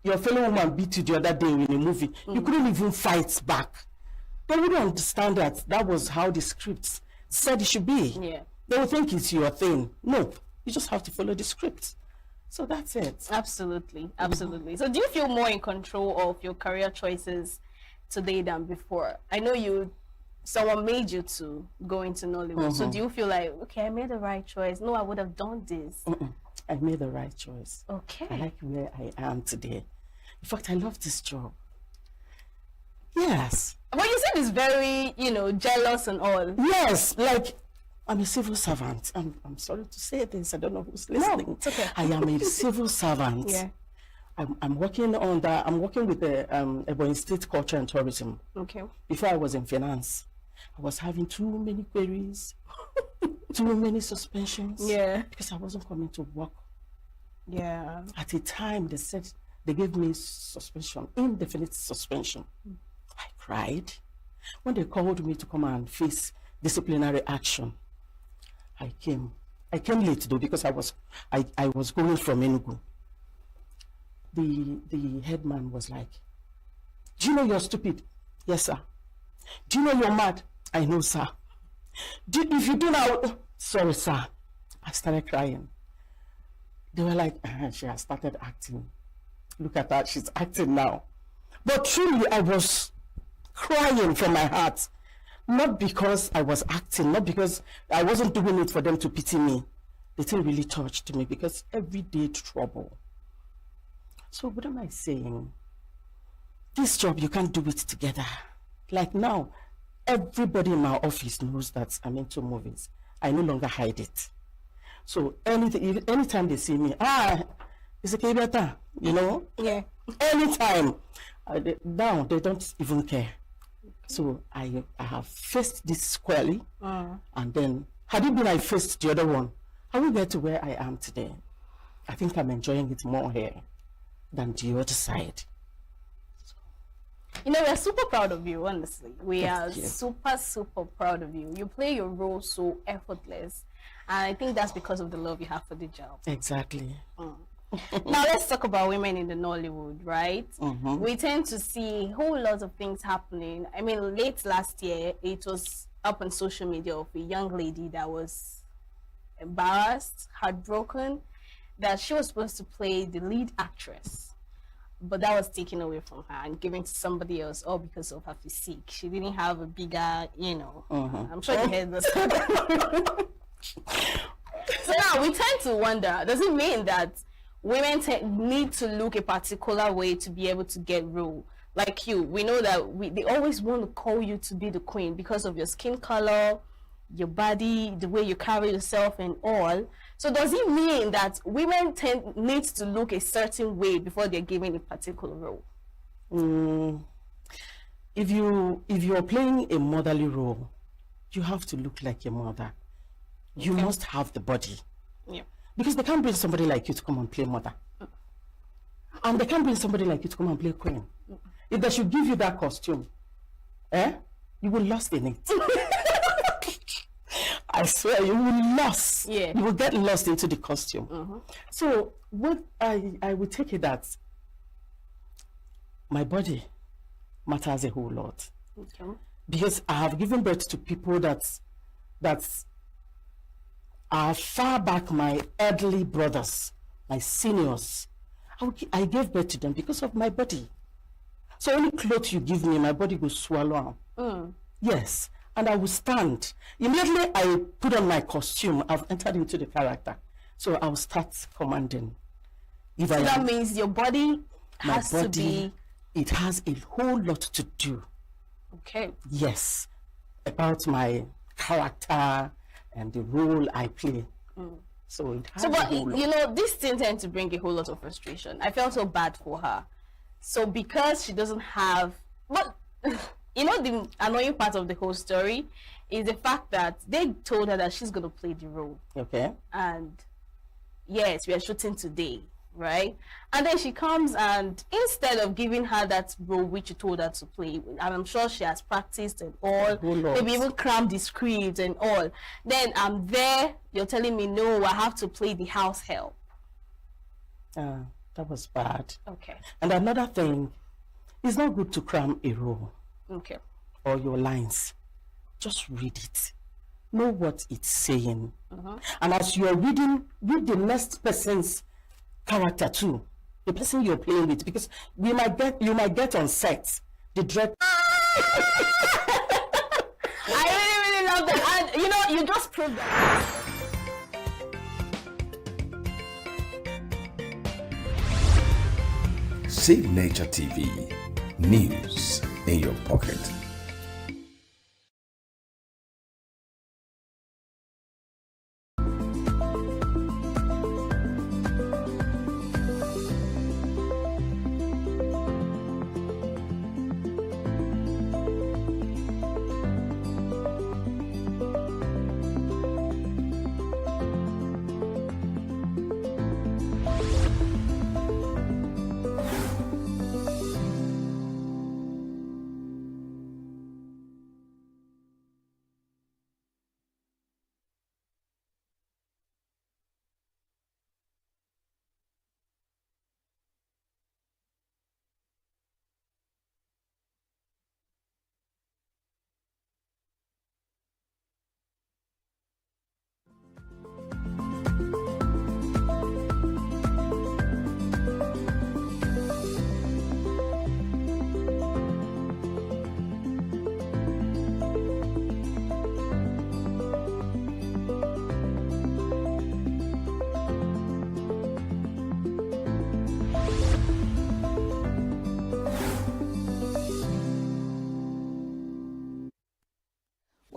your fellow woman beat you the other day in a movie. You couldn't even fight back. They wouldn't understand that was how the script said it should be. They would think it's your thing. No, you just have to follow the script. So that's it. Absolutely. So do you feel more in control of your career choices today than before? I know someone made you to go into Nollywood. So do you feel like, okay, I made the right choice? No, I would have done this. I made the right choice. Okay. I like where I am today. In fact, I love this job. Yes. But you said it's very, jealous and all. Yes, like I'm a civil servant. I'm sorry to say this. I don't know who's listening. No, it's okay. I am a civil servant. I'm working on that. I'm working with the Ebonyi State Culture and Tourism. Okay. Before I was in finance, I was having too many queries, too many suspensions. Yeah. Because I wasn't coming to work. Yeah. At the time, they said they gave me suspension, indefinite suspension. I cried. When they called me to come and face disciplinary action, I came. I came late though because I was going from ENUGU. The headman was like, "Do you know you're stupid?" "Yes, sir." "Do you know you're mad?" "I know, sir." "If you do now," "Sorry, sir." I started crying. They were like, she has started acting. Look at that, she's acting now. But truly, I was crying from my heart. Not because I was acting, not because I wasn't doing it for them to pity me. The thing really touched me because everyday trouble. So what am I saying? This job, you can't do it together. Like now, everybody in my office knows that I'm into movies. I no longer hide it. So anytime they see me, it's okay, better, you know? Yeah. Anytime. Now they don't even care. So I have faced this squarely, and then had it been I faced the other one, I will get to where I am today. I think I'm enjoying it more here than the other side. You know, we're super proud of you, honestly. We Thank are you. super, super proud of you. You play your role so effortless. And I think that's because of the love you have for the job. Exactly. Now let's talk about women in the Nollywood, right? We tend to see a whole lot of things happening. I mean, late last year, it was up on social media of a young lady that was embarrassed, heartbroken, that she was supposed to play the lead actress. But that was taken away from her and given to somebody else, all because of her physique. She didn't have a bigger, you know, I'm sure you heard this. So now we tend to wonder, does it mean that women need to look a particular way to be able to get role? Like you, we know that they always want to call you to be the queen because of your skin color, your body, the way you carry yourself and all. So does it mean that women need to look a certain way before they're given a particular role? If you're playing a motherly role, you have to look like a mother. You must have the body. Yeah. Because they can't bring somebody like you to come and play mother. And they can't bring somebody like you to come and play queen. If they should give you that costume, you will lost in it. I swear, you will lost. Yeah. You will get lost into the costume. So what I would take it that my body matters a whole lot. Okay. Because I have given birth to people that are far back my elderly brothers, my seniors. I gave birth to them because of my body. So any clothes you give me, my body will swallow. Yes, and I will stand. Immediately I put on my costume, I've entered into the character. So I will start commanding. So that means your body has to be... It has a whole lot to do. Okay. Yes, about my character and the role I play. So it has but a whole lot. you know, this thing tends to bring a whole lot of frustration. I felt so bad for her. So because she doesn't have, but you know, the annoying part of the whole story is the fact that they told her that she's going to play the role. Okay. And yes, we are shooting today, right? And then she comes and instead of giving her that role which you told her to play, and I'm sure she has practiced and all, maybe even crammed the script and all, then I'm there, you're telling me, no, I have to play the house help. That was bad. Okay. And another thing, it's not good to cram a role. Okay. Or your lines. Just read it. Know what it's saying. And as you're reading, read the next person's character too. The person you're playing with, because you might get on set the dread. I really love that. And you know, you just proved that. Signaturetv, news in your pocket.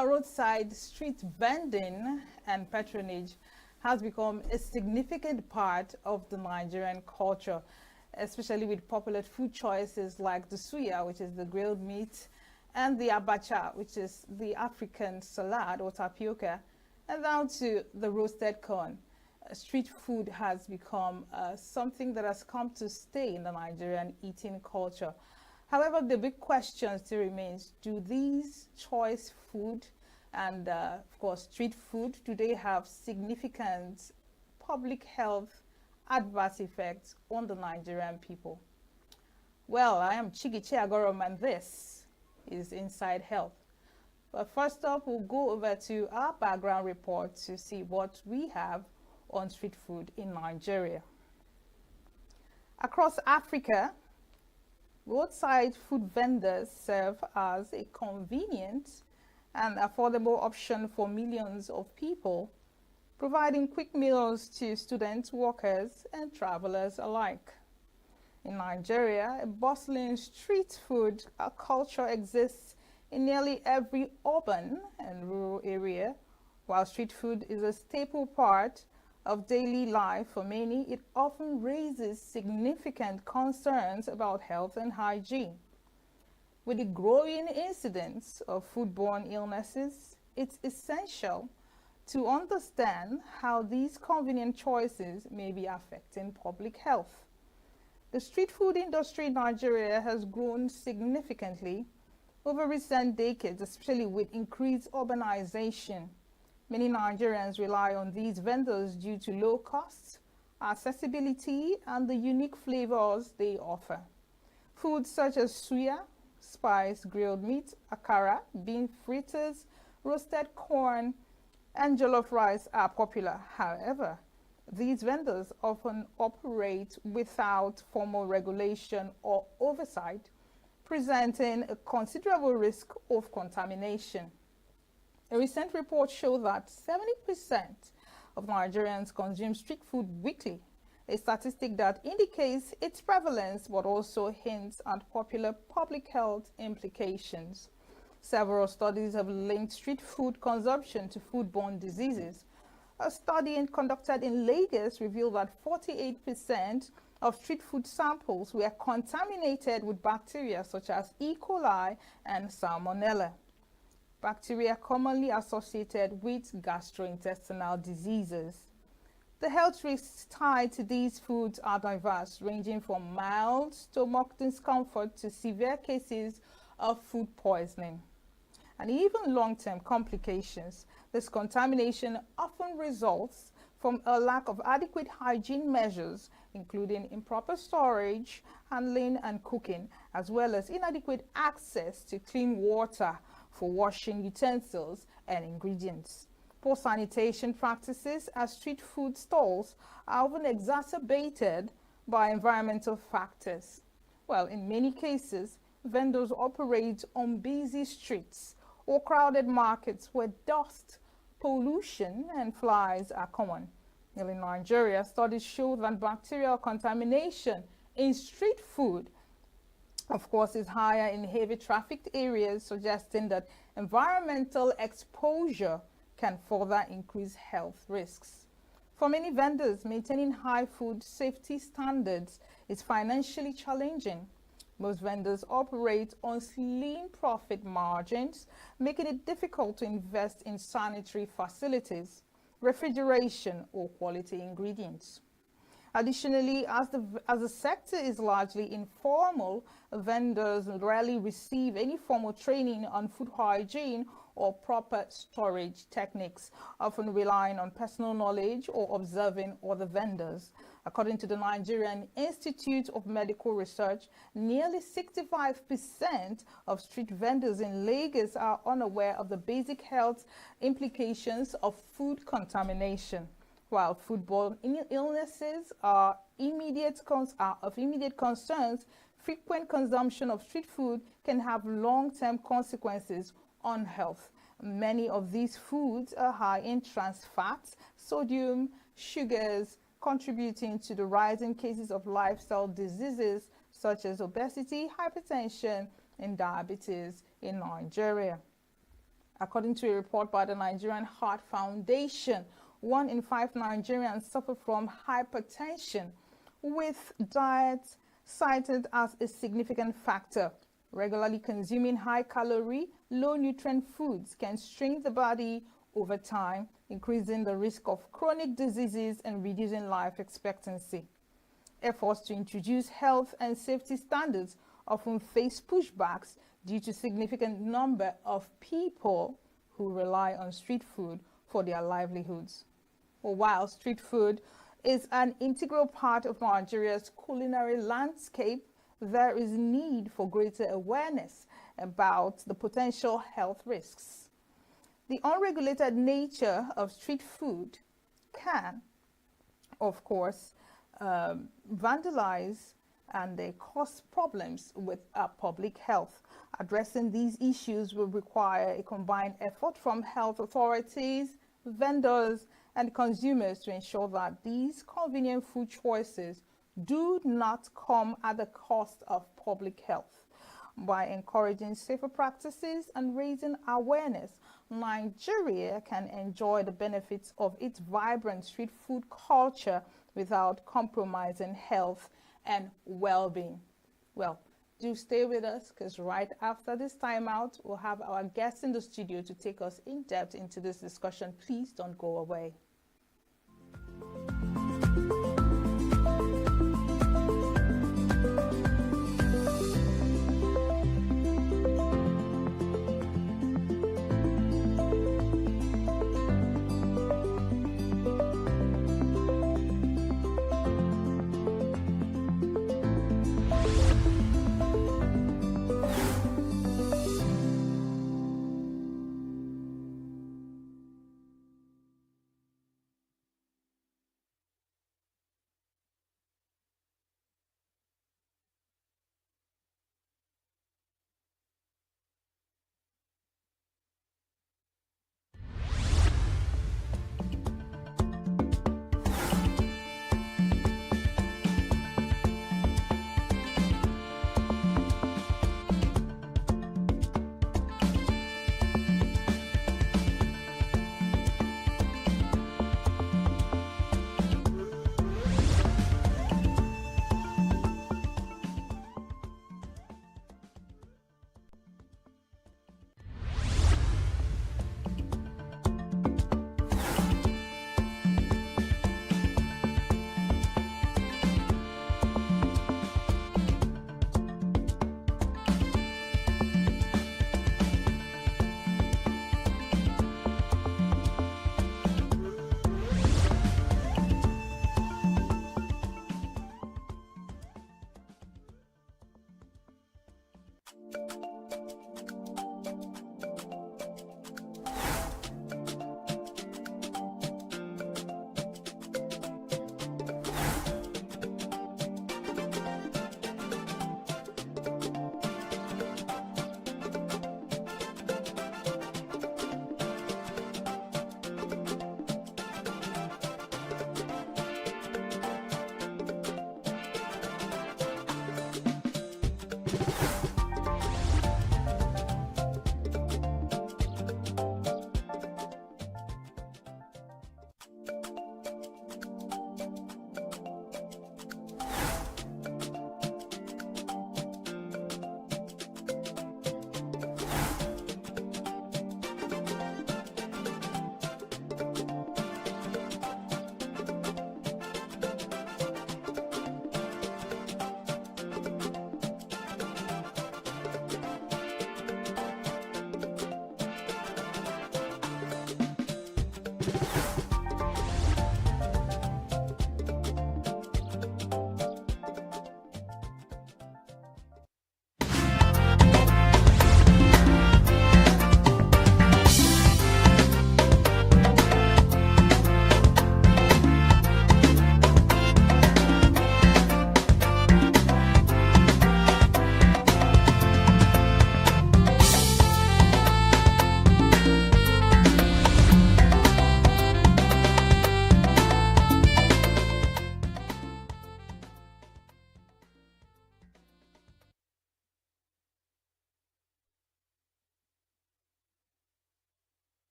Well, roadside street vending and patronage has become a significant part of the Nigerian culture, especially with popular food choices like the suya, which is the grilled meat, and the abacha, which is the African salad or tapioca, and down to the roasted corn. Street food has become something that has come to stay in the Nigerian eating culture. However, the big question still remains, do these choice food and, of course, street food, do they have significant public health adverse effects on the Nigerian people? Well, I am Chigiche Agorom, and this is Inside Health. But first up, we'll go over to our background report to see what we have on street food in Nigeria. Across Africa, roadside food vendors serve as a convenient and affordable option for millions of people, providing quick meals to students, workers, and travelers alike. In Nigeria, a bustling street food culture exists in nearly every urban and rural area. While street food is a staple part of daily life for many, it often raises significant concerns about health and hygiene. With the growing incidence of foodborne illnesses, it's essential to understand how these convenient choices may be affecting public health. The street food industry in Nigeria has grown significantly over recent decades, especially with increased urbanization. Many Nigerians rely on these vendors due to low costs, accessibility, and the unique flavors they offer. Foods such as suya, spice, grilled meat, akara, bean fritters, roasted corn, and jollof rice are popular. However, these vendors often operate without formal regulation or oversight, presenting a considerable risk of contamination. A recent report showed that 70% of Nigerians consume street food weekly, a statistic that indicates its prevalence but also hints at popular public health implications. Several studies have linked street food consumption to foodborne diseases. A study conducted in Lagos revealed that 48% of street food samples were contaminated with bacteria such as E. coli and Salmonella, bacteria commonly associated with gastrointestinal diseases. The health risks tied to these foods are diverse, ranging from mild stomach discomfort to severe cases of food poisoning, and even long-term complications. This contamination often results from a lack of adequate hygiene measures, including improper storage, handling, and cooking, as well as inadequate access to clean water for washing utensils and ingredients. Poor sanitation practices at street food stalls are often exacerbated by environmental factors. Well, in many cases, vendors operate on busy streets or crowded markets where dust, pollution, and flies are common. In Nigeria, studies show that bacterial contamination in street food, of course, is higher in heavy trafficked areas, suggesting that environmental exposure can further increase health risks. For many vendors, maintaining high food safety standards is financially challenging. Most vendors operate on slim profit margins, making it difficult to invest in sanitary facilities, refrigeration, or quality ingredients. Additionally, as the sector is largely informal, vendors rarely receive any formal training on food hygiene or proper storage techniques, often relying on personal knowledge or observing other vendors. According to the Nigerian Institute of Medical Research, nearly 65% of street vendors in Lagos are unaware of the basic health implications of food contamination. While foodborne illnesses are of immediate concerns, frequent consumption of street food can have long-term consequences on health. Many of these foods are high in trans fats, sodium, sugars, contributing to the rise in cases of lifestyle diseases such as obesity, hypertension, and diabetes in Nigeria. According to a report by the Nigerian Heart Foundation, 1 in 5 Nigerians suffer from hypertension, with diet cited as a significant factor. Regularly consuming high-calorie, low-nutrient foods can strain the body over time, increasing the risk of chronic diseases and reducing life expectancy. Efforts to introduce health and safety standards often face pushbacks due to significant number of people who rely on street food for their livelihoods. While street food is an integral part of Nigeria's culinary landscape, there is need for greater awareness about the potential health risks. The unregulated nature of street food can, of course, vandalize and they cause problems with public health. Addressing these issues will require a combined effort from health authorities, vendors, and consumers to ensure that these convenient food choices do not come at the cost of public health. By encouraging safer practices and raising awareness, Nigeria can enjoy the benefits of its vibrant street food culture without compromising health and well-being. Well, do stay with us, because right after this timeout, we'll have our guests in the studio to take us in depth into this discussion. Please don't go away.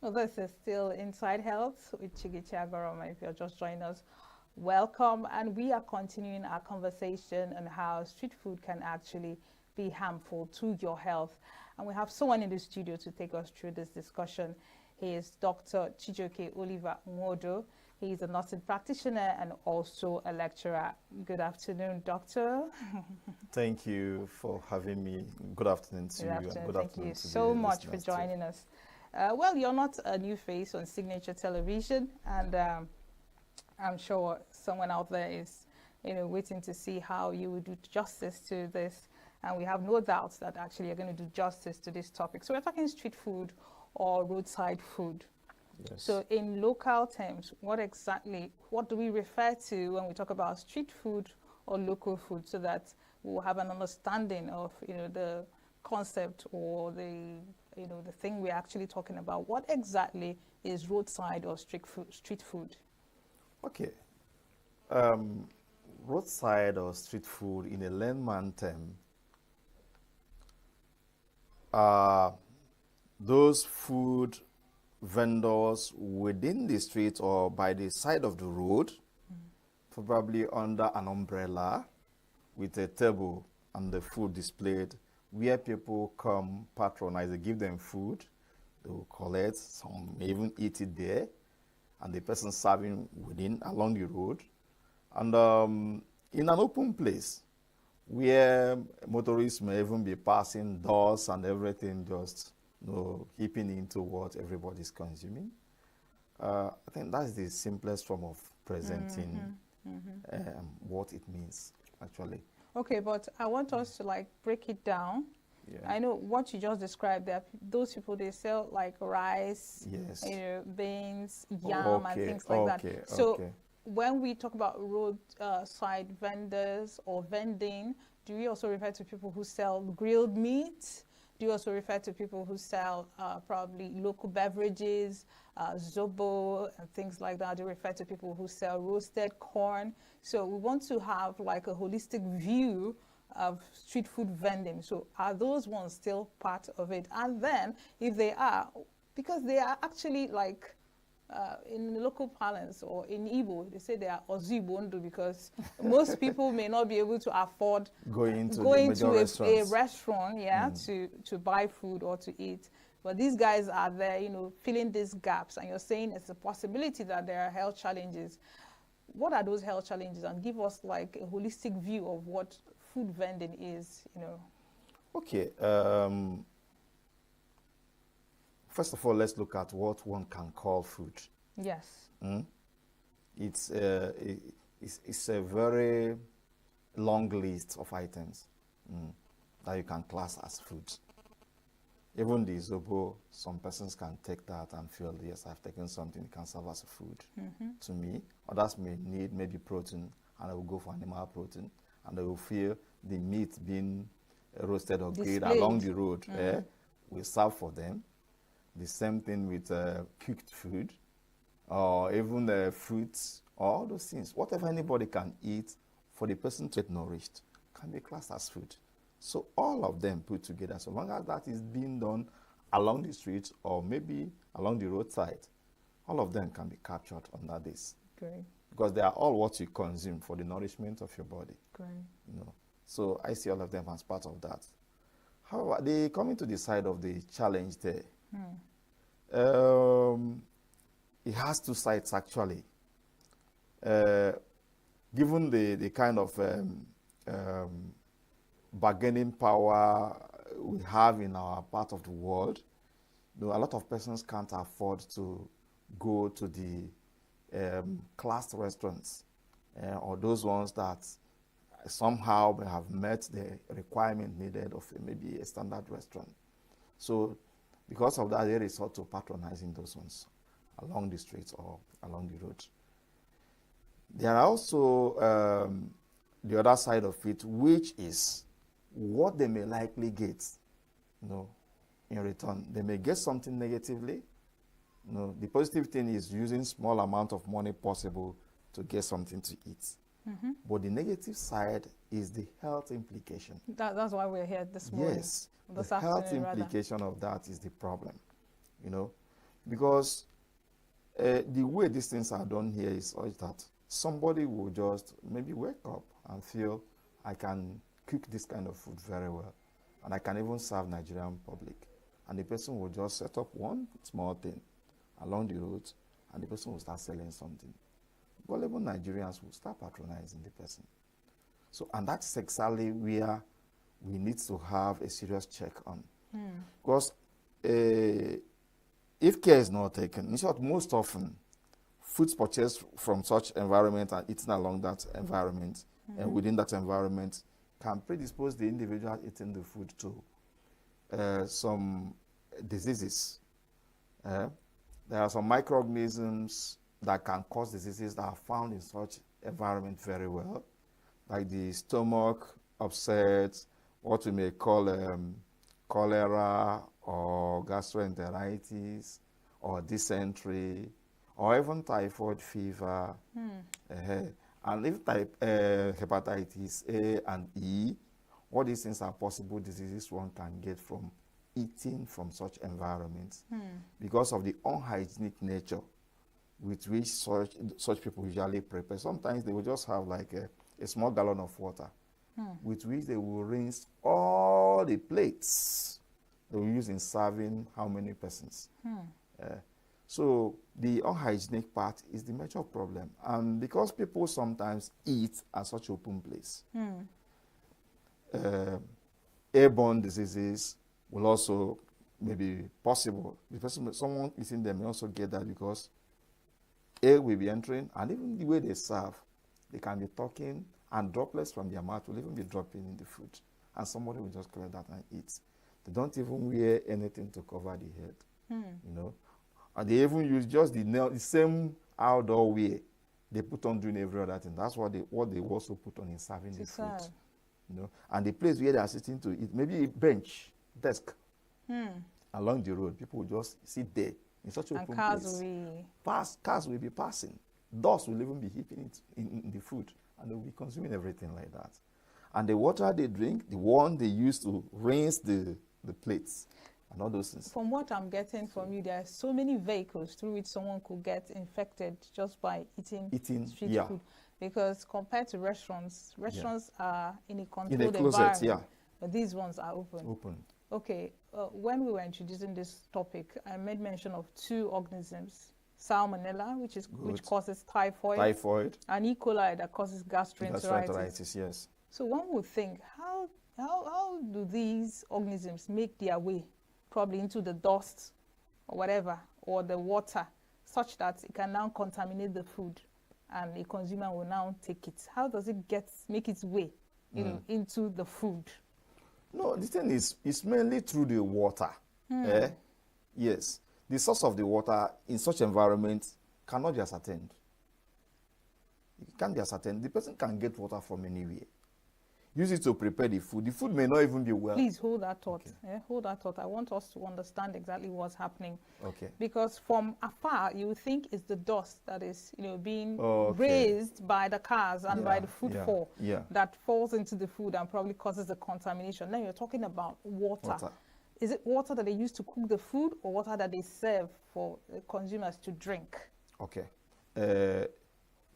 Well, this is still Inside Health with Chigichi Agoroma. If you're just joining us, welcome. And we are continuing our conversation on how street food can actually be harmful to your health. And we have someone in the studio to take us through this discussion. He is Dr. Chijoke Oliver Nwodo. He is a nursing practitioner and also a lecturer. Good afternoon, doctor. Thank you for having me. Good afternoon to you. And good Thank afternoon you to so the much for listeners too. joining us. Well, you're not a new face on Signature Television, and I'm sure someone out there is, waiting to see how you will do justice to this. And we have no doubts that actually you're going to do justice to this topic. So we're talking street food or roadside food. Yes. So in local terms, what do we refer to when we talk about street food or local food, so that we'll have an understanding of, the concept or the thing we're actually talking about. What exactly is roadside or street food? Okay. Roadside or street food in a layman term are those food vendors within the street or by the side of the road, probably under an umbrella with a table and the food displayed, where people come patronize. They give them food, they will collect, some may even eat it there, and the person serving within along the road. And in an open place where motorists may even be passing, doors and everything, just heaping into what everybody's consuming. I think that's the simplest form of presenting what it means, actually. Okay, but I want us to break it down. Yeah. I know what you just described. There, those people, they sell rice, yes, beans, yam, and things like that. So when we talk about roadside vendors or vending, do we also refer to people who sell grilled meat? Do you also refer to people who sell probably local beverages, zobo and things like that? Do you refer to people who sell roasted corn? So we want to have a holistic view of street food vending. So are those ones still part of it? And then if they are, because they are actually in local parlance or in Igbo, they say they are ozibondu, because most people may not be able to afford going to a restaurant, to buy food or to eat. But these guys are there, filling these gaps, and you're saying it's a possibility that there are health challenges. What are those health challenges? And give us a holistic view of what food vending is, Okay. First of all, let's look at what one can call food. Yes. It's a very long list of items that you can class as food. Even the zobo, some persons can take that and feel, yes, I've taken something, it can serve as a food to me. Others may need maybe protein, and they will go for animal protein, and they will feel the meat being roasted or grilled along the road will serve for them. The same thing with cooked food, or even fruits, all those things. Whatever anybody can eat for the person to get nourished can be classed as food. So all of them put together, so long as that is being done along the street or maybe along the roadside, all of them can be captured under this. Great. Because they are all what you consume for the nourishment of your body. Great. So I see all of them as part of that. However, coming to the side of the challenge there, it has two sides actually. Given the kind of bargaining power we have in our part of the world, a lot of persons can't afford to go to the classed restaurants or those ones that somehow have met the requirement needed of maybe a standard restaurant. So because of that, they resort to patronizing those ones along the streets or along the road. There are also the other side of it, which is what they may likely get, in return. They may get something negatively. The positive thing is using small amount of money possible to get something to eat. But the negative side is the health implication. That's why we're here this morning. Yes, the health implication of that is the problem. Because the way these things are done here is such that somebody will just maybe wake up and feel, I can cook this kind of food very well, and I can even serve Nigerian public. And the person will just set up one small thing along the road, and the person will start selling something. Gullible Nigerians will start patronizing the person. So, and that's exactly where we need to have a serious check on. Because if care is not taken, in short, most often, foods purchased from such environment and eaten along that environment and within that environment can predispose the individual eating the food to some diseases. There are some microorganisms that can cause diseases that are found in such environment very well, like the stomach upset, what we may call cholera or gastroenteritis or dysentery or even typhoid fever. And if hepatitis A and E, all these things are possible diseases one can get from eating from such environments because of the unhygienic nature with which such people usually prepare. Sometimes they will just have like a small gallon of water with which they will rinse all the plates they will use in serving how many persons. So the unhygienic part is the major problem. And because people sometimes eat at such open place, airborne diseases will also maybe possible. The person, someone eating them may also get that because air will be entering, and even the way they serve, they can be talking, and droplets from their mouth will even be dropping in the food, and somebody will just collect that and eat. They don't even wear anything to cover the head, you know. And they even use just the same outdoor wear they put on doing every other thing. That's what they also put on in serving the food, you know. And the place where they are sitting to eat, maybe a bench, desk, along the road, people will just sit there in such an open place. Cars will be passing. Dust will even be heaping it in the food, and they will be consuming everything like that. And the water they drink, the one they use to rinse the plates, and all those things. From what I'm getting from you, there are so many vehicles through which someone could get infected just by eating street food. Because compared to restaurants are in a controlled environment, but these ones are open. Okay, when we were introducing this topic, I made mention of two organisms: Salmonella, which causes typhoid, and E. coli that causes gastroenteritis. Yes. So one would think, how do these organisms make their way, probably into the dust or whatever, or the water, such that it can now contaminate the food, and a consumer will now take it? How does it make its way into the food? No, the thing is, it's mainly through the water. Yes. The source of the water in such environment cannot be ascertained. It can't be ascertained. The person can get water from anywhere. Use it to prepare the food. The food may not even be well. Please hold that thought. Okay. Hold that thought. I want us to understand exactly what's happening. Okay. Because from afar, you would think it's the dust that is, being raised by the cars and by the footfall that falls into the food and probably causes the contamination. Then you're talking about water. Is it water that they use to cook the food, or water that they serve for consumers to drink? Okay.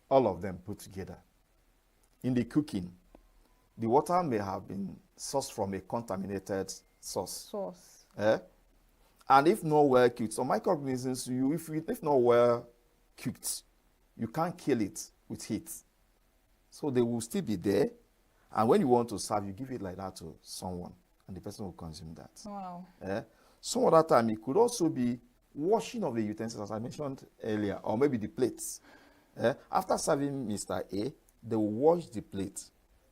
All of them put together. In the cooking, the water may have been sourced from a contaminated source. And if not well cooked, some microorganisms, if not well cooked, you can't kill it with heat. So they will still be there. And when you want to serve, you give it like that to someone, and the person will consume that. Wow. Some other time, it could also be washing of the utensils, as I mentioned earlier, or maybe the plates. After serving Mr. A, they will wash the plate,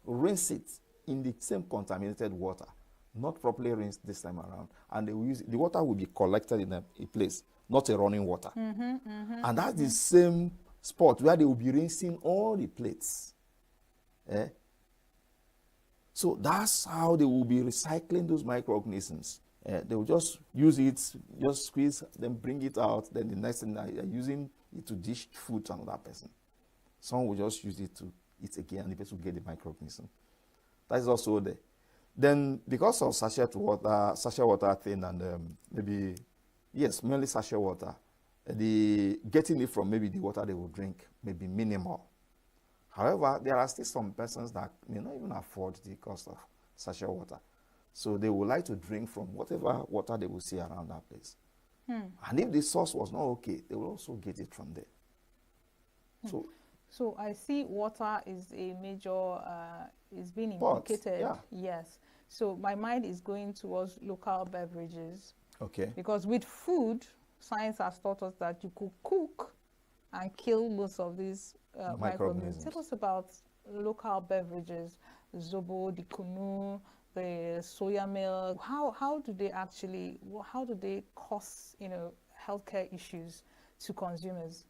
rinse it in the same contaminated water, not properly rinsed this time around, and they will use the water will be collected in a place, not a running water. And that's the same spot where they will be rinsing all the plates. So that's how they will be recycling those microorganisms. They will just use it, just squeeze, then bring it out, then the next thing they're using it to dish food to another person. Someone will just use it to eat again, and the person will get the microorganism. That is also there. Then, because of sachet water thing, and mainly sachet water, the getting it from maybe the water they will drink may be minimal. However, there are still some persons that may not even afford the cost of sachet water. So they would like to drink from whatever water they will see around that place. And if the source was not okay, they will also get it from there. So I see water is a major, is being But, implicated. yeah. Yes. So my mind is going towards local beverages. Okay. Because with food, science has taught us that you could cook and kill most of these microorganisms. Tell us about local beverages, zobo, the kunu, the soya milk. How do they actually, how do they cause, healthcare issues to consumers?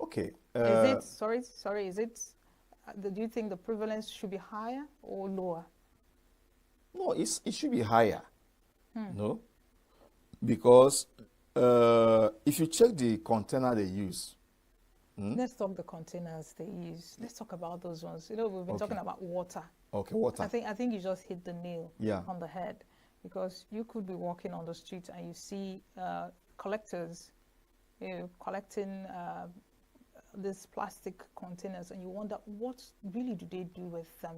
Okay. Is it, do you think the prevalence should be higher or lower? No, it should be higher. No? Because if you check the container they use. Let's talk the containers they use. Let's talk about those ones. We've been talking about water. Okay, water. I think you just hit the nail on the head, because you could be walking on the street and you see collectors collecting these plastic containers, and you wonder what really do they do with them,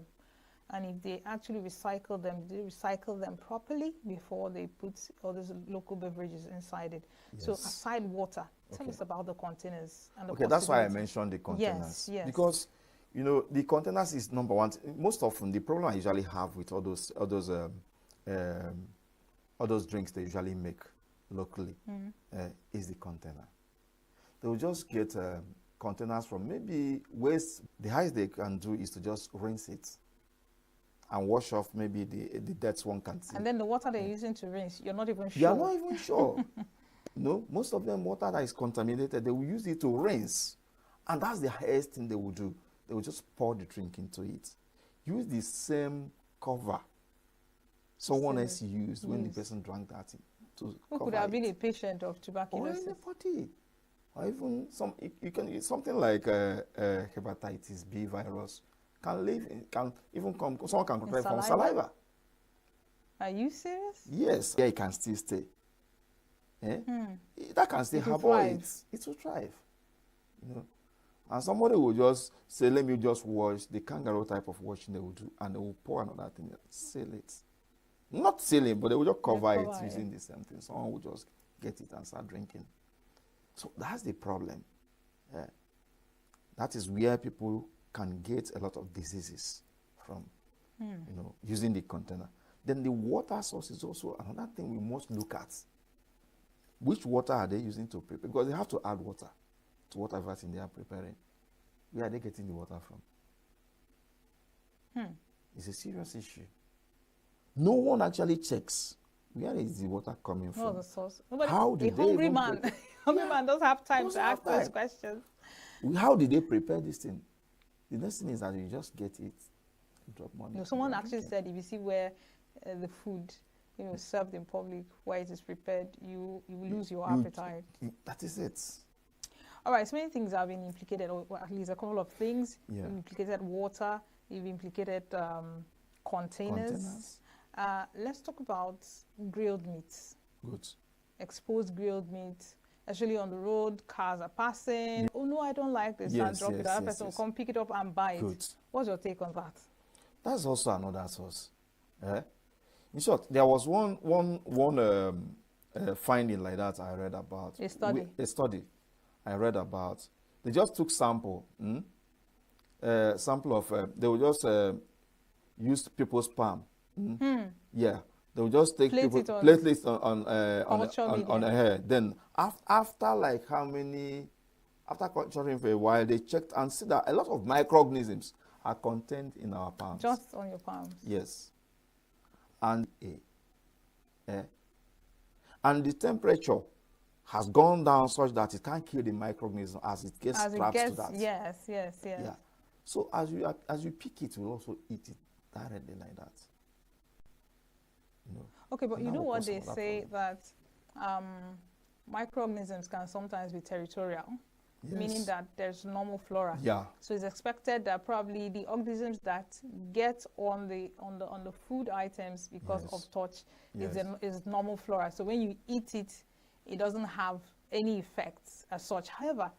and if they actually recycle them, do they recycle them properly before they put all these local beverages inside it? Yes. So aside water, tell us about the containers and the Okay, that's why I mentioned the containers. Yes. Because the containers is number one. Most often, the problem I usually have with all those drinks they usually make locally is the container. They will just get containers from maybe waste. The highest they can do is to just rinse it and wash off maybe the dirt one can see. And then the water they're using to rinse, you're not even sure. You're not even sure. No, most of them, water that is contaminated, they will use it to rinse. And that's the highest thing they will do. They will just pour the drink into it. Use the same cover someone else used when the person drank that to Who cover could have been it. a patient of tuberculosis? Or anybody. Or even you can use something like hepatitis B virus can even come. Someone can prepare from saliva. Are you serious? Yes, yeah, it can still stay. That can still happen. It will thrive. And somebody will just say, "Let me just wash." The kangaroo type of washing they will do, and they will pour another thing, seal it. Not seal it, but they will just cover it using the same thing. Someone will just get it and start drinking. So that's the problem. That is where people can get a lot of diseases from, using the container. Then the water source is also another thing we must look at. Which water are they using to prepare? Because they have to add water to whatever thing they are preparing. Where are they getting the water from? It's a serious issue. No one actually checks where is the water coming from. The source. Nobody, how did they hungry man, hungry man doesn't have time to ask those questions. How did they prepare this thing? The next thing is that you just get it, drop money. Someone actually said if you see where the food served in public, where it is prepared, you lose your appetite. That is it. All right, so many things have been implicated, or at least a couple of things. Yeah. You've implicated water, you've implicated containers. Let's talk about grilled meats. Good. Exposed grilled meat, especially on the road, cars are passing. Oh no, I don't like this. And drop it. The other person will come pick it up and buy it. Good. What's your take on that? That's also another source. In short, there was one finding like that I read about. A study. A study I read about. They just took sample of. They will just use people's palm. Yeah, they will just take plate it on a hair. Then after like how many? After culturing for a while, they checked and see that a lot of microorganisms are contained in our palms. Just on your palms. Yes. And and the temperature has gone down such that it can't kill the microorganism as it gets trapped to that. Yes. Yeah. So as you pick it, we'll also eat it directly like that. Okay, but you know what they say that microorganisms can sometimes be territorial, meaning that there's normal flora. Yeah. So it's expected that probably the organisms that get on the food items because of touch is normal flora. So when you eat it, it doesn't have any effects as such. However,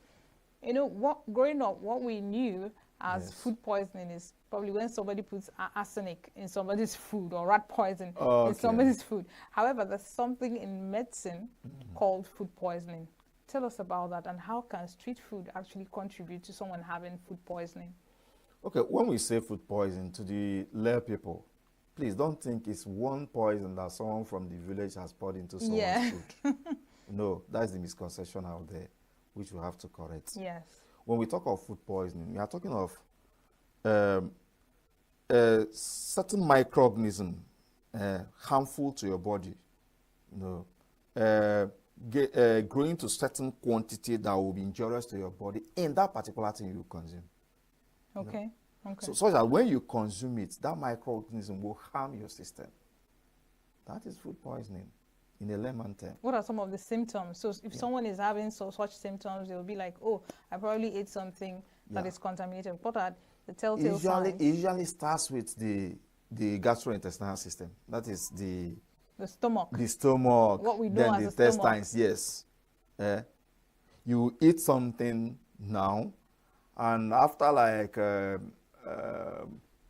you know, growing up, what we knew as food poisoning is probably when somebody puts arsenic in somebody's food or rat poison in somebody's food. However, there's something in medicine called food poisoning. Tell us about that, and how can street food actually contribute to someone having food poisoning? Okay, when we say food poison to the lay people, please don't think it's one poison that someone from the village has poured into someone's food. No, that's the misconception out there, which we have to correct. Yes. When we talk of food poisoning, we are talking of certain microorganism harmful to your body, you know, growing to certain quantity that will be injurious to your body in that particular thing you consume. Okay. Okay. So that when you consume it, that microorganism will harm your system. That is food poisoning in a layman term. What are some of the symptoms? So if someone is having such symptoms, they'll be like, oh, I probably ate something that is contaminated. What are the telltale signs? It usually starts with the gastrointestinal system. That is the stomach. The stomach. What we know then as the a intestines, stomach. yes. You eat something now, and after like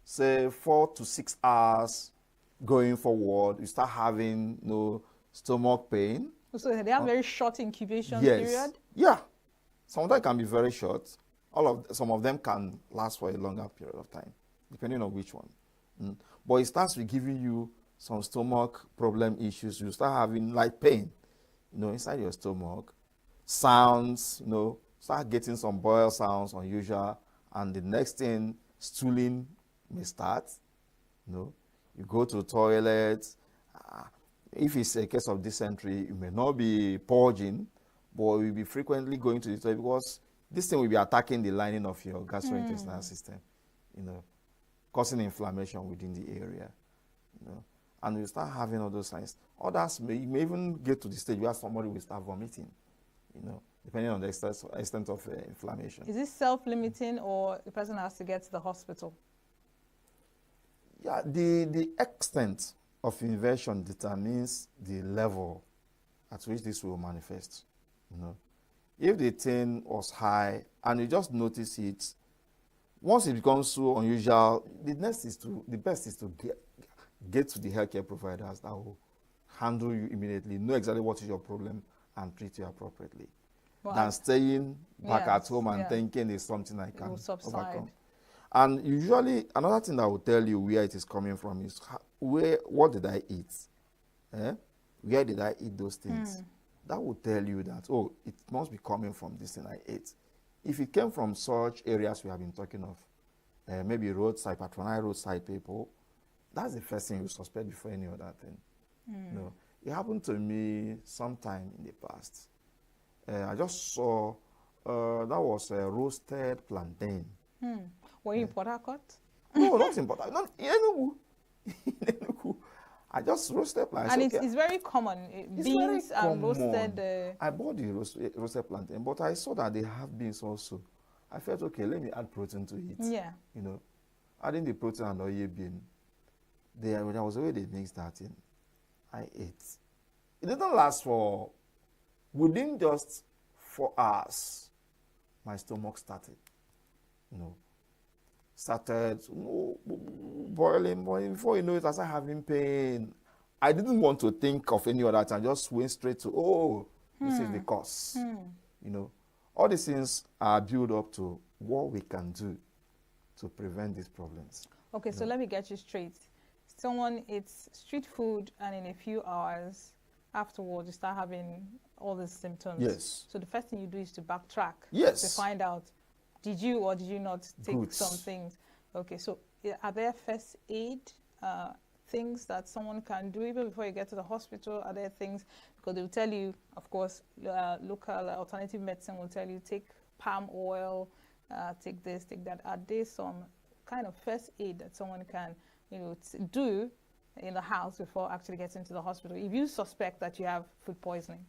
say 4 to 6 hours going forward, you start having stomach pain. So they have very short incubation yes. period? Yeah. Some of them can be very short. Some of them can last for a longer period of time, depending on which one. But it starts with giving you some stomach problem issues. You start having like pain, inside your stomach. Sounds, start getting some boil sounds, unusual. And the next thing, stooling may start. You go to the toilet. If it's a case of dysentery, you may not be purging, but you'll be frequently going to the toilet because this thing will be attacking the lining of your gastrointestinal system, causing inflammation within the area, and you start having all those signs. Others may even get to the stage where somebody will start vomiting, depending on the extent of inflammation. Is this self-limiting, or the person has to get to the hospital? Yeah, the extent of inversion determines the level at which this will manifest. If the thing was high and you just notice it, once it becomes so unusual, the best is to get to the healthcare providers that will handle you immediately, know exactly what is your problem, and treat you appropriately. Than staying back at home and thinking it's something I can overcome. And usually, another thing that will tell you where it is coming from is what did I eat? Where did I eat those things? That will tell you that, oh, it must be coming from this thing I ate. If it came from such areas we have been talking of, maybe roadside, patronized roadside people, that's the first thing you suspect before any other thing. It happened to me sometime in the past. I just saw, that was a roasted plantain. Were you in Port Harcourt? No, not in Port Harcourt. Not in ENUGU. In ENUGU. I just roasted plantain. And it's very common. Beans and roasted. I bought the roasted plantain, but I saw that they have beans also. I felt, okay, let me add protein to it. Yeah. Adding the protein and oil bean. There was a way they mixed that in. I ate. It didn't last for, within just 4 hours, my stomach started. Started boiling. Before you know it, I started having pain. I didn't want to think of any other time. Just went straight to, this is the cause. All these things are built up to what we can do to prevent these problems. Okay, so let me get you straight. Someone eats street food, and in a few hours afterwards, you start having all these symptoms. Yes. So the first thing you do is to backtrack. Yes. To find out, did you or did you not take some things? Okay, so are there first aid things that someone can do even before you get to the hospital? Are there things, because they'll tell you, of course, local alternative medicine will tell you, take palm oil, take this, take that. Are there some kind of first aid that someone can do in the house before actually getting to the hospital if you suspect that you have food poisoning?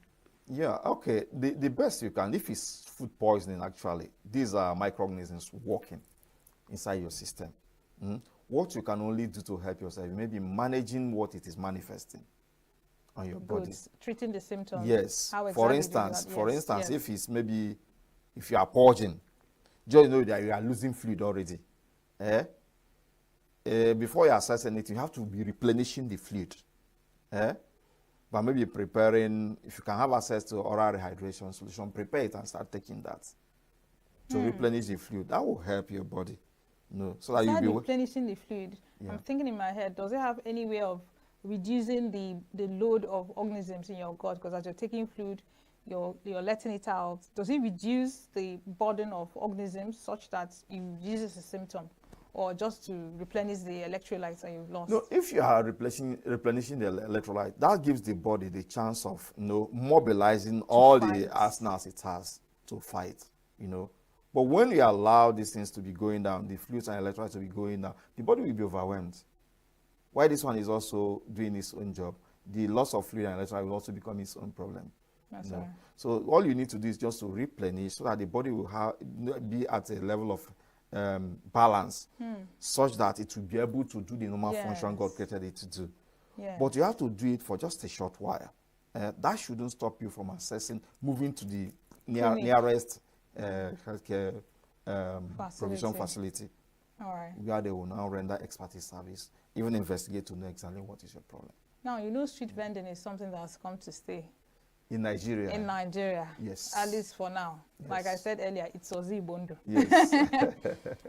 Yeah, okay. The best you can, if it's food poisoning, actually, these are microorganisms working inside your system. What you can only do to help yourself, maybe managing what it is manifesting on your Good. body. Treating the symptoms. Yes. How exactly For do instance, that? for Yes, instance, yes. if you are purging, just know that you are losing fluid already. Before you assess anything, you have to be replenishing the fluid. But maybe preparing, if you can have access to oral rehydration solution, prepare it and start taking that to replenish the fluid. That will help your body. No, so that you'll be replenishing the fluid. Yeah. I'm thinking in my head, does it have any way of reducing the load of organisms in your gut? Because as you're taking fluid, you're letting it out. Does it reduce the burden of organisms such that it reduces the symptom, or just to replenish the electrolytes that you've lost? No, if you are replenishing the electrolyte, that gives the body the chance of mobilizing all the arsenals it has to fight. But when you allow these things to be going down, the fluids and electrolytes to be going down, the body will be overwhelmed. While this one is also doing its own job, the loss of fluid and electrolyte will also become its own problem. That's right. So all you need to do is just to replenish so that the body will be at a level of balance, such that it will be able to do the normal function God created it to do. Yes. But you have to do it for just a short while. That shouldn't stop you from moving to the nearest healthcare provision facility. All right. Where they will now render expertise service, even investigate to know exactly what is your problem. Now, street vending is something that has come to stay. In Nigeria? In Nigeria. Yes. At least for now. Yes. Like I said earlier, it's Ozibondo. Yes.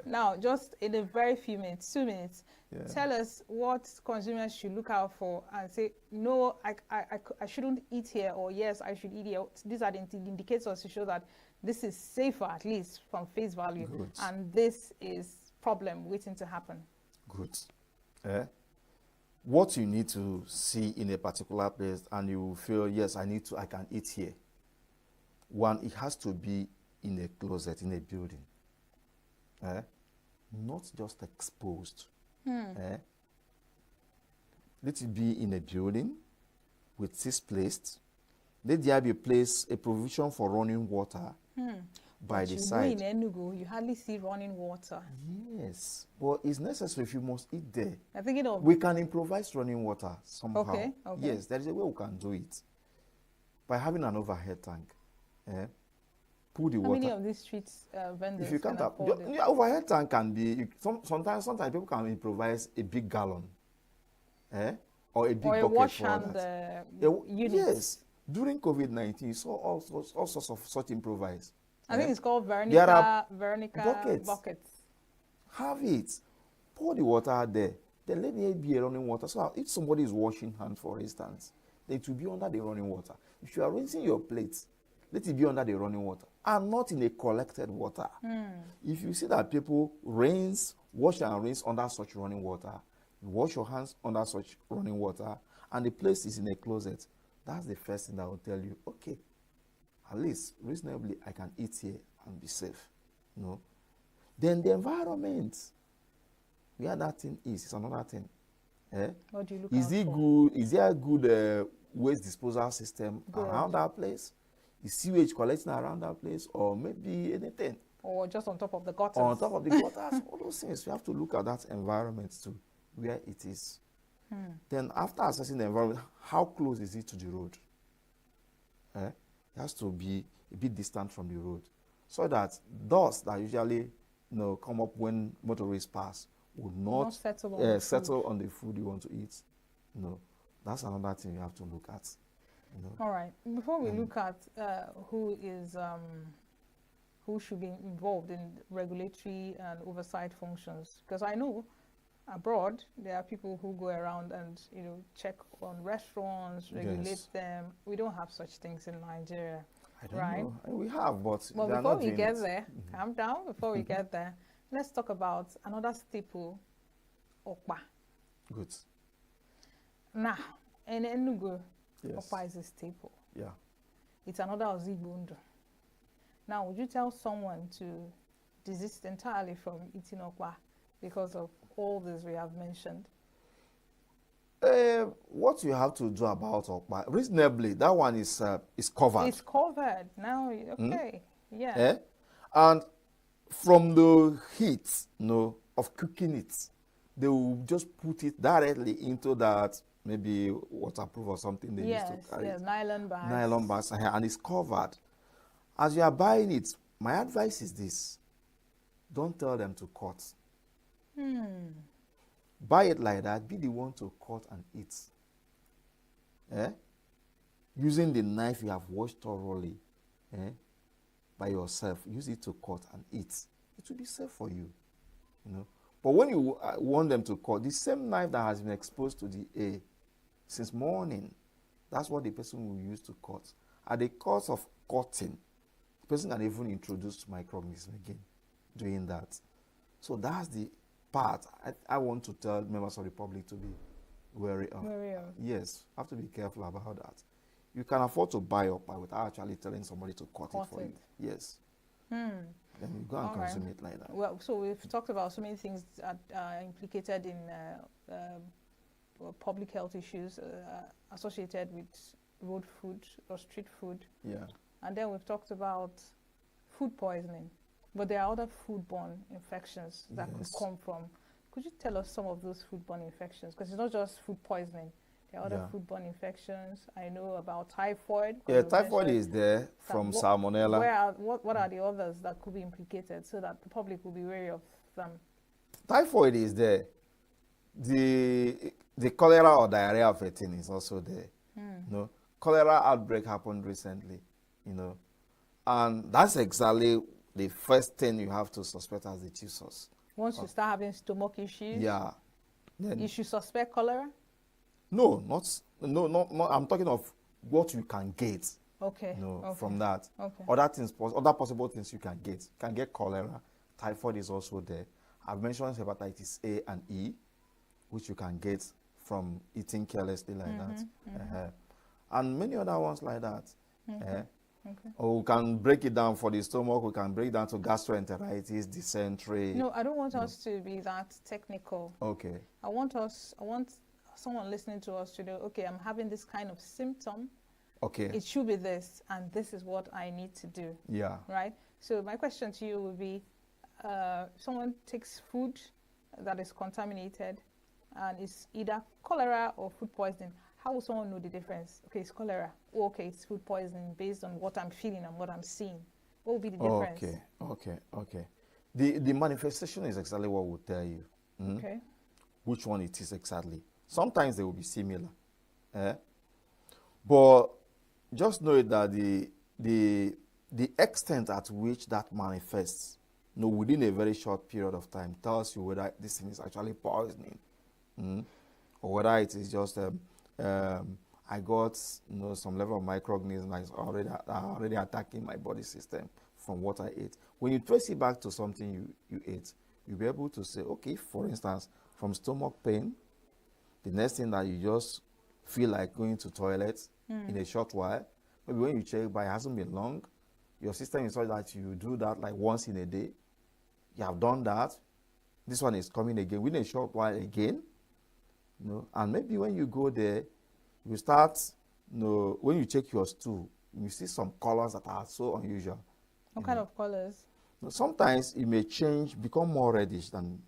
Now, just in a very few minutes, 2 minutes, tell us what consumers should look out for and say, no, I shouldn't eat here, or yes, I should eat here. These are the indicators to show that this is safer, at least from face value. Good. And this is problem waiting to happen. Good. What you need to see in a particular place and you will feel, yes, I can eat here. One, it has to be in a closet, in a building. Not just exposed. Let it be in a building with seats placed. Let there be a provision for running water by the side. In ENUGU, you hardly see running water. Yes, but it's necessary if you must eat there. I'm thinking of... We can improvise running water somehow. Okay. Yes, there is a way we can do it. By having an overhead tank. Put the water. How many of these street vendors if you can't afford it? Overhead tank can be, sometimes people can improvise a big gallon. Or a big bucket wash for hand that. unit. Yes. During COVID-19, you saw all sorts of such improvise. I think it's called Veronica buckets. Have it. Pour the water out there. Then let there be a running water. So if somebody is washing hands, for instance, then it will be under the running water. If you are rinsing your plates, let it be under the running water and not in a collected water. If you see that people wash and rinse under such running water, you wash your hands under such running water, and the place is in a closet, that's the first thing that will tell you, okay, at least reasonably I can eat here and be safe. Then the environment, where that thing is another thing. What do you look is it for? good? Is there a good waste disposal system around that place? Is sewage collecting around that place, or maybe anything? Or just on top of the gutters? On top of the gutters, all those things. We have to look at that environment too, where it is. Then after assessing the environment, how close is it to the road? It has to be a bit distant from the road, so that dust that usually come up when motorists pass would not settle on the food you want to eat. That's another thing you have to look at. All right. Before we look at who should be involved in regulatory and oversight functions, because I know abroad there are people who go around and check on restaurants, regulate them. We don't have such things in Nigeria. I don't know. We have, but before we get there, calm down. Before we get there, let's talk about another staple, okpa. Good. Now, in ENUGU, yes. okpa is a staple. Yeah. It's another Ozibondo. Now, would you tell someone to desist entirely from eating okpa because of all this we have mentioned? What you have to do about okpa, reasonably, that one is covered. It's covered. Now, okay. Yeah. And from the heat, of cooking it, they will just put it directly into that maybe waterproof or something they used to carry. Yes, nylon bags. Nylon bags, and it's covered. As you are buying it, my advice is this: don't tell them to cut. Buy it like that. Be the one to cut and eat. Using the knife you have washed thoroughly, by yourself. Use it to cut and eat. It will be safe for you, you know. But when you want them to cut, the same knife that has been exposed to the air since morning, that's what the person will use to cut. At the cost of cutting, the person can even introduce microorganisms again doing that. So that's the part I want to tell members of the public to be wary of. Yes, have to be careful about that. You can afford to buy up without actually telling somebody to cut it for you. Yes. Then you go and consume it like that. Well, so we've talked about so many things that are implicated in public health issues associated with road food or street food. Yeah. And then we've talked about food poisoning. But there are other foodborne infections that could come from. Could you tell us some of those foodborne infections? Because it's not just food poisoning. There are other foodborne infections. I know about typhoid. Yeah, typhoid is there from salmonella. What are the others that could be implicated so that the public will be wary of them? Typhoid is there. The cholera or diarrhea of 18 is also there. You know, cholera outbreak happened recently, you know, and that's exactly the first thing you have to suspect as the chief source. Once you start having stomach issues, then you should suspect cholera? No, not I'm talking of what you can get. Okay. From that. Okay. Other possible things you can get. You can get cholera. Typhoid is also there. I've mentioned hepatitis A and E, which you can get from eating carelessly like that. And many other ones like that. Or we can break it down for the stomach. We can break it down to gastroenteritis, dysentery. No, I don't want us to be that technical. Okay. I want someone listening to us to know, okay, I'm having this kind of symptom. Okay. It should be this, and this is what I need to do. Yeah. Right? So my question to you would be, someone takes food that is contaminated and it's either cholera or food poisoning. How will someone know the difference? Okay, it's cholera. Oh, okay, it's food poisoning based on what I'm feeling and what I'm seeing. What will be the difference? Okay. The manifestation is exactly what will tell you. Okay. Which one it is exactly. Sometimes they will be similar. But just know that the extent at which that manifests, within a very short period of time, tells you whether this thing is actually poisoning, or whether it is just I got some level of microorganism that is already attacking my body system from what I ate. When you trace it back to something you ate, you'll be able to say, okay, for instance, from stomach pain, the next thing that you just feel like going to toilet in a short while, maybe when you check by it hasn't been long, your system is such that you do that like once in a day. You have done that. This one is coming again within a short while again. And maybe when you go there, you start, when you check your stool, you see some colors that are so unusual. What kind of colors? Sometimes it may change, become more reddish than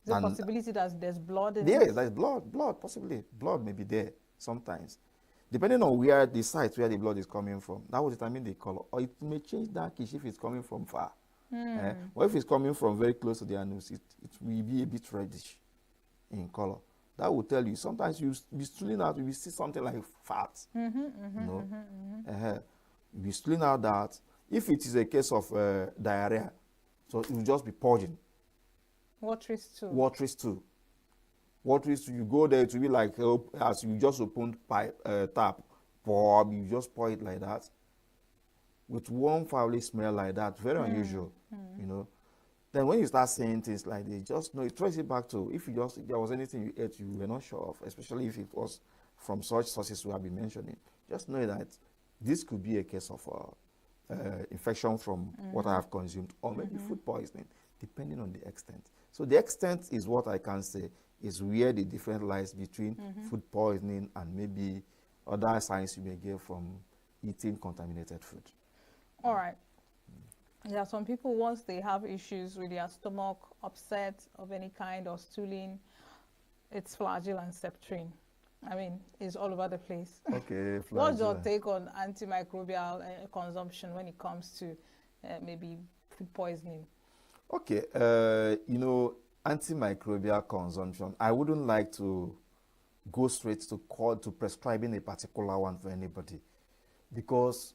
the possibility that there's blood in it? Yes, there's blood, possibly. Blood may be there sometimes. Depending on where the site where the blood is coming from, that will determine the color. Or it may change darkish if it's coming from far. Or if it's coming from very close to the anus, it will be a bit reddish in color. That will tell you. Sometimes you be stooling out, you will see something like fat. You'll be stooling out that. If it is a case of diarrhea, so it will just be purging. Watery stool. Watery stool, you go there, it will be like as you just opened tap, you just pour it like that. With warm, foul smell like that, very unusual, Then when you start saying things like this, just know, trace it back to, if there was anything you ate you were not sure of, especially if it was from such sources we have been mentioning, just know that this could be a case of infection from what I have consumed, or maybe food poisoning, depending on the extent. So the extent is what I can say is where the difference lies between food poisoning and maybe other signs you may get from eating contaminated food. All right. There are some people, once they have issues with their stomach, upset of any kind or stooling, It's Flagyl and Septrin. I mean, it's all over the place. Okay, What's your Flagyl. take on antimicrobial consumption when it comes to maybe food poisoning? Okay, you know, antimicrobial consumption, I wouldn't like to go straight to prescribing a particular one for anybody, because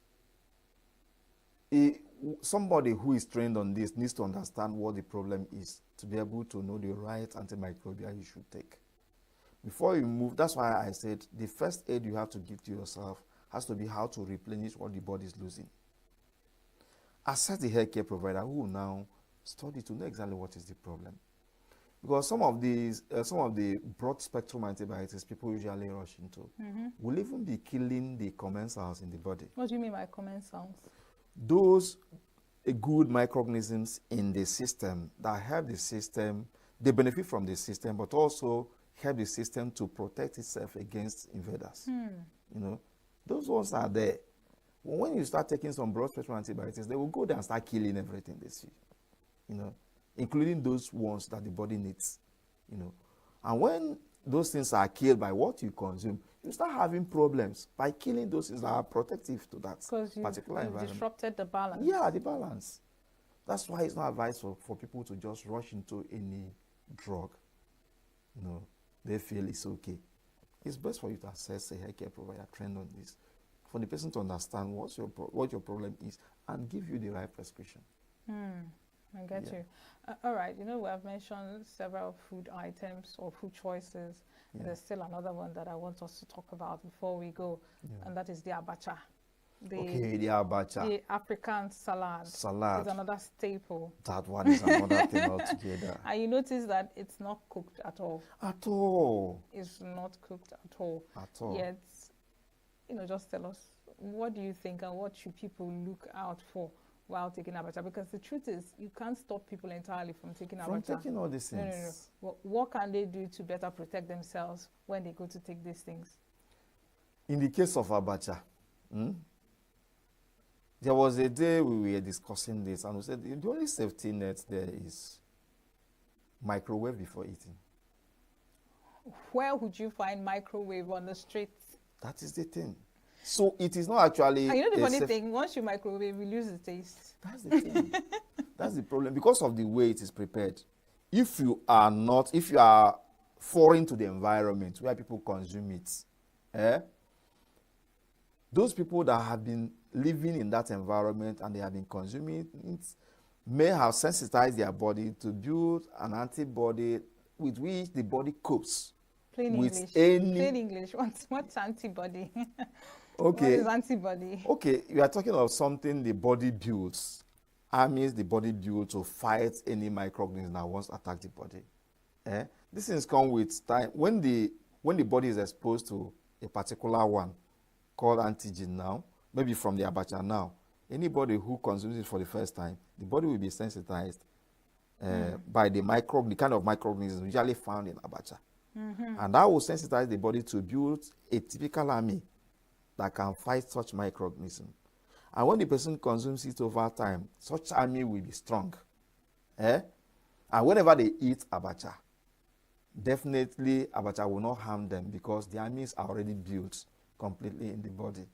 somebody who is trained on this needs to understand what the problem is to be able to know the right antimicrobial you should take. Before you move, that's why I said the first aid you have to give to yourself has to be how to replenish what the body is losing. Assess the healthcare provider who will now study to know exactly what is the problem. Because some of the broad spectrum antibiotics people usually rush into will even be killing the commensals in the body. What do you mean by commensals? Those good microorganisms in the system that help the system, they benefit from the system, but also help the system to protect itself against invaders. You know, those ones are there. When you start taking some broad spectrum antibiotics, they will go there and start killing everything they see. You know, including those ones that the body needs. You know, and when those things are killed by what you consume, you start having problems by killing those things that are protective to that particular you've environment. Disrupted the balance. Yeah, the balance. That's why it's not advised for people to just rush into any drug. You know, they feel it's okay. It's best for you to assess a healthcare provider trained on this, for the person to understand what your problem is and give you the right prescription. I get you. All right, you know, we have mentioned several food items or food choices. There's still another one that I want us to talk about before we go, and that is the abacha. The abacha. The African salad. Salad. Is another staple. That one is another thing altogether. And you notice that it's not cooked at all. At all. It's not cooked at all. At all. Yet, you know, just tell us, what do you think and what should people look out for while taking abacha? Because the truth is, you can't stop people entirely from taking abacha. From taking all these things. No. What can they do to better protect themselves when they go to take these things? In the case of abacha, there was a day we were discussing this, and we said the only safety net there is microwave before eating. Where would you find microwave on the streets? That is the thing. So it is not actually. And you know the funny thing, once you microwave, you lose the taste. That's the thing. That's the problem, because of the way it is prepared. If you are foreign to the environment where people consume it, those people that have been living in that environment and they have been consuming it may have sensitized their body to build an antibody with which the body copes. Plain with English. Any... Plain English. What's antibody? Okay. What is antibody? Okay, you are talking of something the body builds. Armies the body builds to fight any microorganism that wants to attack the body. This things come with time. When the body is exposed to a particular one called antigen now, maybe from the abacha now, anybody who consumes it for the first time, the body will be sensitized by the kind of microorganisms usually found in abacha. And that will sensitize the body to build a typical army that can fight such microorganisms. And when the person consumes it over time, such army will be strong. And whenever they eat abacha, definitely abacha will not harm them because the armies are already built completely in the body.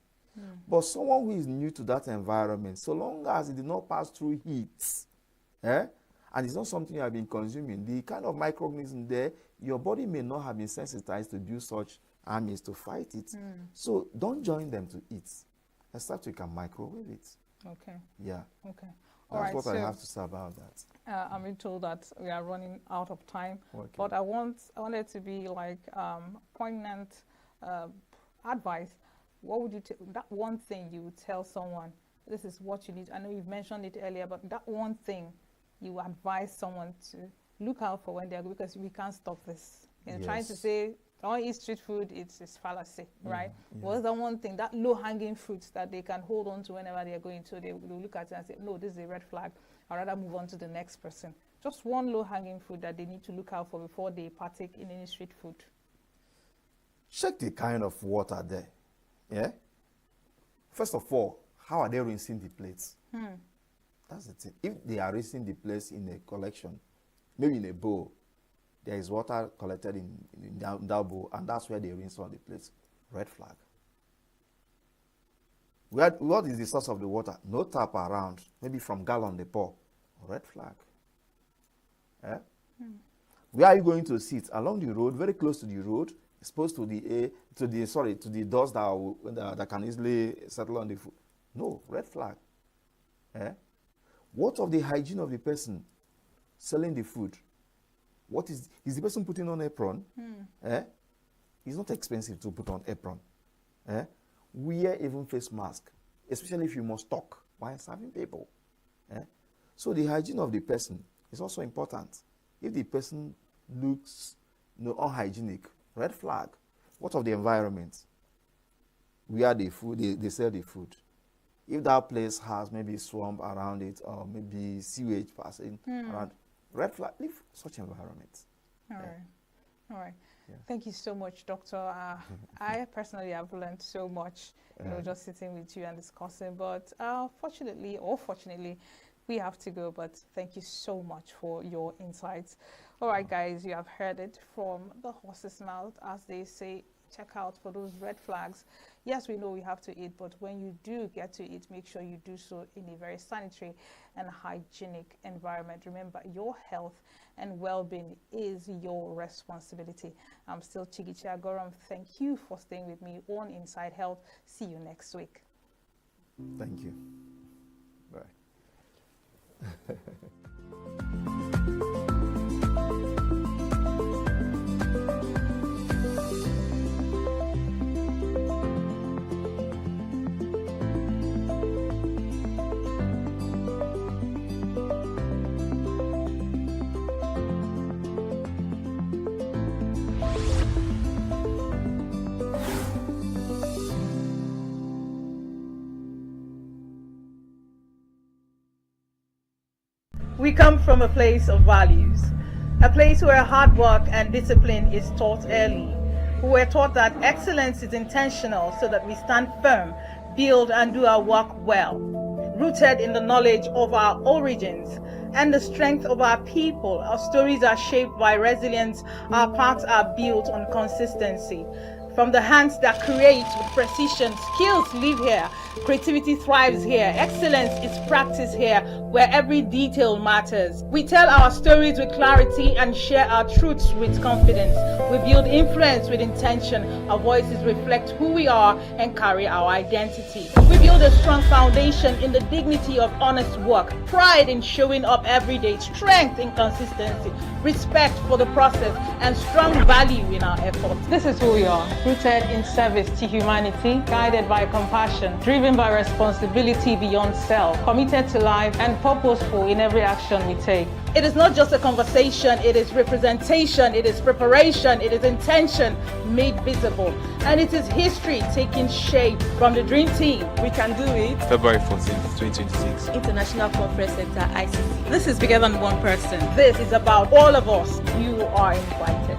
But someone who is new to that environment, so long as it did not pass through heat, and it's not something you have been consuming, the kind of microorganism there, your body may not have been sensitized to build such armies to fight it. So don't join them to eat, except you can microwave it. Okay. Yeah. Okay. That's what I have to say about that. I'm being told that we are running out of time, Okay. but I wanted to be like poignant advice. What would you that one thing you would tell someone? This is what you need. I know you've mentioned it earlier, but that one thing you advise someone to look out for when they're, because we can't stop this. And trying to say don't eat street food, it's fallacy, right? What's the one thing, that low-hanging fruits that they can hold on to whenever they are going to? They will look at it and say, no, this is a red flag. I'd rather move on to the next person. Just one low-hanging fruit that they need to look out for before they partake in any street food. Check the kind of water there. Yeah. First of all, how are they rinsing the plates? That's the thing. If they are rinsing the plates in a collection, maybe in a bowl, there is water collected in that bowl, and that's where they rinse on the plates. Red flag. What is the source of the water? No tap around. Maybe from gallon they pour. Red flag. Eh? Where are you going to sit? Along the road, very close to the road, exposed to the dust that can easily settle on the food. No, red flag. Eh? What of the hygiene of the person selling the food? What is the person putting on apron? Eh? It's not expensive to put on apron. Eh? Wear even face mask, especially if you must talk while serving people. Eh? So the hygiene of the person is also important. If the person looks unhygienic, red flag. What of the environment? Where the food they sell the food. If that place has maybe swamp around it or maybe sewage passing around, red flag, leave such environment. All right. All right. Yes. Thank you so much, Doctor. I personally have learned so much, just sitting with you and discussing. But fortunately or fortunately, we have to go. But thank you so much for your insights. All right, guys, you have heard it from the horse's mouth, as they say. Check out for those red flags. Yes, we know we have to eat, but when you do get to eat, make sure you do so in a very sanitary and hygienic environment. Remember, your health and well-being is your responsibility. I'm still Chigichi Agoram. Thank you for staying with me on Inside Health. See you next week. Thank you. Bye. We come from a place of values, a place where hard work and discipline is taught early. We were taught that excellence is intentional so that we stand firm, build and do our work well, rooted in the knowledge of our origins and the strength of our people. Our stories are shaped by resilience, our paths are built on consistency. From the hands that create with precision, skills live here, creativity thrives here, excellence is practiced here, where every detail matters. We tell our stories with clarity and share our truths with confidence. We build influence with intention. Our voices reflect who we are and carry our identity. We build a strong foundation in the dignity of honest work, pride in showing up every day, strength in consistency, respect for the process, and strong value in our efforts. This is who we are. Rooted in service to humanity, guided by compassion, driven by responsibility beyond self, committed to life and purposeful in every action we take. It is not just a conversation, it is representation, it is preparation, it is intention made visible. And it is history taking shape from the dream team. We can do it. February 14th, 2026. International Conference Center, ICC. This is bigger than one person. This is about all of us. You are invited.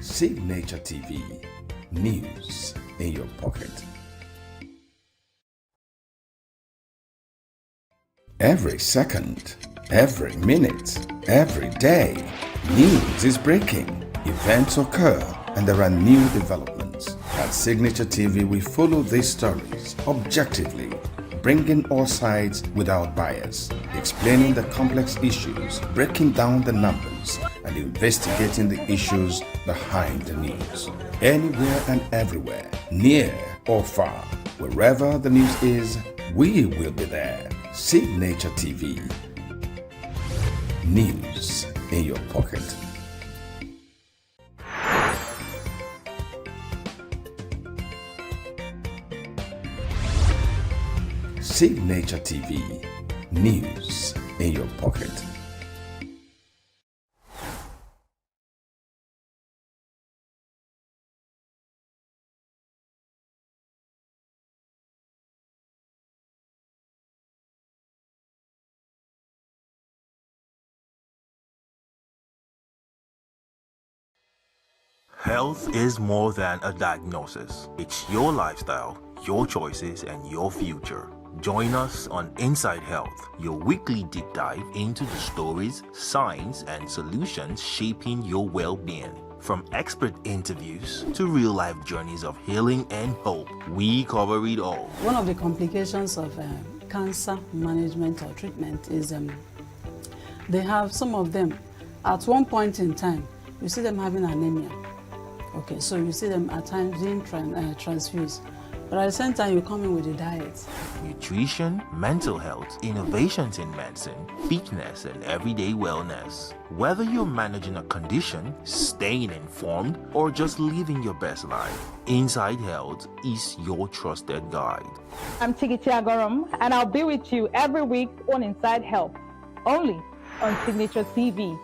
Signaturetv, news in your pocket. Every second, every minute, every day, news is breaking, events occur, and there are new developments. At Signaturetv, we follow these stories objectively, bringing all sides without bias, explaining the complex issues, breaking down the numbers, and investigating the issues behind the news. Anywhere and everywhere, near or far, wherever the news is, we will be there. Signaturetv, news in your pocket. Signaturetv, news in your pocket. Health is more than a diagnosis. It's your lifestyle, your choices, and your future. Join us on Inside Health, your weekly deep dive into the stories, science, and solutions shaping your well-being. From expert interviews to real-life journeys of healing and hope, we cover it all. One of the complications of cancer management or treatment is they have some of them at one point in time, you see them having anemia. Okay, so you see them at times being transfused. But at the same time, you come in with a diet. Nutrition, mental health, innovations in medicine, fitness, and everyday wellness. Whether you're managing a condition, staying informed, or just living your best life, Inside Health is your trusted guide. I'm Signaturetv, and I'll be with you every week on Inside Health, only on Signaturetv.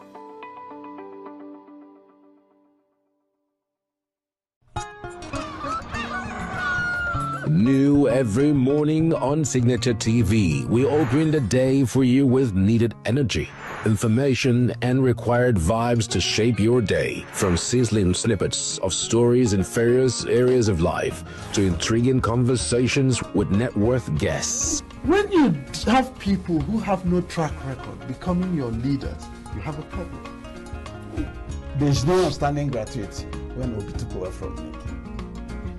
New every morning on Signature TV, we open the day for you with needed energy, information, and required vibes to shape your day. From sizzling snippets of stories in various areas of life to intriguing conversations with net worth guests. When you have people who have no track record becoming your leaders, you have a problem. There's no outstanding gratuity when Obi took over from me.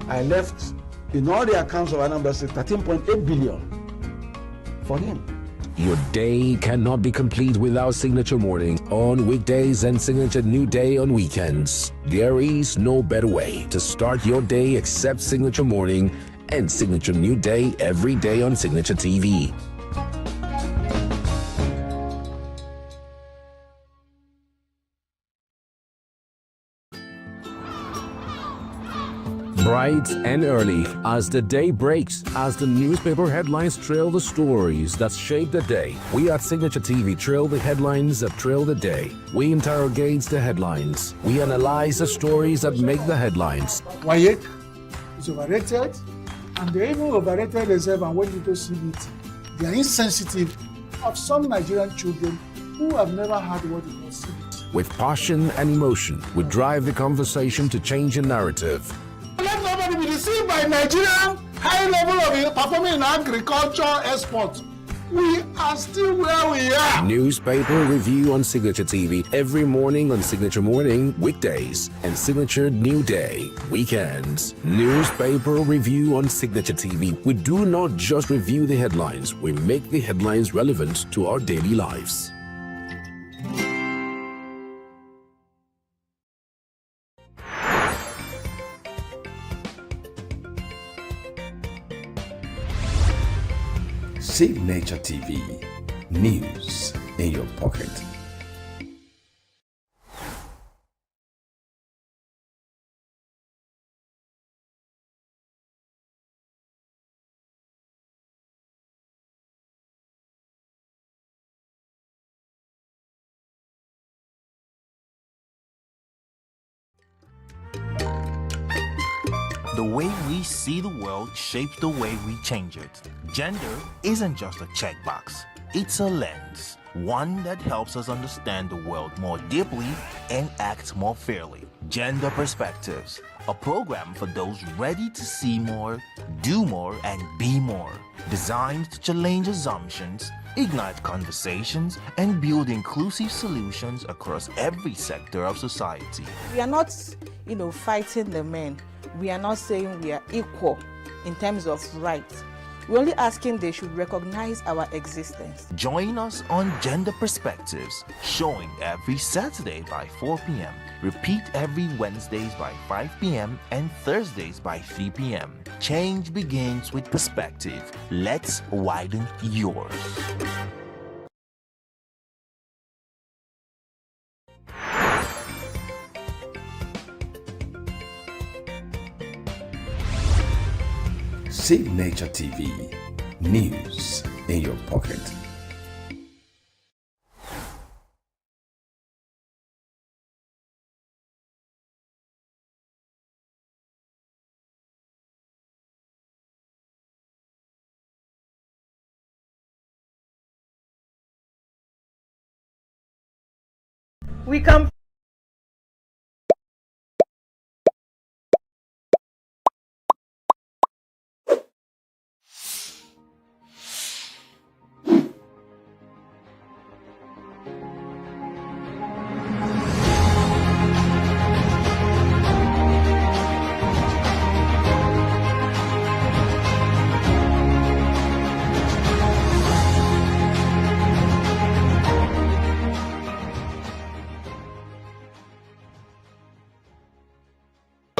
I left, in all the accounts of Anambra State, 13.8 billion for him. Your day cannot be complete without Signature Morning on weekdays and Signature New Day on weekends. There is no better way to start your day except Signature Morning and Signature New Day every day on Signature TV. Bright and early as the day breaks, as the newspaper headlines trail the stories that shape the day. We at Signature TV trail the headlines that trail the day. We interrogate the headlines. We analyze the stories that make the headlines. WAEC is overrated, and they even overrated themselves and went into CBT. They are insensitive of some Nigerian children who have never had what they call CBT. With passion and emotion, we drive the conversation to change the narrative. Let nobody be deceived by Nigerian high level of performing in agriculture export. We are still where we are. Newspaper review on Signature TV every morning on Signature Morning weekdays and Signature New Day weekends. Newspaper review on Signature TV. We do not just review the headlines, we make the headlines relevant to our daily lives. Signature TV, news in your pocket. The way we see the world shapes the way we change it. Gender isn't just a checkbox, it's a lens. One that helps us understand the world more deeply and act more fairly. Gender Perspectives, a program for those ready to see more, do more, and be more. Designed to challenge assumptions, ignite conversations, and build inclusive solutions across every sector of society. We are not, fighting the men. We are not saying we are equal in terms of rights. We're only asking they should recognize our existence. Join us on Gender Perspectives, showing every Saturday by 4 p.m. Repeat every Wednesdays by 5 p.m. and Thursdays by 3 p.m. Change begins with perspective. Let's widen yours. Signature TV, news in your pocket. We come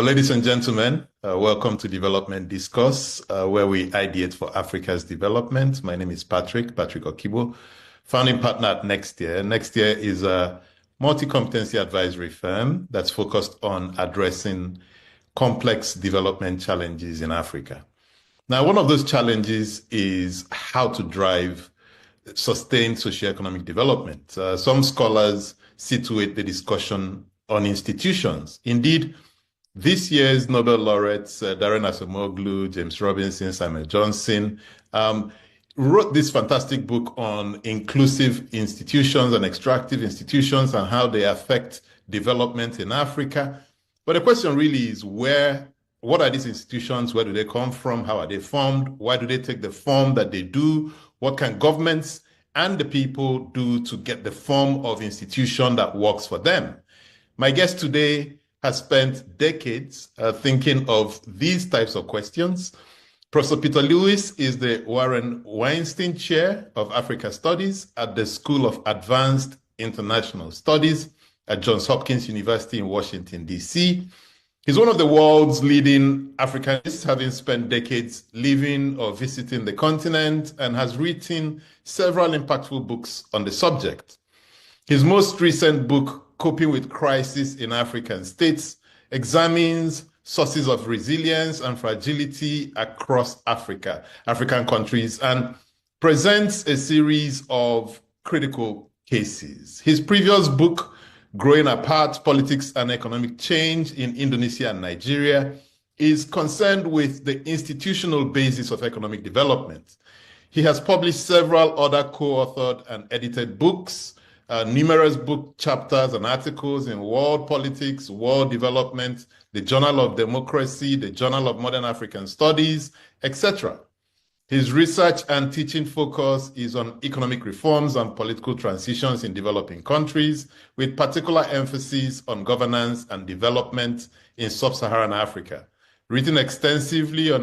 Ladies and gentlemen, welcome to Development Discourse, where we ideate for Africa's development. My name is Patrick Okibo, founding partner at Next Year. Next Year is a multi-competency advisory firm that's focused on addressing complex development challenges in Africa. Now, one of those challenges is how to drive sustained socioeconomic development. Some scholars situate the discussion on institutions. Indeed, this year's Nobel laureates, Darren Acemoglu, James Robinson, Samuel Johnson, wrote this fantastic book on inclusive institutions and extractive institutions and how they affect development in Africa. But the question really is what are these institutions? Where do they come from? How are they formed? Why do they take the form that they do? What can governments and the people do to get the form of institution that works for them? My guest today has spent decades thinking of these types of questions. Professor Peter Lewis is the Warren Weinstein Chair of Africa Studies at the School of Advanced International Studies at Johns Hopkins University in Washington, D.C. He's one of the world's leading Africanists, having spent decades living or visiting the continent, and has written several impactful books on the subject. His most recent book, Coping with Crisis in African States, examines sources of resilience and fragility across African countries, and presents a series of critical cases. His previous book, Growing Apart, Politics and Economic Change in Indonesia and Nigeria, is concerned with the institutional basis of economic development. He has published several other co-authored and edited books, numerous book chapters and articles in World Politics, World Development, the Journal of Democracy, the Journal of Modern African Studies, etc. His research and teaching focus is on economic reforms and political transitions in developing countries, with particular emphasis on governance and development in sub-Saharan Africa. Written extensively on